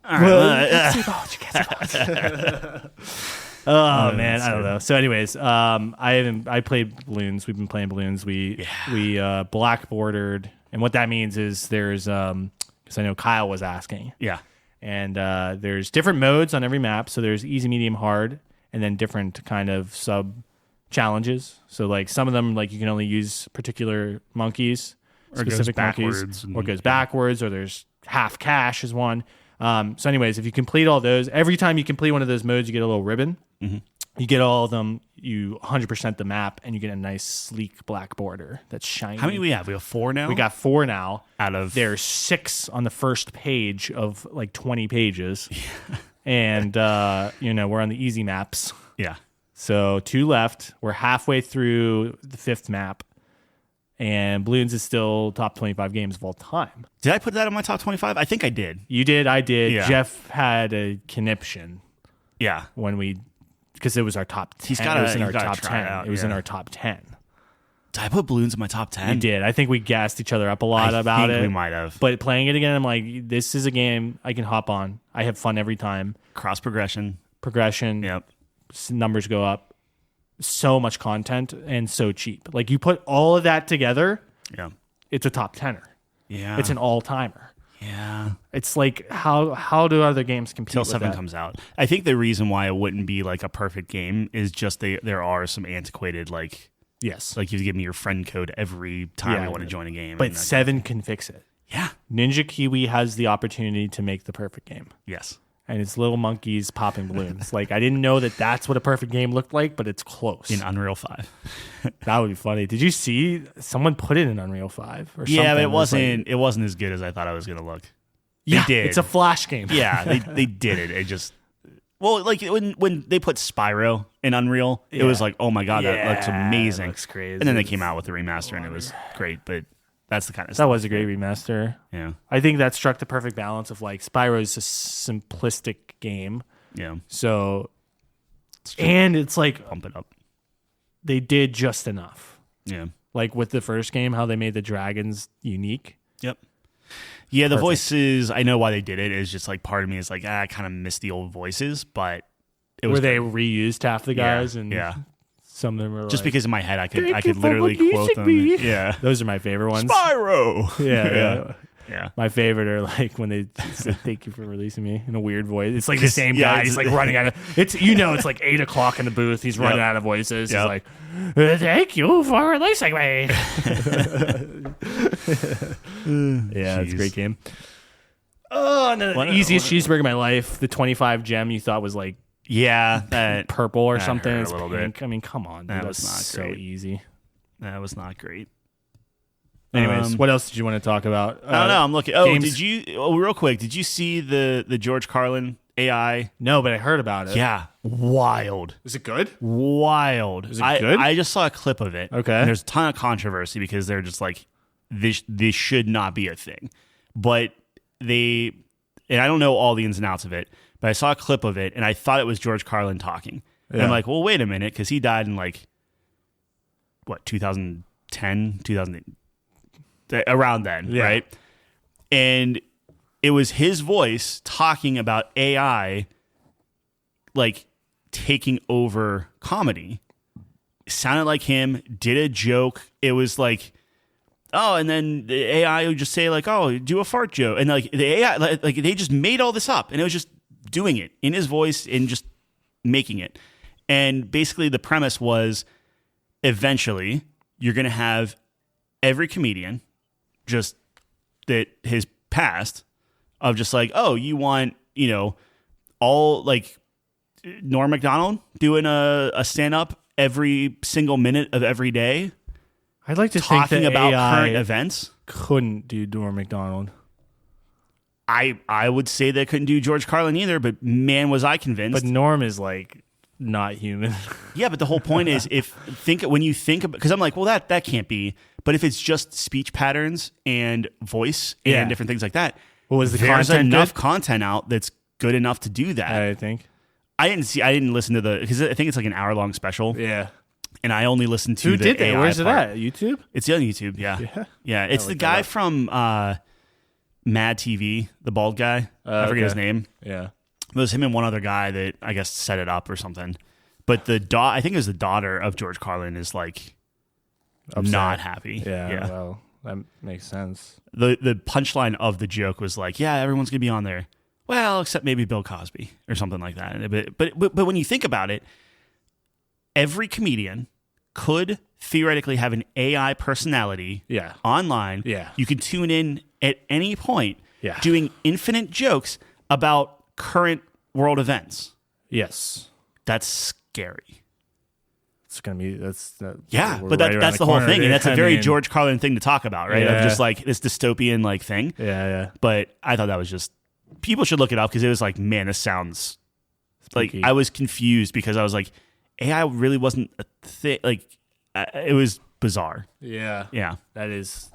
Speaker 2: All
Speaker 1: Well,
Speaker 2: right.
Speaker 1: you can't say bones. You can't say bones. Oh man, I don't know. So, anyways, I played Bloons. We've been playing Bloons. We black bordered, and what that means is there's because I know Kyle was asking,
Speaker 2: Yeah.
Speaker 1: and there's different modes on every map. So there's easy, medium, hard, and then different kind of sub challenges. So like some of them, like you can only use particular monkeys,
Speaker 2: Or it goes
Speaker 1: specific monkeys,
Speaker 2: backwards
Speaker 1: or it goes backwards, or there's half cash is one. So anyways, if you complete all those, every time you complete one of those modes, you get a little ribbon.
Speaker 2: Mm-hmm.
Speaker 1: You get all of them, you 100% the map, and you get a nice, sleek black border that's shiny.
Speaker 2: How many we have? We have 4 now?
Speaker 1: We got 4 now.
Speaker 2: out of
Speaker 1: There's 6 on the first page of like 20 pages. And, we're on the easy maps.
Speaker 2: Yeah.
Speaker 1: So 2 left. We're halfway through the 5th map. And Bloons is still top 25 games of all time.
Speaker 2: Did I put that in my top 25? I think I did.
Speaker 1: You did, I did.
Speaker 2: Yeah.
Speaker 1: Jeff had a conniption
Speaker 2: Yeah.
Speaker 1: because it was our top 10.
Speaker 2: He's gotta-
Speaker 1: it was in
Speaker 2: he's
Speaker 1: our
Speaker 2: gotta
Speaker 1: top
Speaker 2: try
Speaker 1: 10.
Speaker 2: it out,
Speaker 1: It was in
Speaker 2: yeah.
Speaker 1: our top 10.
Speaker 2: Did I put Bloons in my top 10?
Speaker 1: We did. I think we gassed each other up a lot about it.
Speaker 2: We might have.
Speaker 1: But playing it again, I'm like, this is a game I can hop on. I have fun every time.
Speaker 2: Cross progression.
Speaker 1: Progression,
Speaker 2: Yep.
Speaker 1: numbers go up. So much content and so cheap. Like you put all of that together,
Speaker 2: Yeah.
Speaker 1: it's a top 10er.
Speaker 2: Yeah.
Speaker 1: It's an all-timer.
Speaker 2: Yeah.
Speaker 1: It's like how do other games compete
Speaker 2: Till
Speaker 1: with
Speaker 2: 7
Speaker 1: that?
Speaker 2: comes out. I think the reason why it wouldn't be like a perfect game is just there are some antiquated like
Speaker 1: Yes.
Speaker 2: you give me your friend code every time
Speaker 1: Yeah,
Speaker 2: I want to join a game.
Speaker 1: But
Speaker 2: and
Speaker 1: 7 can fix it.
Speaker 2: yeah.
Speaker 1: Ninja Kiwi has the opportunity to make the perfect game.
Speaker 2: Yes.
Speaker 1: And it's little monkeys popping balloons. Like, I didn't know that that's what a perfect game looked like, but it's close.
Speaker 2: In Unreal 5.
Speaker 1: That would be funny. Did you see someone put it in Unreal 5 or something?
Speaker 2: Yeah, but
Speaker 1: It was
Speaker 2: it wasn't as good as I thought it was going to look.
Speaker 1: yeah,
Speaker 2: did.
Speaker 1: It's a Flash game.
Speaker 2: Yeah, they did it. It just like when they put Spyro in Unreal, it was like, oh my god, that looks amazing.
Speaker 1: It looks crazy.
Speaker 2: And then they came out with the remaster, and it was great. But that's the kind of stuff.
Speaker 1: That was a great remaster.
Speaker 2: Yeah,
Speaker 1: I think that struck the perfect balance of like Spyro's a simplistic game.
Speaker 2: yeah.
Speaker 1: So, and it's like
Speaker 2: Pump it up.
Speaker 1: they did just enough.
Speaker 2: Yeah.
Speaker 1: Like with the first game, how they made the dragons unique.
Speaker 2: Yep. Yeah, the
Speaker 1: Perfect.
Speaker 2: voices. I know why they did it. Is just like part of me is like, I kind of miss the old voices, but it was
Speaker 1: Where they reused half the guys and
Speaker 2: yeah.
Speaker 1: some of them were
Speaker 2: Just
Speaker 1: like,
Speaker 2: because in my head I
Speaker 1: "Thank you
Speaker 2: could
Speaker 1: for
Speaker 2: literally quote them.
Speaker 1: releasing me."
Speaker 2: Yeah.
Speaker 1: Those are my favorite ones.
Speaker 2: Spyro.
Speaker 1: Yeah.
Speaker 2: Yeah.
Speaker 1: My favorite are like when they say "Thank you for releasing me" in a weird voice. It's like the same
Speaker 2: Yeah,
Speaker 1: guy.
Speaker 2: it's-
Speaker 1: He's like running out of it's. It's like 8 o'clock in the booth. He's running out of voices.
Speaker 2: Yep.
Speaker 1: He's like, "Thank you for releasing me." Yeah, it's a
Speaker 2: Jeez.
Speaker 1: great game. Oh, and then the easiest cheeseburger of my life. The 25 gem you thought was like
Speaker 2: Yeah. That
Speaker 1: purple or
Speaker 2: that
Speaker 1: something.
Speaker 2: hurt a
Speaker 1: It's
Speaker 2: little bit.
Speaker 1: pink. I mean, come on, dude.
Speaker 2: That
Speaker 1: That's
Speaker 2: was not
Speaker 1: so
Speaker 2: great.
Speaker 1: easy.
Speaker 2: was not great.
Speaker 1: Anyways, what else did you want to talk about?
Speaker 2: I don't know. I'm looking. Oh,
Speaker 1: games-
Speaker 2: did you? Oh, real quick. Did you see the George Carlin AI?
Speaker 1: No, but I heard about it.
Speaker 2: Yeah, wild,
Speaker 1: Is it good?
Speaker 2: wild.
Speaker 1: Is it good?
Speaker 2: I just saw a clip of it.
Speaker 1: Okay.
Speaker 2: And there's a ton of controversy because they're just like this should not be a thing, but and I don't know all the ins and outs of it, but I saw a clip of it and I thought it was George Carlin talking. And I'm
Speaker 1: Yeah.
Speaker 2: like, well, wait a minute, because he died in like what 2010, 2008. Around then,
Speaker 1: Yeah.
Speaker 2: right? And it was his voice talking about AI, like taking over comedy. It sounded like him, did a joke. It was like, oh, and then the AI would just say like, oh, do a fart joke. And like the AI, like they just made all this up and it was just doing it in his voice and just making it. And basically the premise was eventually you're going to have every comedian just that his past of just like, oh, you want, all like Norm Macdonald doing a stand-up every single minute of every day.
Speaker 1: I'd like to
Speaker 2: talking
Speaker 1: think that
Speaker 2: about
Speaker 1: AI
Speaker 2: current events.
Speaker 1: Couldn't do Norm Macdonald.
Speaker 2: I would say they couldn't do George Carlin either, but man, was I convinced.
Speaker 1: But Norm is like not human.
Speaker 2: Yeah, but the whole point is when you think about, because I'm like, well, that can't be. But if it's just speech patterns and voice and different things like that,
Speaker 1: what was the
Speaker 2: there's
Speaker 1: content
Speaker 2: enough
Speaker 1: good?
Speaker 2: content out that's good enough to do that.
Speaker 1: I think.
Speaker 2: I didn't listen to because I think it's like an hour-long special.
Speaker 1: Yeah.
Speaker 2: And I only listened to
Speaker 1: Who
Speaker 2: the
Speaker 1: did that?
Speaker 2: AI
Speaker 1: Where's it
Speaker 2: part.
Speaker 1: at? YouTube?
Speaker 2: It's on YouTube, yeah. It's the guy from Mad TV, the bald guy. I forget his name.
Speaker 1: Yeah.
Speaker 2: It was him and one other guy that I guess set it up or something. But I think it was the daughter of George Carlin is like
Speaker 1: Upset.
Speaker 2: Not happy.
Speaker 1: Yeah. Well, that makes sense.
Speaker 2: The punchline of the joke was like, yeah, everyone's gonna be on there. Well, except maybe Bill Cosby or something like that. But when you think about it, every comedian could theoretically have an AI personality online.
Speaker 1: Yeah.
Speaker 2: You can tune in at any point
Speaker 1: Yeah.
Speaker 2: doing infinite jokes about current world events.
Speaker 1: Yes.
Speaker 2: That's scary.
Speaker 1: It's gonna be
Speaker 2: But
Speaker 1: right
Speaker 2: that's the whole
Speaker 1: corner,
Speaker 2: thing, and that's a very
Speaker 1: mean,
Speaker 2: George Carlin thing to talk about, right?
Speaker 1: Yeah.
Speaker 2: Of just like this dystopian like thing.
Speaker 1: Yeah.
Speaker 2: But I thought that was just people should look it up because it was like, man, this sounds
Speaker 1: Spooky.
Speaker 2: like I was confused because I was like, AI really wasn't a thing. Like it was bizarre.
Speaker 1: Yeah.
Speaker 2: Yeah.
Speaker 1: That is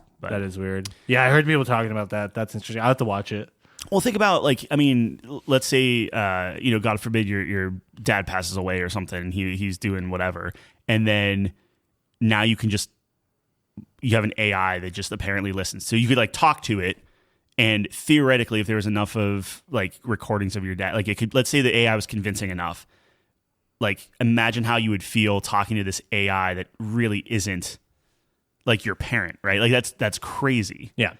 Speaker 1: weird. Yeah, I heard people talking about that. That's interesting. I'll have to watch it.
Speaker 2: Well, think about like, I mean, let's say, God forbid your dad passes away or something. And he's doing whatever, and then now you have an AI that just apparently listens. So you could like talk to it, and theoretically, if there was enough of like recordings of your dad, like it could. Let's say the AI was convincing enough. Like, imagine how you would feel talking to this AI that really isn't like your parent, right? Like that's crazy.
Speaker 1: Yeah.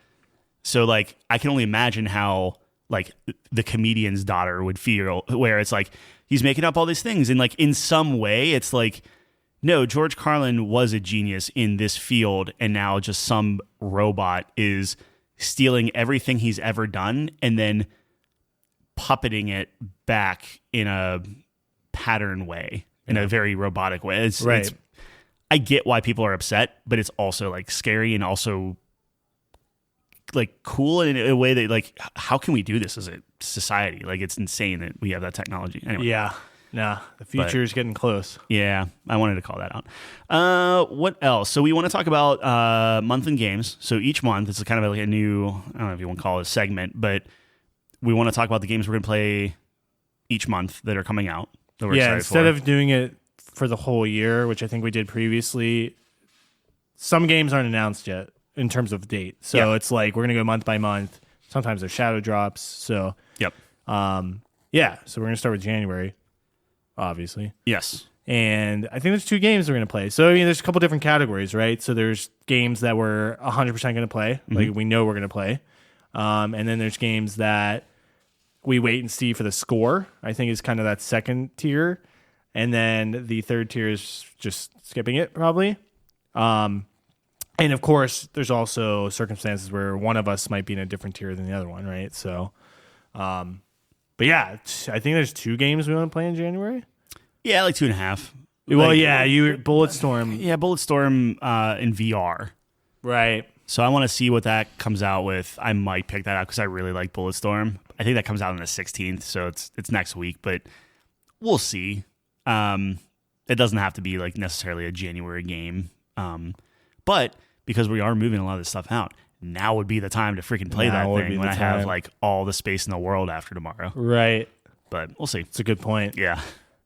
Speaker 2: So like I can only imagine how like the comedian's daughter would feel, where it's like he's making up all these things, and like in some way it's like, no, George Carlin was a genius in this field, and now just some robot is stealing everything he's ever done and then puppeting it back in a pattern way, in a very robotic way. It's I get why people are upset, but it's also like scary and also like cool in a way that like, how can we do this as a society? Like, it's insane that we have that technology. Anyway.
Speaker 1: Yeah. Nah, the future is getting close.
Speaker 2: Yeah, I wanted to call that out. What else? So we want to talk about month in games. So each month, it's kind of like a new, I don't know if you want to call it a segment, but we want to talk about the games we're going to play each month that are coming out. That we're excited
Speaker 1: Instead
Speaker 2: for.
Speaker 1: of doing it for the whole year, which I think we did previously, some games aren't announced yet in terms of date. So it's like we're going to go month by month. Sometimes there's shadow drops. So, so we're going to start with January, obviously.
Speaker 2: Yes.
Speaker 1: And I think there's 2 games we're going to play. So, I mean, there's a couple different categories, right? So there's games that we're 100% going to play. Like, we know we're going to play. And then there's games that we wait and see for the score, I think is kind of that second tier. And then the third tier is just skipping it, probably. And, of course, there's also circumstances where one of us might be in a different tier than the other one, right? So, but yeah, I think there's 2 games we want to play in January.
Speaker 2: Yeah, like 2.5.
Speaker 1: Well,
Speaker 2: like,
Speaker 1: you Bulletstorm.
Speaker 2: Yeah, Bulletstorm in VR.
Speaker 1: Right.
Speaker 2: So I want to see what that comes out with. I might pick that up because I really like Bulletstorm. I think that comes out on the 16th, so it's next week, but we'll see. It doesn't have to be like necessarily a January game. But because we are moving a lot of this stuff out, now would be the time to freaking play that thing when I have like all the space in the world after tomorrow.
Speaker 1: Right.
Speaker 2: But we'll see.
Speaker 1: It's a good point.
Speaker 2: Yeah.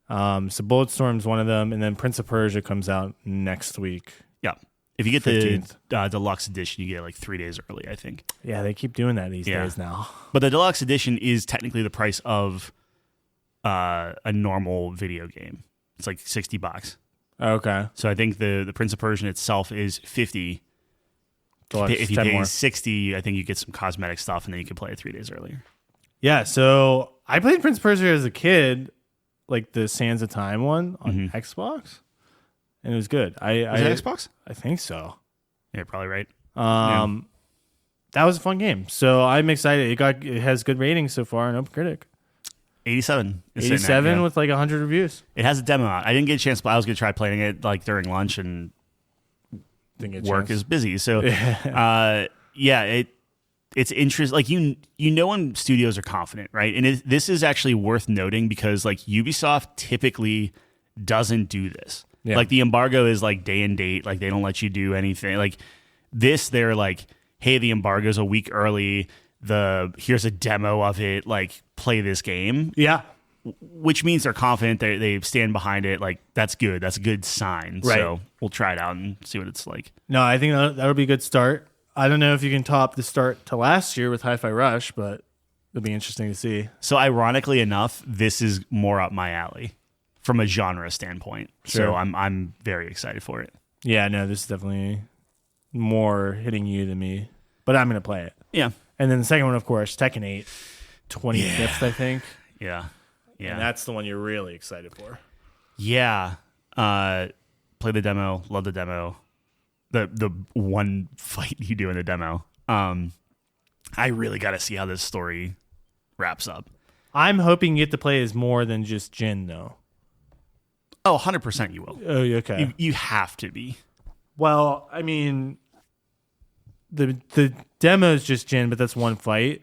Speaker 1: So Bulletstorm's one of them, and then Prince of Persia comes out next week.
Speaker 2: Yeah. If you get the
Speaker 1: 15th.
Speaker 2: deluxe edition, you get it like 3 days early, I think.
Speaker 1: Yeah, they keep doing that these days now.
Speaker 2: But the deluxe edition is technically the price of a normal video game. It's like $60.
Speaker 1: Okay.
Speaker 2: So I think the Prince of Persia itself is $50.
Speaker 1: Deluxe,
Speaker 2: If you
Speaker 1: 10
Speaker 2: pay
Speaker 1: more.
Speaker 2: $60, I think you get some cosmetic stuff, and then you can play it 3 days earlier.
Speaker 1: Yeah, so I played Prince of Persia as a kid, like the Sands of Time one on Xbox, and it was good.
Speaker 2: Is that Xbox?
Speaker 1: I think so.
Speaker 2: Yeah, probably right.
Speaker 1: That was a fun game. So I'm excited. It has good ratings so far on OpenCritic.
Speaker 2: 87.
Speaker 1: 87 with like 100 reviews.
Speaker 2: It has a demo out. I didn't get a chance, but I was going to try playing it like during lunch, and work is busy. So, it's interesting. Like you know when studios are confident, right? And this is actually worth noting because like Ubisoft typically doesn't do this.
Speaker 1: Yeah.
Speaker 2: Like the embargo is like day and date. Like they don't let you do anything. Like this, they're like, hey, the embargo's a week early. Here's a demo of it. Like play this game.
Speaker 1: Yeah.
Speaker 2: Which means they're confident. They stand behind it. Like that's good. That's a good sign.
Speaker 1: Right.
Speaker 2: So we'll try it out and see what it's like.
Speaker 1: No, I think that'll be a good start. I don't know if you can top the start to last year with Hi-Fi Rush, but it'll be interesting to see.
Speaker 2: So ironically enough, this is more up my alley from a genre standpoint.
Speaker 1: Sure.
Speaker 2: So I'm very excited for it.
Speaker 1: Yeah, no, this is definitely more hitting you than me, but I'm going to play it.
Speaker 2: Yeah.
Speaker 1: And then the second one, of course, Tekken 8, 25th, I think.
Speaker 2: Yeah. Yeah.
Speaker 1: And that's the one you're really excited for.
Speaker 2: Yeah. Play the demo. Love the demo. The one fight you do in the demo. I really got to see how this story wraps up.
Speaker 1: I'm hoping you get to play as more than just Jin, though.
Speaker 2: Oh, 100% you will.
Speaker 1: Oh, okay.
Speaker 2: You have to be.
Speaker 1: Well, I mean, the demo is just Jin, but that's one fight.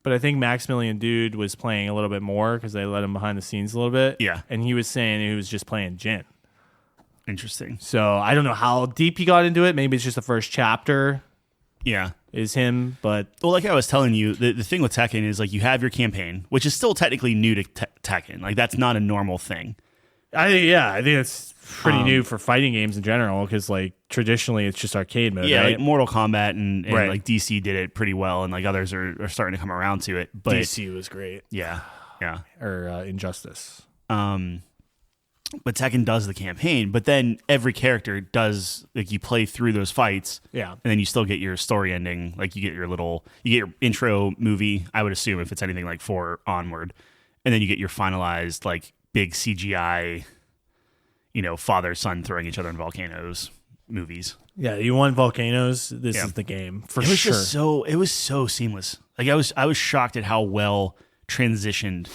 Speaker 1: But I think Maximilian Dude was playing a little bit more because they let him behind the scenes a little bit.
Speaker 2: Yeah.
Speaker 1: And he was saying he was just playing Jin.
Speaker 2: Interesting.
Speaker 1: So I don't know how deep he got into it. Maybe it's just the first chapter
Speaker 2: Yeah.
Speaker 1: is him. But
Speaker 2: Well, like I was telling you, the thing with Tekken is like you have your campaign, which is still technically new to Tekken. Like that's not a normal thing.
Speaker 1: I think it's pretty new for fighting games in general because like traditionally it's just arcade mode.
Speaker 2: Yeah,
Speaker 1: right?
Speaker 2: like Mortal Kombat and
Speaker 1: Right.
Speaker 2: like DC did it pretty well, and like others are starting to come around to it. But
Speaker 1: DC was great.
Speaker 2: yeah.
Speaker 1: Or Injustice.
Speaker 2: But Tekken does the campaign, but then every character does like you play through those fights,
Speaker 1: Yeah.
Speaker 2: and then you still get your story ending. Like you get your intro movie. I would assume if it's anything like 4 onward, and then you get your finalized like big CGI, father son throwing each other in volcanoes movies.
Speaker 1: Yeah, you want volcanoes? This
Speaker 2: Yeah.
Speaker 1: is the game for
Speaker 2: It was
Speaker 1: sure.
Speaker 2: it was so seamus. Like I was shocked at how well transitioned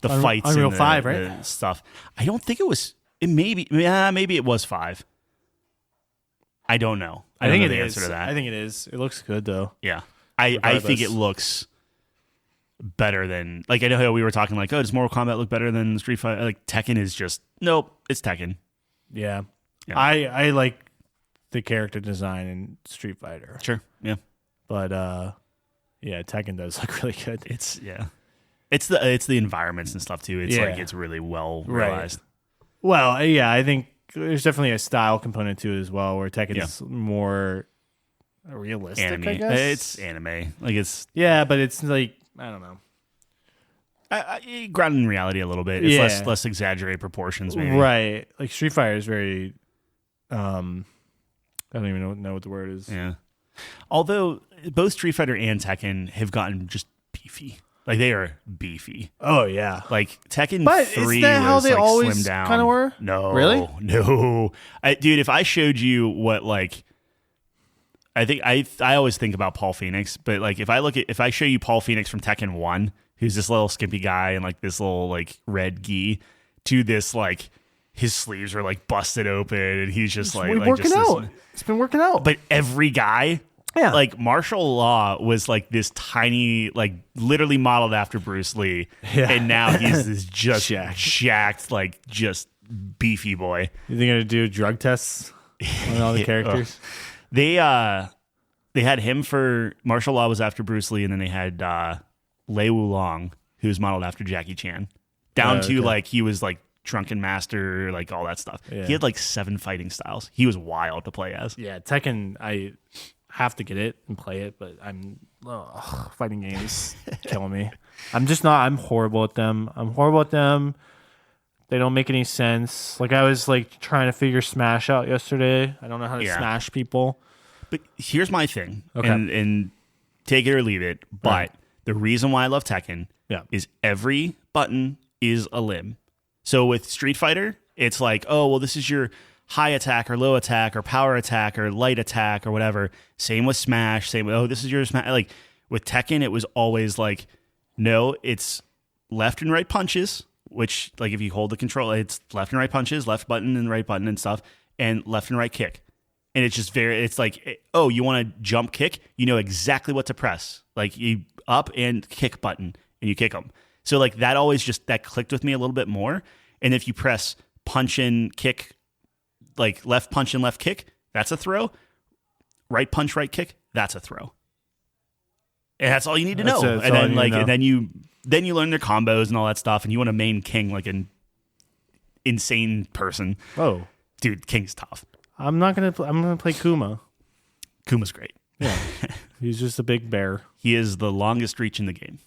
Speaker 2: the fights
Speaker 1: Unreal
Speaker 2: and
Speaker 1: 5,
Speaker 2: the
Speaker 1: right?
Speaker 2: stuff. I don't think it was. It maybe it was 5. I don't know.
Speaker 1: I think
Speaker 2: know
Speaker 1: it
Speaker 2: the
Speaker 1: is.
Speaker 2: answer to that.
Speaker 1: I think it is. It looks good though.
Speaker 2: Yeah, I think
Speaker 1: Regardless.
Speaker 2: it looks better than like I know how we were talking like, oh, does Mortal Kombat look better than Street Fighter? Like Tekken is just nope, it's Tekken.
Speaker 1: Yeah.
Speaker 2: Yeah.
Speaker 1: I like the character design in Street Fighter.
Speaker 2: Sure, yeah,
Speaker 1: But yeah, Tekken does look really good.
Speaker 2: it's the environments and stuff too. It's
Speaker 1: Yeah.
Speaker 2: like it's really well
Speaker 1: Right.
Speaker 2: realized.
Speaker 1: Well, yeah, I think there's definitely a style component to it as well, where Tekken's more realistic.
Speaker 2: Anime,
Speaker 1: I guess
Speaker 2: it's anime. Like it's
Speaker 1: yeah, but it's like I don't know.
Speaker 2: grounded in reality a little bit. It's
Speaker 1: Yeah.
Speaker 2: less exaggerated proportions, maybe.
Speaker 1: Right, like Street Fighter is very. I don't even know what the word is.
Speaker 2: Yeah. Although both Street Fighter and Tekken have gotten just beefy. Like they are beefy.
Speaker 1: Oh yeah,
Speaker 2: Like Tekken
Speaker 1: But
Speaker 2: 3
Speaker 1: isn't that how
Speaker 2: was
Speaker 1: they
Speaker 2: like
Speaker 1: always
Speaker 2: slimmed down.
Speaker 1: kinda were?
Speaker 2: No.
Speaker 1: Really?
Speaker 2: No. Dude, if I showed you what like I think I always think about Paul Phoenix, but like if I show you Paul Phoenix from Tekken 1, who's this little skimpy guy and like this little like red gi, to this like his sleeves are like busted open and he's just like
Speaker 1: working
Speaker 2: just
Speaker 1: out.
Speaker 2: This,
Speaker 1: It's been working out.
Speaker 2: but every guy,
Speaker 1: Yeah.
Speaker 2: like Martial Law was like this tiny, like literally modeled after Bruce Lee,
Speaker 1: Yeah.
Speaker 2: and now he's this just
Speaker 1: Jacked.
Speaker 2: jacked, like just beefy boy.
Speaker 1: You think to do drug tests on all the characters?
Speaker 2: They had him for Martial Law was after Bruce Lee, and then they had Lei Wulong, who's modeled after Jackie Chan, down to
Speaker 1: okay.
Speaker 2: like he was like Drunken Master, like all that stuff.
Speaker 1: Yeah.
Speaker 2: He had like 7 fighting styles. He was wild to play as.
Speaker 1: Yeah, Tekken, I have to get it and play it, but fighting games killing me. I'm horrible at them. They don't make any sense. Like I was like trying to figure Smash out yesterday. I don't know how to smash people.
Speaker 2: But here's my thing.
Speaker 1: Okay.
Speaker 2: And take it or leave it. But the reason why I love Tekken is every button is a limb. So with Street Fighter, it's like, oh, well, this is your high attack or low attack or power attack or light attack or whatever. Same with Smash. Same with, oh, this is your Smash. Like with Tekken, it was always like, no, it's left and right punches, which like if you hold the control, it's left and right punches, left button and right button and stuff, and left and right kick. And it's just it's like, oh, you want to jump kick? You know exactly what to press. Like you up and kick button and you kick them. So like that always that clicked with me a little bit more. And if you press punch and kick, like left punch and left kick, that's a throw. Right punch, right kick, that's a throw. And that's all you need to know. And then like, and then you learn their combos and all that stuff. And you want to main King like an insane person.
Speaker 1: Oh,
Speaker 2: dude, King's tough.
Speaker 1: I'm gonna play Kuma.
Speaker 2: Kuma's great.
Speaker 1: Yeah, he's just a big bear.
Speaker 2: He is the longest reach in the game.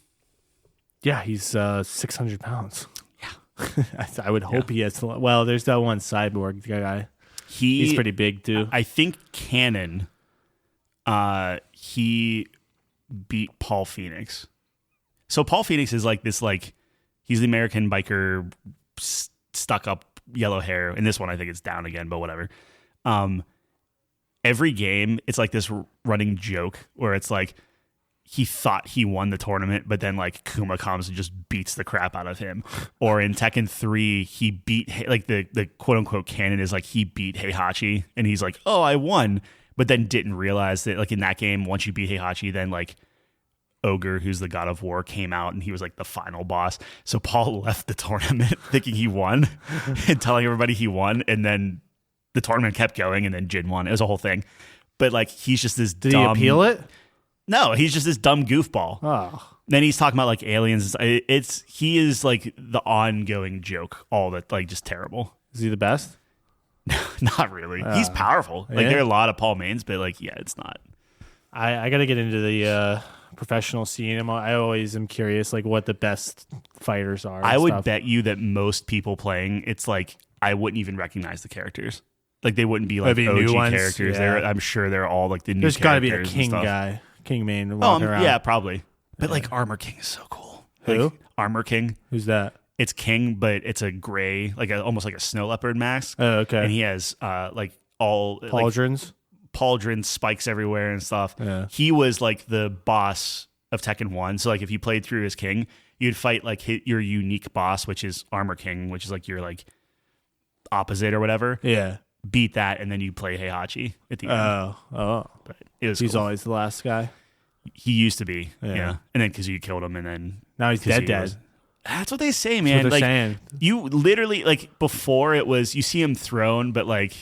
Speaker 1: Yeah, he's 600 pounds. Yeah, I would hope he has. Well, there's that one cyborg guy. He's pretty big too.
Speaker 2: I think canon. He beat Paul Phoenix. So Paul Phoenix is like this, like he's the American biker, stuck up yellow hair. In this one, I think it's down again, but whatever. Every game, it's like this running joke where it's like he thought he won the tournament, but then like Kuma comes and just beats the crap out of him. Or in Tekken 3, he beat like the quote unquote canon is like he beat Heihachi, and he's like, oh, I won, but then didn't realize that like in that game, once you beat Heihachi, then like Ogre, who's the god of war, came out and he was like the final boss. So Paul left the tournament thinking he won and telling everybody he won, and then the tournament kept going, and then Jin won. It was a whole thing. But like he's just this
Speaker 1: Did he appeal it?
Speaker 2: No, he's just this dumb goofball.
Speaker 1: Oh.
Speaker 2: Then he's talking about like aliens. He is like the ongoing joke, all that, like just terrible.
Speaker 1: Is he the best?
Speaker 2: Not really. He's powerful. Like there are a lot of Paul mains, but like it's not.
Speaker 1: I got to get into the professional scene. I always am curious like what the best fighters are.
Speaker 2: I would bet you that most people playing, it's like I wouldn't even recognize the characters. Like they wouldn't be like OG
Speaker 1: new ones.
Speaker 2: characters.
Speaker 1: Yeah.
Speaker 2: I'm sure they're all like the new
Speaker 1: There's
Speaker 2: characters.
Speaker 1: There's got to be a King guy. King main.
Speaker 2: Yeah, probably. But like Armor King is so cool.
Speaker 1: Who?
Speaker 2: Like, Armor King.
Speaker 1: Who's that?
Speaker 2: It's King, but it's a gray, like almost like a snow leopard mask.
Speaker 1: Oh, okay.
Speaker 2: And he has like all
Speaker 1: pauldrons,
Speaker 2: pauldrons, spikes everywhere and stuff.
Speaker 1: Yeah.
Speaker 2: He was like the boss of Tekken 1. So like if you played through as King, you'd fight like your unique boss, which is Armor King, which is like your like opposite or whatever.
Speaker 1: Yeah.
Speaker 2: Beat that, and then you play Heihachi at the end.
Speaker 1: Oh.
Speaker 2: But it was
Speaker 1: He's
Speaker 2: cool.
Speaker 1: always the last guy.
Speaker 2: He used to be.
Speaker 1: Yeah.
Speaker 2: Yeah. And then Kazuya killed him, and then
Speaker 1: Now he's dead.
Speaker 2: That's what they say,
Speaker 1: That's
Speaker 2: man.
Speaker 1: what they're
Speaker 2: Like
Speaker 1: saying.
Speaker 2: you literally like before it was you see him thrown, but like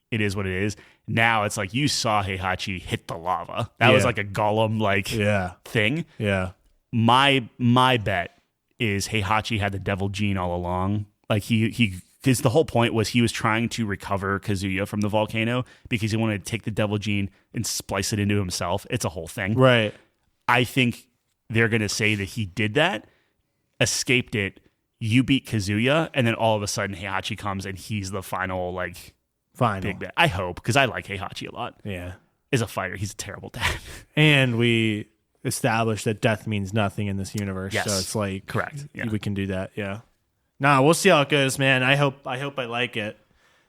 Speaker 2: it is what it is. Now it's like you saw Heihachi hit the lava. That was like a Gollum like thing.
Speaker 1: Yeah.
Speaker 2: My bet is Heihachi had the devil gene all along. Like he because the whole point was he was trying to recover Kazuya from the volcano because he wanted to take the devil gene and splice it into himself. It's a whole thing.
Speaker 1: Right.
Speaker 2: I think they're going to say that he did that, escaped it, you beat Kazuya, and then all of a sudden Heihachi comes and he's the final big bad. I hope, because I like Heihachi a lot.
Speaker 1: Yeah.
Speaker 2: As a fighter, he's a terrible dad.
Speaker 1: And we established that death means nothing in this universe.
Speaker 2: Yes.
Speaker 1: So it's like
Speaker 2: Correct. Yeah.
Speaker 1: we can do that. Yeah. Nah, we'll see how it goes, man. I hope I like it.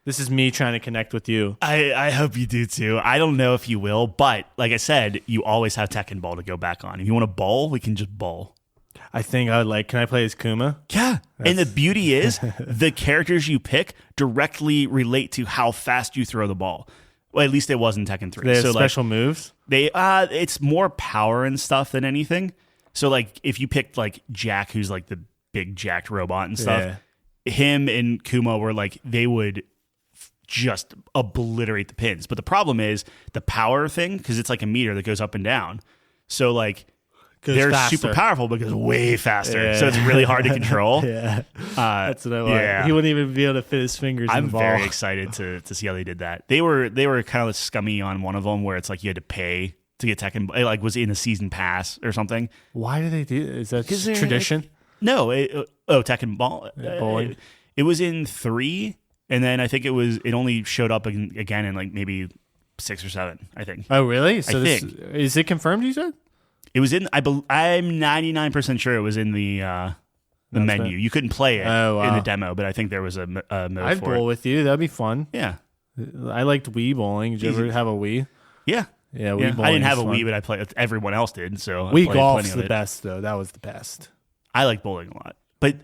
Speaker 1: This is me trying to connect with you.
Speaker 2: I hope you do too. I don't know if you will, but like I said, you always have Tekken Ball to go back on. If you want to bowl, we can just bowl.
Speaker 1: I think I would like. Can I play as Kuma?
Speaker 2: Yeah. And the beauty is the characters you pick directly relate to how fast you throw the ball. Well, at least it was in Tekken 3.
Speaker 1: They have
Speaker 2: so
Speaker 1: special moves?
Speaker 2: It's more power and stuff than anything. So like if you picked like Jack, who's like the big jacked robot and stuff, him and Kuma were like, they would just obliterate the pins. But the problem is the power thing, because it's like a meter that goes up and down. So like they're
Speaker 1: faster.
Speaker 2: super powerful because way faster. So it's really hard to control.
Speaker 1: Yeah, that's what I want.
Speaker 2: Yeah.
Speaker 1: He wouldn't even be able to fit his fingers in
Speaker 2: I'm
Speaker 1: the ball.
Speaker 2: very excited to see how they did that. They were kind of scummy on one of them where it's like you had to pay to get Tekken. It like was in a season pass or something.
Speaker 1: Why do they do? Is that just tradition?
Speaker 2: No, Tekken Ball.
Speaker 1: Bowling.
Speaker 2: It was in 3, and then I think it only showed up again in like maybe 6 or 7. I think.
Speaker 1: Oh, really? So
Speaker 2: think.
Speaker 1: Is it confirmed? You said
Speaker 2: It was in. I'm 99% sure it was in the menu. You couldn't play it in the demo, but I think there was a mode
Speaker 1: I'd
Speaker 2: for
Speaker 1: bowl
Speaker 2: it.
Speaker 1: with you. That'd be fun.
Speaker 2: Yeah,
Speaker 1: I liked Wii bowling. Did you ever have a Wii?
Speaker 2: yeah.
Speaker 1: Yeah, Wii bowling.
Speaker 2: I didn't have a
Speaker 1: fun.
Speaker 2: Wii, but I played. Everyone else did. So I
Speaker 1: Wii
Speaker 2: played
Speaker 1: golf's
Speaker 2: plenty of
Speaker 1: the
Speaker 2: it.
Speaker 1: best though. That was the best.
Speaker 2: I like bowling a lot, but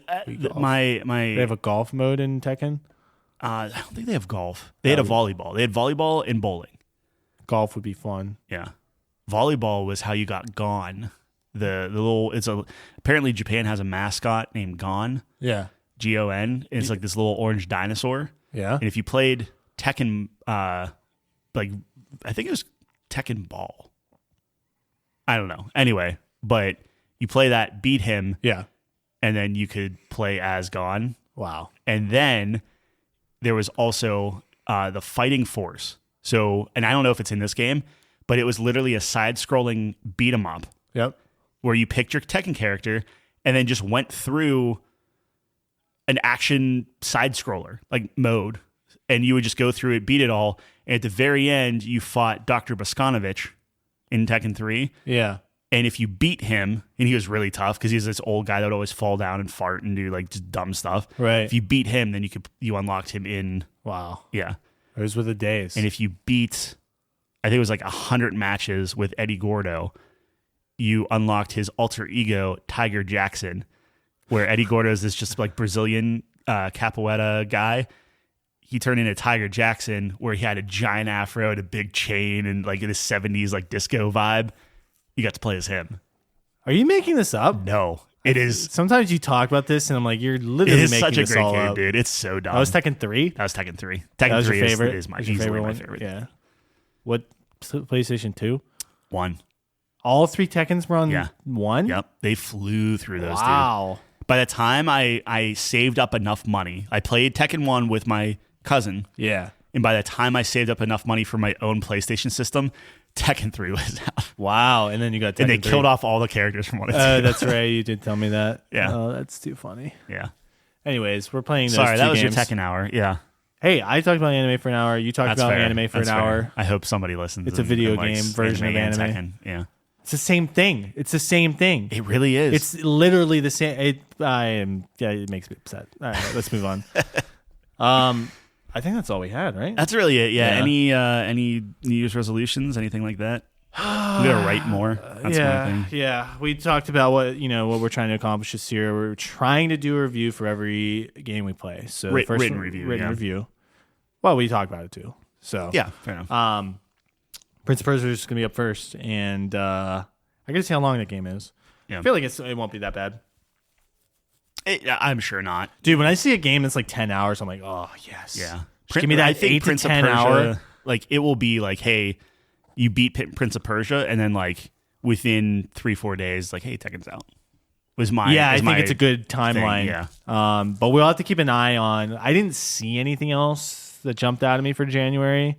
Speaker 1: golf.
Speaker 2: my
Speaker 1: They have a golf mode in Tekken.
Speaker 2: I don't think they have golf. They had a volleyball. They had volleyball and bowling.
Speaker 1: Golf would be fun.
Speaker 2: Yeah, volleyball was how you got Gon. The little apparently Japan has a mascot named Gon.
Speaker 1: Yeah.
Speaker 2: Gon. It's like this little orange dinosaur.
Speaker 1: Yeah.
Speaker 2: And if you played Tekken, like I think it was Tekken Ball. I don't know. Anyway, but you play that, beat him,
Speaker 1: Yeah.
Speaker 2: and then you could play as Gon.
Speaker 1: Wow.
Speaker 2: And then there was also the Fighting Force. So, and I don't know if it's in this game, but it was literally a side-scrolling beat 'em up
Speaker 1: Yep.
Speaker 2: where you picked your Tekken character and then just went through an action side-scroller like mode, and you would just go through it, beat it all, and at the very end, you fought Dr. Boskanovich in Tekken 3.
Speaker 1: Yeah.
Speaker 2: And if you beat him, and he was really tough because he's this old guy that would always fall down and fart and do like just dumb stuff.
Speaker 1: Right.
Speaker 2: If you beat him, then you unlocked him in
Speaker 1: Wow.
Speaker 2: yeah.
Speaker 1: Those were the days.
Speaker 2: And if you beat, I think it was like 100 matches with Eddie Gordo, you unlocked his alter ego Tiger Jackson, where Eddie Gordo is this just like Brazilian capoeira guy. He turned into Tiger Jackson, where he had a giant afro and a big chain and like in his 70s like disco vibe. You got to play as him.
Speaker 1: Are you making this up?
Speaker 2: No, it is.
Speaker 1: Sometimes you talk about this, and I'm like, you're literally
Speaker 2: It is
Speaker 1: making
Speaker 2: such a
Speaker 1: this
Speaker 2: great
Speaker 1: all
Speaker 2: game,
Speaker 1: up.
Speaker 2: dude. It's so dumb.
Speaker 1: That was Tekken 3?
Speaker 2: That was Tekken 3.
Speaker 1: That
Speaker 2: Tekken
Speaker 1: was
Speaker 2: 3
Speaker 1: your favorite?
Speaker 2: is
Speaker 1: Was your
Speaker 2: easily my
Speaker 1: one?
Speaker 2: favorite.
Speaker 1: Yeah. What, PlayStation 2?
Speaker 2: 1.
Speaker 1: All 3 Tekkens were on
Speaker 2: Yeah.
Speaker 1: 1?
Speaker 2: Yep. They flew through those, dude.
Speaker 1: Wow.
Speaker 2: By the time I saved up enough money, I played Tekken 1 with my cousin.
Speaker 1: Yeah.
Speaker 2: And by the time I saved up enough money for my own PlayStation system, Tekken 3 was out.
Speaker 1: Wow. And then you got Tekken
Speaker 2: And they
Speaker 1: 3.
Speaker 2: killed off all the characters from 1 and 2.
Speaker 1: That's right. You did tell me that.
Speaker 2: Yeah.
Speaker 1: Oh, that's too funny.
Speaker 2: Yeah.
Speaker 1: Anyways, we're playing those
Speaker 2: Sorry,
Speaker 1: two
Speaker 2: that was
Speaker 1: games.
Speaker 2: your Tekken hour. Yeah.
Speaker 1: Hey, I talked about anime for an hour. You talked
Speaker 2: That's
Speaker 1: about
Speaker 2: fair.
Speaker 1: anime for
Speaker 2: That's
Speaker 1: an
Speaker 2: fair.
Speaker 1: hour.
Speaker 2: I hope somebody listens.
Speaker 1: It's a video
Speaker 2: and likes
Speaker 1: game version of
Speaker 2: and
Speaker 1: anime.
Speaker 2: Tekken. Yeah.
Speaker 1: It's the same thing. It's the same thing.
Speaker 2: It really is.
Speaker 1: It's literally the same. It makes me upset. All right, let's move on. I think that's all we had, right?
Speaker 2: That's really it. Yeah.
Speaker 1: Yeah.
Speaker 2: Any New Year's resolutions, anything like that? We gotta write more. That's my thing.
Speaker 1: Yeah. We talked about what we're trying to accomplish this year. We're trying to do a review for every game we play. So the first
Speaker 2: written
Speaker 1: one-
Speaker 2: review,
Speaker 1: Written
Speaker 2: yeah.
Speaker 1: review. Well, we talked about it too. So
Speaker 2: Yeah, fair enough.
Speaker 1: Prince of Persia is going to be up first, and I got to see how long that game is.
Speaker 2: Yeah.
Speaker 1: I feel like it won't be that bad.
Speaker 2: I'm sure not.
Speaker 1: Dude, when I see a game that's like 10 hours, I'm like, oh, yes.
Speaker 2: Yeah.
Speaker 1: Just give me that
Speaker 2: I think
Speaker 1: 8 to
Speaker 2: Prince
Speaker 1: 10
Speaker 2: of Persia,
Speaker 1: hour.
Speaker 2: like it will be like, hey, you beat Prince of Persia, and then like within 3-4 days, like, hey, Tekken's out.
Speaker 1: I think it's a good timeline.
Speaker 2: yeah.
Speaker 1: But we'll have to keep an eye on. I didn't see anything else that jumped out at me for January.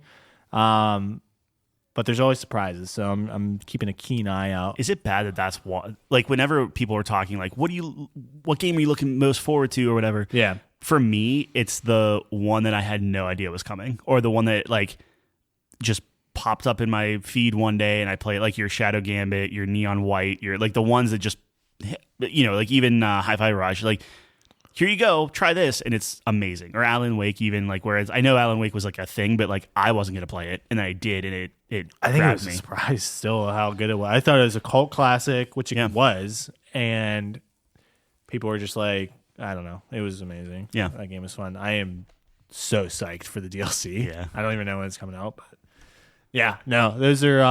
Speaker 1: But there's always surprises, so I'm keeping a keen eye out.
Speaker 2: Is it bad that that's what, like, whenever people are talking, like, what game are you looking most forward to or whatever?
Speaker 1: Yeah.
Speaker 2: For me, it's the one that I had no idea was coming, or the one that like just popped up in my feed one day and I play it, like your Shadow Gambit, your Neon White, your like the ones that just, like even Hi-Fi Rush, like, here you go, try this, and it's amazing. Or Alan Wake, even, like, whereas I know Alan Wake was like a thing, but like I wasn't gonna play it, and I did, and it
Speaker 1: I think it
Speaker 2: grabbed
Speaker 1: was
Speaker 2: me.
Speaker 1: a surprise still how good it was. I thought it was a cult classic, which it
Speaker 2: Yeah.
Speaker 1: was, and people were just like, I don't know. It was amazing.
Speaker 2: Yeah.
Speaker 1: That game was fun. I am so psyched for the DLC.
Speaker 2: Yeah.
Speaker 1: I don't even know when it's coming out, but yeah, no, those are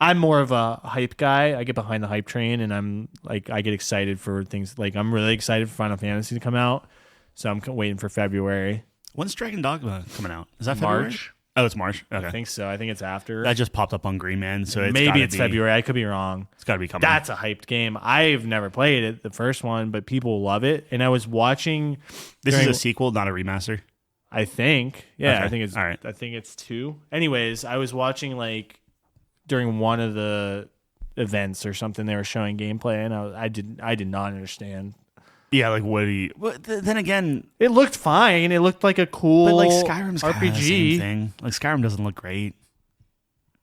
Speaker 1: I'm more of a hype guy. I get behind the hype train, and I'm like, I get excited for things. Like, I'm really excited for Final Fantasy to come out, so I'm waiting for February.
Speaker 2: When's Dragon Dogma coming out? Is that February?
Speaker 1: March.
Speaker 2: Oh, it's March. Okay.
Speaker 1: I think so. I think it's after.
Speaker 2: That just popped up on Green Man, so
Speaker 1: maybe it's February. I could be wrong.
Speaker 2: It's got to be coming.
Speaker 1: That's a hyped game. I've never played it, the first one, but people love it. And I was watching.
Speaker 2: This is a sequel, not a remaster.
Speaker 1: I think. Yeah,
Speaker 2: Okay.
Speaker 1: I think it's.
Speaker 2: All right.
Speaker 1: I think it's 2. Anyways, I was watching like during one of the events or something. They were showing gameplay, and I did not understand.
Speaker 2: Yeah, like what do you? But then again,
Speaker 1: it looked fine. It looked like a cool,
Speaker 2: but like Skyrim's
Speaker 1: RPG
Speaker 2: kind of the same thing. Like Skyrim doesn't look great,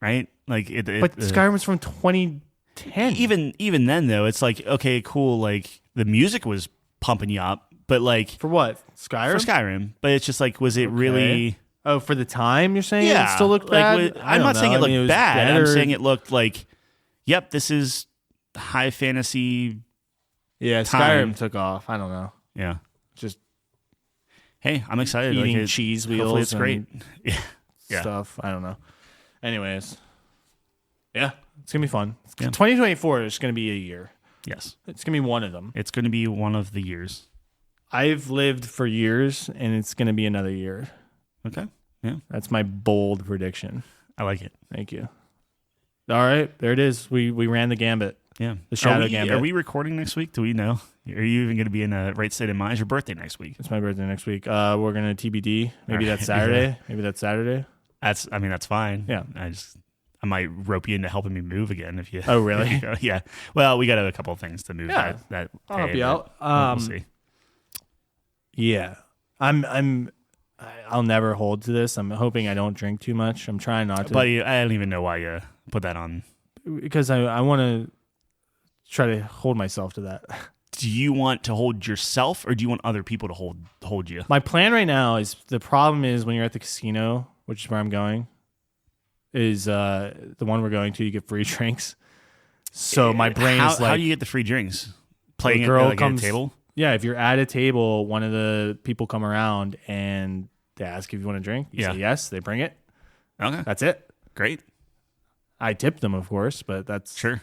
Speaker 2: right? Like
Speaker 1: but Skyrim was from 2010.
Speaker 2: Even then though, it's like okay, cool. Like the music was pumping you up, but like
Speaker 1: for what Skyrim?
Speaker 2: For Skyrim, but it's just like was it really?
Speaker 1: Oh, for the time you're saying?
Speaker 2: Yeah,
Speaker 1: it still looked bad.
Speaker 2: I'm not saying it looked bad.
Speaker 1: Better.
Speaker 2: I'm saying it looked like, yep, this is high fantasy.
Speaker 1: Yeah,
Speaker 2: time.
Speaker 1: Skyrim took off. I don't know.
Speaker 2: Yeah,
Speaker 1: just
Speaker 2: hey, I'm excited.
Speaker 1: Eating cheese wheels.
Speaker 2: Hopefully it's great. Yeah,
Speaker 1: stuff. I don't know. Anyways, yeah, it's gonna be fun.
Speaker 2: Yeah.
Speaker 1: 2024 is gonna be a year.
Speaker 2: Yes,
Speaker 1: it's gonna be one of them.
Speaker 2: It's gonna be one of the years.
Speaker 1: I've lived for years, and it's gonna be another year.
Speaker 2: Okay. Yeah,
Speaker 1: that's my bold prediction.
Speaker 2: I like it.
Speaker 1: Thank you. All right, there it is. We ran the gambit.
Speaker 2: Yeah,
Speaker 1: the shadow gambit.
Speaker 2: Are we recording next week? Do we know? Are you even going to be in a right state of mind? It's your birthday next week.
Speaker 1: It's my birthday next week. We're gonna TBD. Maybe that's Saturday. Yeah. Maybe that's Saturday.
Speaker 2: That's fine.
Speaker 1: Yeah.
Speaker 2: I might rope you into helping me move again if you.
Speaker 1: Oh really?
Speaker 2: Yeah. Well, we got a couple of things to move.
Speaker 1: Yeah.
Speaker 2: That
Speaker 1: I'll help you out.
Speaker 2: We'll see.
Speaker 1: Yeah, I'll never hold to this. I'm hoping I don't drink too much. I'm trying not to.
Speaker 2: But I don't even know why you put that on.
Speaker 1: Because I want to try to hold myself to that.
Speaker 2: Do you want to hold yourself, or do you want other people to hold you?
Speaker 1: My plan right now is the problem is when you're at the casino, which is where I'm going, is the one we're going to. You get free drinks. So my brain is like,
Speaker 2: how do you get the free drinks? Playing
Speaker 1: the girl
Speaker 2: at
Speaker 1: comes,
Speaker 2: a table.
Speaker 1: Yeah, if you're at a table, one of the people come around and they ask if you want a drink. You say yes. They bring it.
Speaker 2: Okay,
Speaker 1: that's it.
Speaker 2: Great.
Speaker 1: I tip them, of course, but that's
Speaker 2: sure.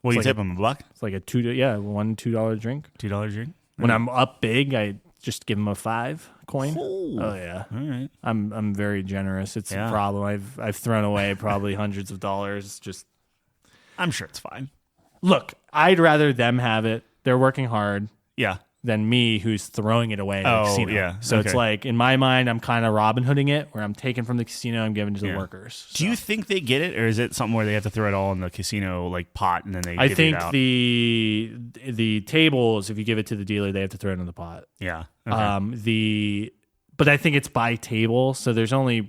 Speaker 2: What do you tip them? $1?
Speaker 1: It's like a $2 drink.
Speaker 2: $2 drink.
Speaker 1: When I'm up big, I just give them a 5 coin.
Speaker 2: Oh
Speaker 1: yeah.
Speaker 2: All right.
Speaker 1: I'm very generous. It's a problem. I've thrown away probably hundreds of dollars. Just
Speaker 2: I'm sure it's fine.
Speaker 1: Look, I'd rather them have it. They're working hard.
Speaker 2: Yeah.
Speaker 1: Than me who's throwing it away at the casino.
Speaker 2: Yeah.
Speaker 1: So it's like, in my mind, I'm kind of Robin Hooding it, where I'm taking from the casino and giving to the workers. So.
Speaker 2: Do you think they get it, or is it something where they have to throw it all in the casino like pot and then they?
Speaker 1: I think the tables, if you give it to the dealer, they have to throw it in the pot.
Speaker 2: Yeah. Okay.
Speaker 1: But I think it's by table, so there's only a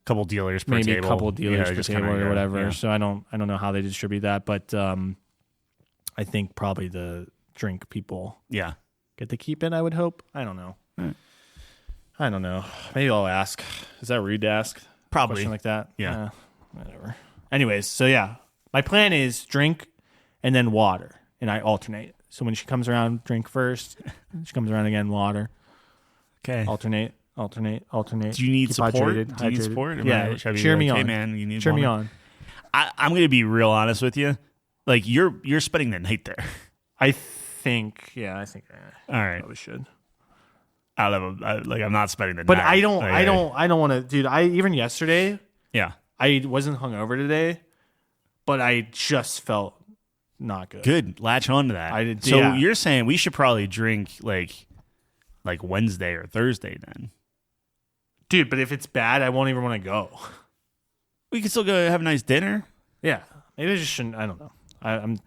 Speaker 2: couple dealers per
Speaker 1: maybe
Speaker 2: table.
Speaker 1: a couple dealers per table or whatever.
Speaker 2: Yeah.
Speaker 1: So I don't know how they distribute that, but I think probably the drink people.
Speaker 2: Yeah.
Speaker 1: Get to keep it, I would hope. I don't know. I don't know. Maybe I'll ask. Is that rude to ask?
Speaker 2: Probably.
Speaker 1: Question like that?
Speaker 2: Yeah.
Speaker 1: Whatever. Anyways, so yeah. My plan is drink and then water. And I alternate. So when she comes around, drink first. She comes around again, water.
Speaker 2: Okay.
Speaker 1: Alternate. Do
Speaker 2: you need support? Do you need support?
Speaker 1: Yeah. Cheer me on.
Speaker 2: Hey, man, you need
Speaker 1: cheer me on.
Speaker 2: I'm going to be real honest with you. Like, you're spending the night there.
Speaker 1: I think
Speaker 2: all right.
Speaker 1: Probably should.
Speaker 2: I'm not spending the
Speaker 1: night. But
Speaker 2: I
Speaker 1: don't want to, dude. Even yesterday,
Speaker 2: yeah,
Speaker 1: I wasn't hungover today, but I just felt not good.
Speaker 2: Good, latch on to that.
Speaker 1: I did.
Speaker 2: So you're saying we should probably drink like Wednesday or Thursday then,
Speaker 1: dude. But if it's bad, I won't even want to go.
Speaker 2: We could still go have a nice dinner.
Speaker 1: Yeah, maybe I just shouldn't. I don't know. I'm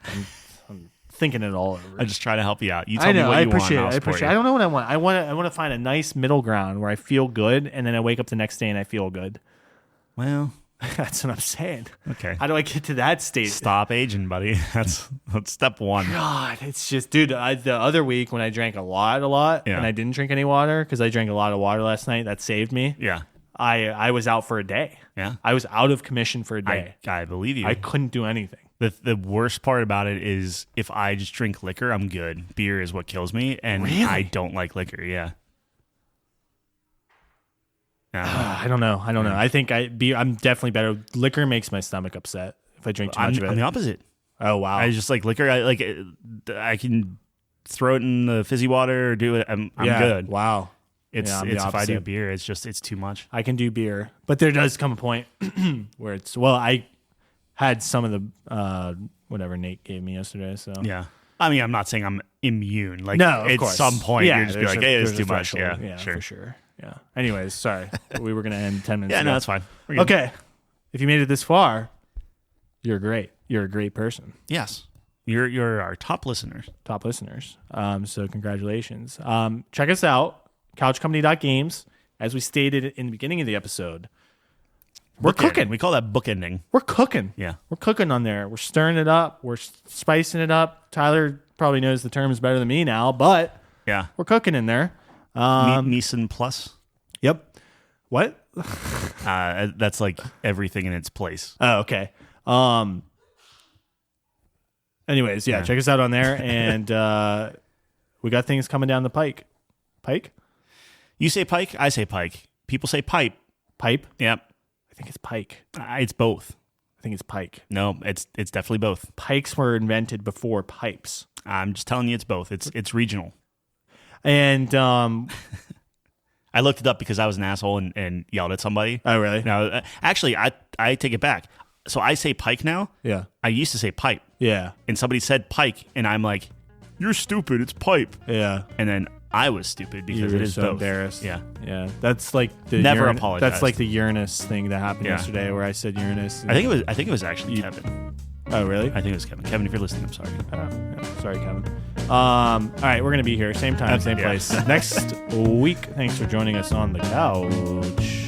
Speaker 1: thinking it all over.
Speaker 2: I just try to help you out. You tell
Speaker 1: I know.
Speaker 2: me what
Speaker 1: I
Speaker 2: you
Speaker 1: appreciate
Speaker 2: want.
Speaker 1: I appreciate it. I don't know what I want. I want to find a nice middle ground where I feel good, and then I wake up the next day and I feel good.
Speaker 2: Well,
Speaker 1: that's what I'm saying.
Speaker 2: Okay.
Speaker 1: How do I get to that state?
Speaker 2: Stop aging, buddy. That's step one.
Speaker 1: God, it's just, dude. The other week when I drank a lot, and I didn't drink any water because I drank a lot of water last night, that saved me.
Speaker 2: Yeah.
Speaker 1: I was out for a day.
Speaker 2: Yeah.
Speaker 1: I was out of commission for a day.
Speaker 2: I believe you.
Speaker 1: I couldn't do anything.
Speaker 2: The worst part about it is if I just drink liquor, I'm good. Beer is what kills me, and
Speaker 1: really?
Speaker 2: I don't like liquor. Yeah.
Speaker 1: I don't know. I think I'm definitely better. Liquor makes my stomach upset if I drink too much of it.
Speaker 2: I'm the opposite.
Speaker 1: Oh wow!
Speaker 2: I just like liquor. I can throw it in the fizzy water or do it. I'm good.
Speaker 1: Wow.
Speaker 2: It's
Speaker 1: Yeah, I'm the
Speaker 2: if I do
Speaker 1: opposite.
Speaker 2: beer, it's too much.
Speaker 1: I can do beer, but there does come a point where it's I had some of the whatever Nate gave me yesterday. So
Speaker 2: Yeah. I mean, I'm not saying I'm immune. Like,
Speaker 1: no, of
Speaker 2: at
Speaker 1: course.
Speaker 2: some point,
Speaker 1: yeah,
Speaker 2: you're just be
Speaker 1: there's
Speaker 2: like,
Speaker 1: a-
Speaker 2: hey, it's
Speaker 1: there's a
Speaker 2: too much.
Speaker 1: threshold.
Speaker 2: Yeah,
Speaker 1: for sure. Yeah. Anyways, sorry, we were gonna end 10 minutes.
Speaker 2: Yeah,
Speaker 1: ago.
Speaker 2: no, that's fine. We're good.
Speaker 1: Okay, if you made it this far, you're great. You're a great person.
Speaker 2: Yes. You're our top listeners.
Speaker 1: Top listeners. So congratulations. Check us out, couchcompany.games. As we stated in the beginning of the episode, we're
Speaker 2: Bookending.
Speaker 1: cooking.
Speaker 2: We call that bookending.
Speaker 1: We're cooking.
Speaker 2: Yeah.
Speaker 1: We're cooking on there. We're stirring it up. We're spicing it up. Tyler probably knows the terms better than me now, but
Speaker 2: Yeah.
Speaker 1: we're cooking in there.
Speaker 2: Nissan Plus.
Speaker 1: Yep. What?
Speaker 2: That's like everything in its place.
Speaker 1: Oh, okay. Anyways, yeah, check us out on there, and we got things coming down the pike. Pike?
Speaker 2: You say pike, I say pike. People say pipe.
Speaker 1: Pipe?
Speaker 2: Yep.
Speaker 1: I think it's pike.
Speaker 2: It's both.
Speaker 1: I think it's pike.
Speaker 2: No, it's definitely both.
Speaker 1: Pikes were invented before pipes.
Speaker 2: I'm just telling you, it's both. It's regional.
Speaker 1: And
Speaker 2: I looked it up because I was an asshole and yelled at somebody.
Speaker 1: oh, really?
Speaker 2: No, actually, I take it back. So I say pike now.
Speaker 1: Yeah.
Speaker 2: I used to say pipe,
Speaker 1: Yeah.
Speaker 2: and somebody said pike, and I'm like, "You're stupid. It's pipe."
Speaker 1: Yeah.
Speaker 2: And then I was stupid because
Speaker 1: You
Speaker 2: it
Speaker 1: were
Speaker 2: is
Speaker 1: so
Speaker 2: both.
Speaker 1: embarrassed.
Speaker 2: Yeah.
Speaker 1: Yeah. That's like the
Speaker 2: Never apologized.
Speaker 1: That's like the Uranus thing that happened
Speaker 2: Yeah.
Speaker 1: yesterday where I said Uranus.
Speaker 2: I think it was actually Kevin.
Speaker 1: Oh, really?
Speaker 2: I think it was Kevin. Kevin, if you're listening, I'm sorry.
Speaker 1: Oh, yeah. Sorry, Kevin. All right, we're gonna be here, same time, same
Speaker 2: Yeah.
Speaker 1: place next week. Thanks for joining us on the couch.